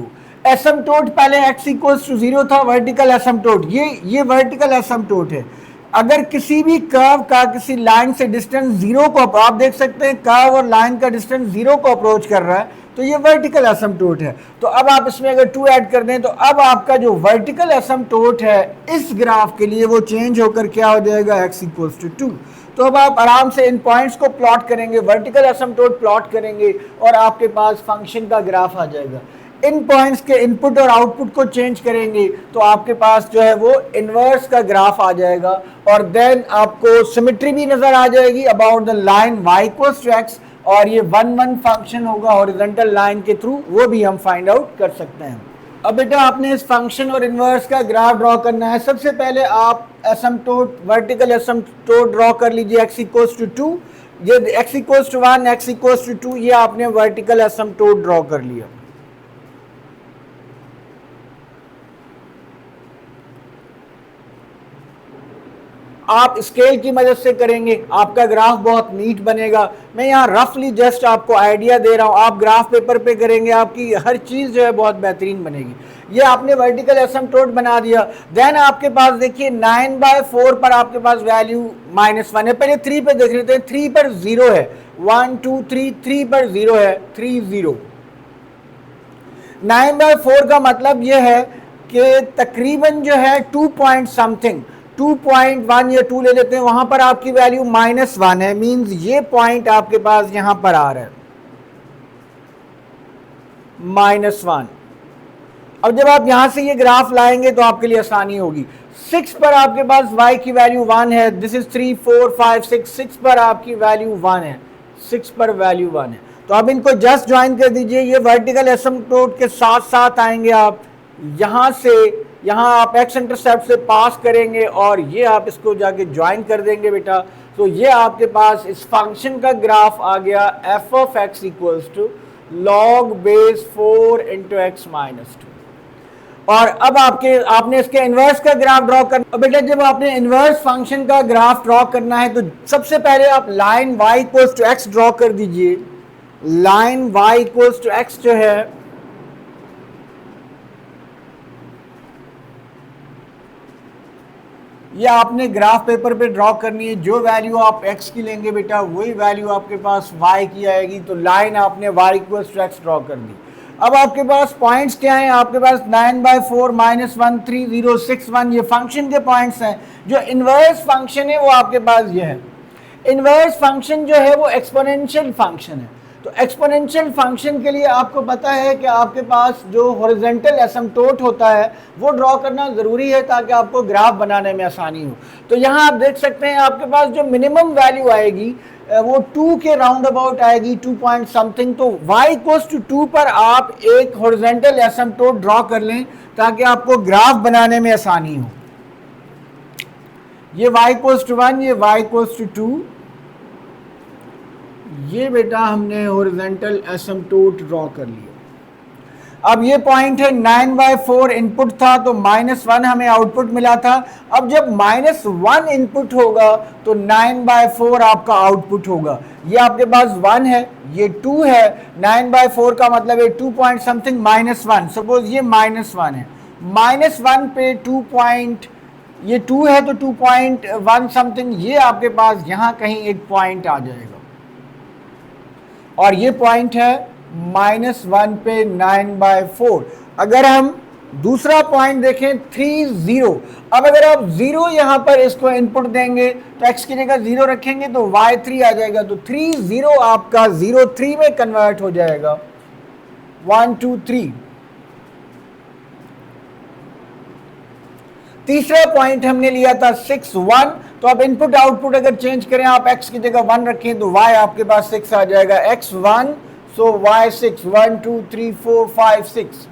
एसिम्पटोट पहले x = 0 था, वर्टिकल एसिम्पटोट, ये वर्टिकल एसिम्पटोट है। अगर किसी भी कर्व का किसी लाइन से डिस्टेंस 0 को, आप देख सकते हैं कर्व और लाइन का डिस्टेंस 0 को अप्रोच कर रहा है, तो ये वर्टिकल एसिम्पटोट है। तो अब आप इसमें अगर 2 ऐड कर दें तो अब आपका जो वर्टिकल एसिम्पटोट है इस ग्राफ के लिए वो चेंज होकर क्या हो जाएगा, x = 2। तो अब आप आराम से इन पॉइंट्स को प्लॉट करेंगे, वर्टिकल एसिम्पटोट प्लॉट करेंगे और आपके पास फंक्शन का ग्राफ आ जाएगा। इन पॉइंट्स के इनपुट और आउटपुट को चेंज करेंगे तो आपके पास जो है वो इनवर्स का ग्राफ आ जाएगा, और देन आपको सिमेट्री भी नजर आ जाएगी about the line y = x, और ये 1 फंक्शन होगा हॉरिजॉन्टल लाइन के थ्रू, वो भी हम फाइंड आउट कर सकते हैं। अब बेटा आपने इस फंक्शन और इनवर्स का ग्राफ ड्रॉ करना है। सबसे पहले आप एसिम्पटोट, वर्टिकल एसिम्पटोट ड्रॉ कर लीजिए, x = 2, ये x = 1, x = 2, ये आपने वर्टिकल एसिम्पटोट ड्रॉ कर लिया। आप स्केल की मदद से करेंगे, आपका ग्राफ बहुत नीट बनेगा। मैं यहाँ रफली जस्ट आपको आइडिया दे रहा हूँ, आप ग्राफ पेपर पे करेंगे, आपकी हर चीज़ जो है बहुत बेहतरीन बनेगी। ये आपने वर्टिकल एसिम्पटोट बना दिया, देन आपके पास देखिए 9/4 पर आपके पास वैल्यू -1 है। पहले 3 पे देख लेते हैं, 3 पर 0 है, 1 2 3, 3 पर 0 है, 3 0। 9/4 का मतलब यह है कि तकरीबन जो है 2 पॉइंट समथिंग, 2.1 या 2 ले लेते हैं, वहां पर आपकी वैल्यू -1 है, मींस ये पॉइंट आपके पास यहां पर आ रहा है -1। अब जब आप यहां से ये ग्राफ लाएंगे तो आपके लिए आसानी होगी। 6 पर आपके पास y की वैल्यू 1 है, दिस इज 3 4 5 6, 6 पर आपकी वैल्यू 1 है, 6 पर वैल्यू 1 है। तो अब इनको जस्ट ज्वाइन कर दीजिए, ये वर्टिकल एसिम्पटोट के साथ साथ आएंगे, आप यहां से यहाँ आप x इंटरसेप्ट से पास करेंगे और ये आप इसको जाके ज्वाइन कर देंगे बेटा। तो ये आपके पास इस फंक्शन का ग्राफ आ गया f of x = log base 4 into x minus 2। और अब आपने इसके इन्वर्स का ग्राफ ड्रॉ करना। बेटा जब आपने इन्वर्स फंक्शन का ग्राफ ड्रॉ करना है तो सबसे पहले आप line y equals to x draw कर दीजिए। Line y equals to x जो है ये आपने ग्राफ पेपर पे ड्रॉ करनी है। जो वैल्यू आप x की लेंगे बेटा वही वैल्यू आपके पास y की आएगी। तो लाइन आपने y equals to x draw कर दी। अब आपके पास पॉइंट्स क्या हैं? आपके पास 9/4 -1 3 0 6 1 ये फंक्शन के पॉइंट्स हैं। जो इन्वर्स फंक्शन है वो आपके पास ये है। इन्वर्स फंक्शन जो है वो एक्सपोनेंशियल फंक्शन है। तो एक्सपोनेंशियल फंक्शन के लिए आपको पता है कि आपके पास जो हॉरिजॉन्टल एसिम्प्टोट होता है वो ड्रॉ करना ज़रूरी है ताकि आपको ग्राफ बनाने में आसानी हो। तो यहाँ आप देख सकते हैं आपके पास जो मिनिमम वैल्यू आएगी वो 2 के राउंड अबाउट आएगी, 2 पॉइंट समथिंग। तो y इक्वल्स टू 2 पर आप एक हॉरिजॉन्टल एसिम्प्टोट ड्रॉ कर लें ताकि आपको ग्राफ बनाने में आसानी हो। ये y इक्वल्स टू 1, ये y इक्वल्स टू 2, ये बेटा हमने हॉरिजॉन्टल एसिम्प्टोट ड्रॉ कर लिया। अब ये पॉइंट है 9/4 इनपुट था तो -1 हमें आउटपुट मिला था। अब जब -1 इनपुट होगा तो 9/4 आपका आउटपुट होगा। ये आपके पास 1 है, ये 2 है। 9/4 का मतलब है 2 पॉइंट समथिंग -1। सपोज ये -1 है, -1 पे 2 पॉइंट, ये 2 है तो 2.1 समथिंग, ये आपके पास यहाँ कहीं एक पॉइंट आ जाएगा। और ये पॉइंट है -1 पे 9/4। अगर हम दूसरा पॉइंट देखें 3 0, अब अगर आप 0 यहाँ पर इसको इनपुट देंगे तो x की जगह 0 रखेंगे तो y3 आ जाएगा। तो 3 0 आपका 0 3 में कन्वर्ट हो जाएगा। 1 2 3। तीसरा पॉइंट हमने लिया था 6 1। तो अब इनपुट आउटपुट अगर चेंज करें, आप x की जगह 1 रखें तो y आपके पास 6 आ जाएगा। x 1 सो y 6। 1 2 3 4 5 6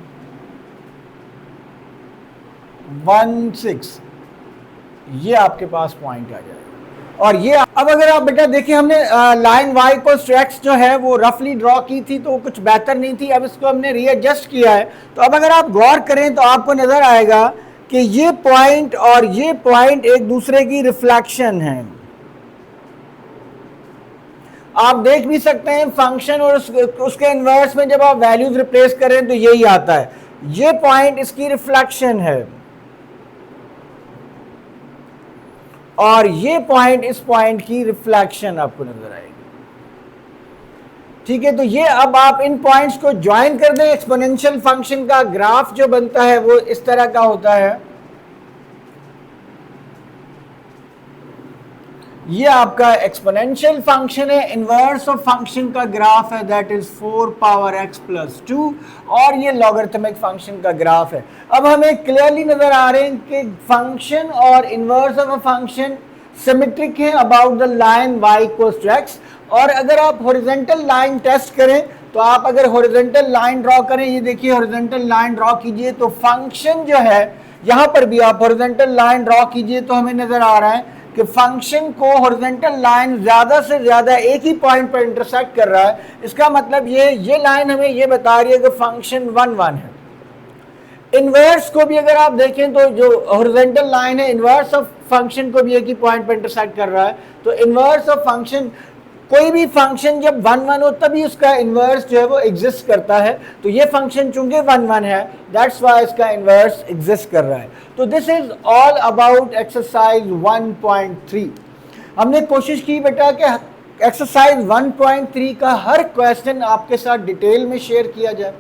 1 6, ये आपके पास पॉइंट आ जाएगा। और ये अब अगर आप बेटा देखिए हमने line y equals to x जो है वो रफली ड्रॉ की थी तो कुछ बेहतर नहीं थी। अब इसको हमने रीएडजस्ट किया है। तो अब अगर आप गौर करें तो आपको नजर आएगा कि ये पॉइंट और ये पॉइंट एक दूसरे की रिफ्लेक्शन है। आप देख भी सकते हैं फंक्शन और उसके इन्वर्स में जब आप वैल्यूज रिप्लेस करें तो यही आता है। ये पॉइंट इसकी रिफ्लेक्शन है और ये पॉइंट इस पॉइंट की रिफ्लेक्शन आपको नजर आएगी। ठीक है, तो ये अब आप इन पॉइंट्स को ज्वाइन कर दें। एक्सपोनेंशियल फंक्शन का ग्राफ जो बनता है वो इस तरह का होता है। ये आपका एक्सपोनेंशियल फंक्शन है, इनवर्स ऑफ फंक्शन का ग्राफ है, that is 4 power x plus 2, और ये लॉगरिथमिक फंक्शन का ग्राफ है। अब हमें क्लियरली नजर आ रहे हैं कि फंक्शन और inverse of a function symmetric है about the line y equals to x। और अगर आप हॉरिजॉन्टल लाइन टेस्ट करें तो आप अगर हॉरिजॉन्टल लाइन ड्रॉ करें, ये देखिए हॉरिजॉन्टल लाइन ड्रॉ कीजिए तो फंक्शन जो है यहां पर भी आप हॉरिजॉन्टल लाइन ड्रॉ कीजिए तो हमें नजर आ रहा है कि फंक्शन को हॉरिजॉन्टल लाइन ज्यादा से ज्यादा एक ही पॉइंट पर इंटरसेक्ट कर रहा है। इसका मतलब ये लाइन हमें ये बता रही है कि फंक्शन 1 1 है। इनवर्स को भी अगर आप देखें तो जो हॉरिजॉन्टल लाइन है इनवर्स ऑफ फंक्शन को भी एक ही पॉइंट पर इंटरसेक्ट कर रहा है। तो इनवर्स ऑफ फंक्शन, कोई भी फंक्शन जब 1 1 हो तभी उसका इनवर्स जो है वो एग्जिस्ट करता है। तो ये फंक्शन चूंकि 1 1 है, दैट्स व्हाई इसका इनवर्स एग्जिस्ट कर रहा है। तो this is all about exercise 1.3। हमने कोशिश की बेटा कि एक्सरसाइज 1.3 का हर क्वेश्चन आपके साथ डिटेल में शेयर किया जाए।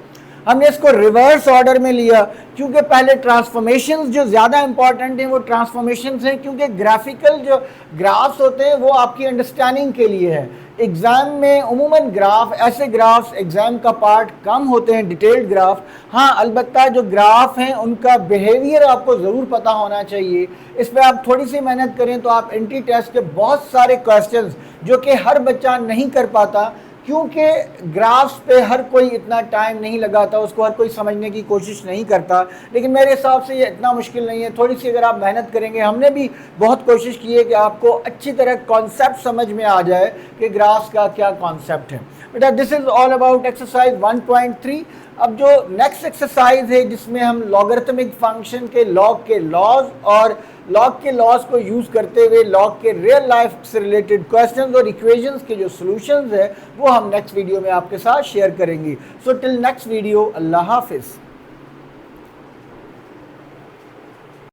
हमने इसको रिवर्स ऑर्डर में लिया क्योंकि पहले ट्रांसफॉर्मेशंस जो ज़्यादा इंपॉर्टेंट हैं वो ट्रांसफॉर्मेशंस हैं, क्योंकि ग्राफिकल जो ग्राफ्स होते हैं वो आपकी अंडरस्टैंडिंग के लिए है। एग्ज़ाम में उमूमन ग्राफ, ऐसे ग्राफ्स एग्ज़ाम का पार्ट कम होते हैं, डिटेल्ड ग्राफ। हाँ, अलबत्ता जो ग्राफ हैं उनका बिहेवियर आपको ज़रूर पता होना चाहिए। इस पर आप थोड़ी सी मेहनत करें तो आप एंट्री टेस्ट के बहुत सारे क्वेश्चंस जो कि हर बच्चा नहीं कर पाता, क्योंकि ग्राफ्स पे हर कोई इतना टाइम नहीं लगाता, उसको हर कोई समझने की कोशिश नहीं करता। लेकिन मेरे हिसाब से ये इतना मुश्किल नहीं है, थोड़ी सी अगर आप मेहनत करेंगे। हमने भी बहुत कोशिश की है कि आपको अच्छी तरह कॉन्सेप्ट समझ में आ जाए कि ग्राफ्स का क्या कॉन्सेप्ट है। बेटा this is all about exercise 1.3। अब जो नेक्स्ट एक्सरसाइज है जिसमें हम लॉगरिथमिक फंक्शन के लॉग के लॉज और लॉग के लॉज को यूज करते हुए लॉग के रियल लाइफ से रिलेटेड क्वेश्चंस और इक्वेशंस के जो सॉल्यूशंस है वो हम नेक्स्ट वीडियो में आपके साथ शेयर करेंगे। सो टिल नेक्स्ट वीडियो, अल्लाह हाफिज।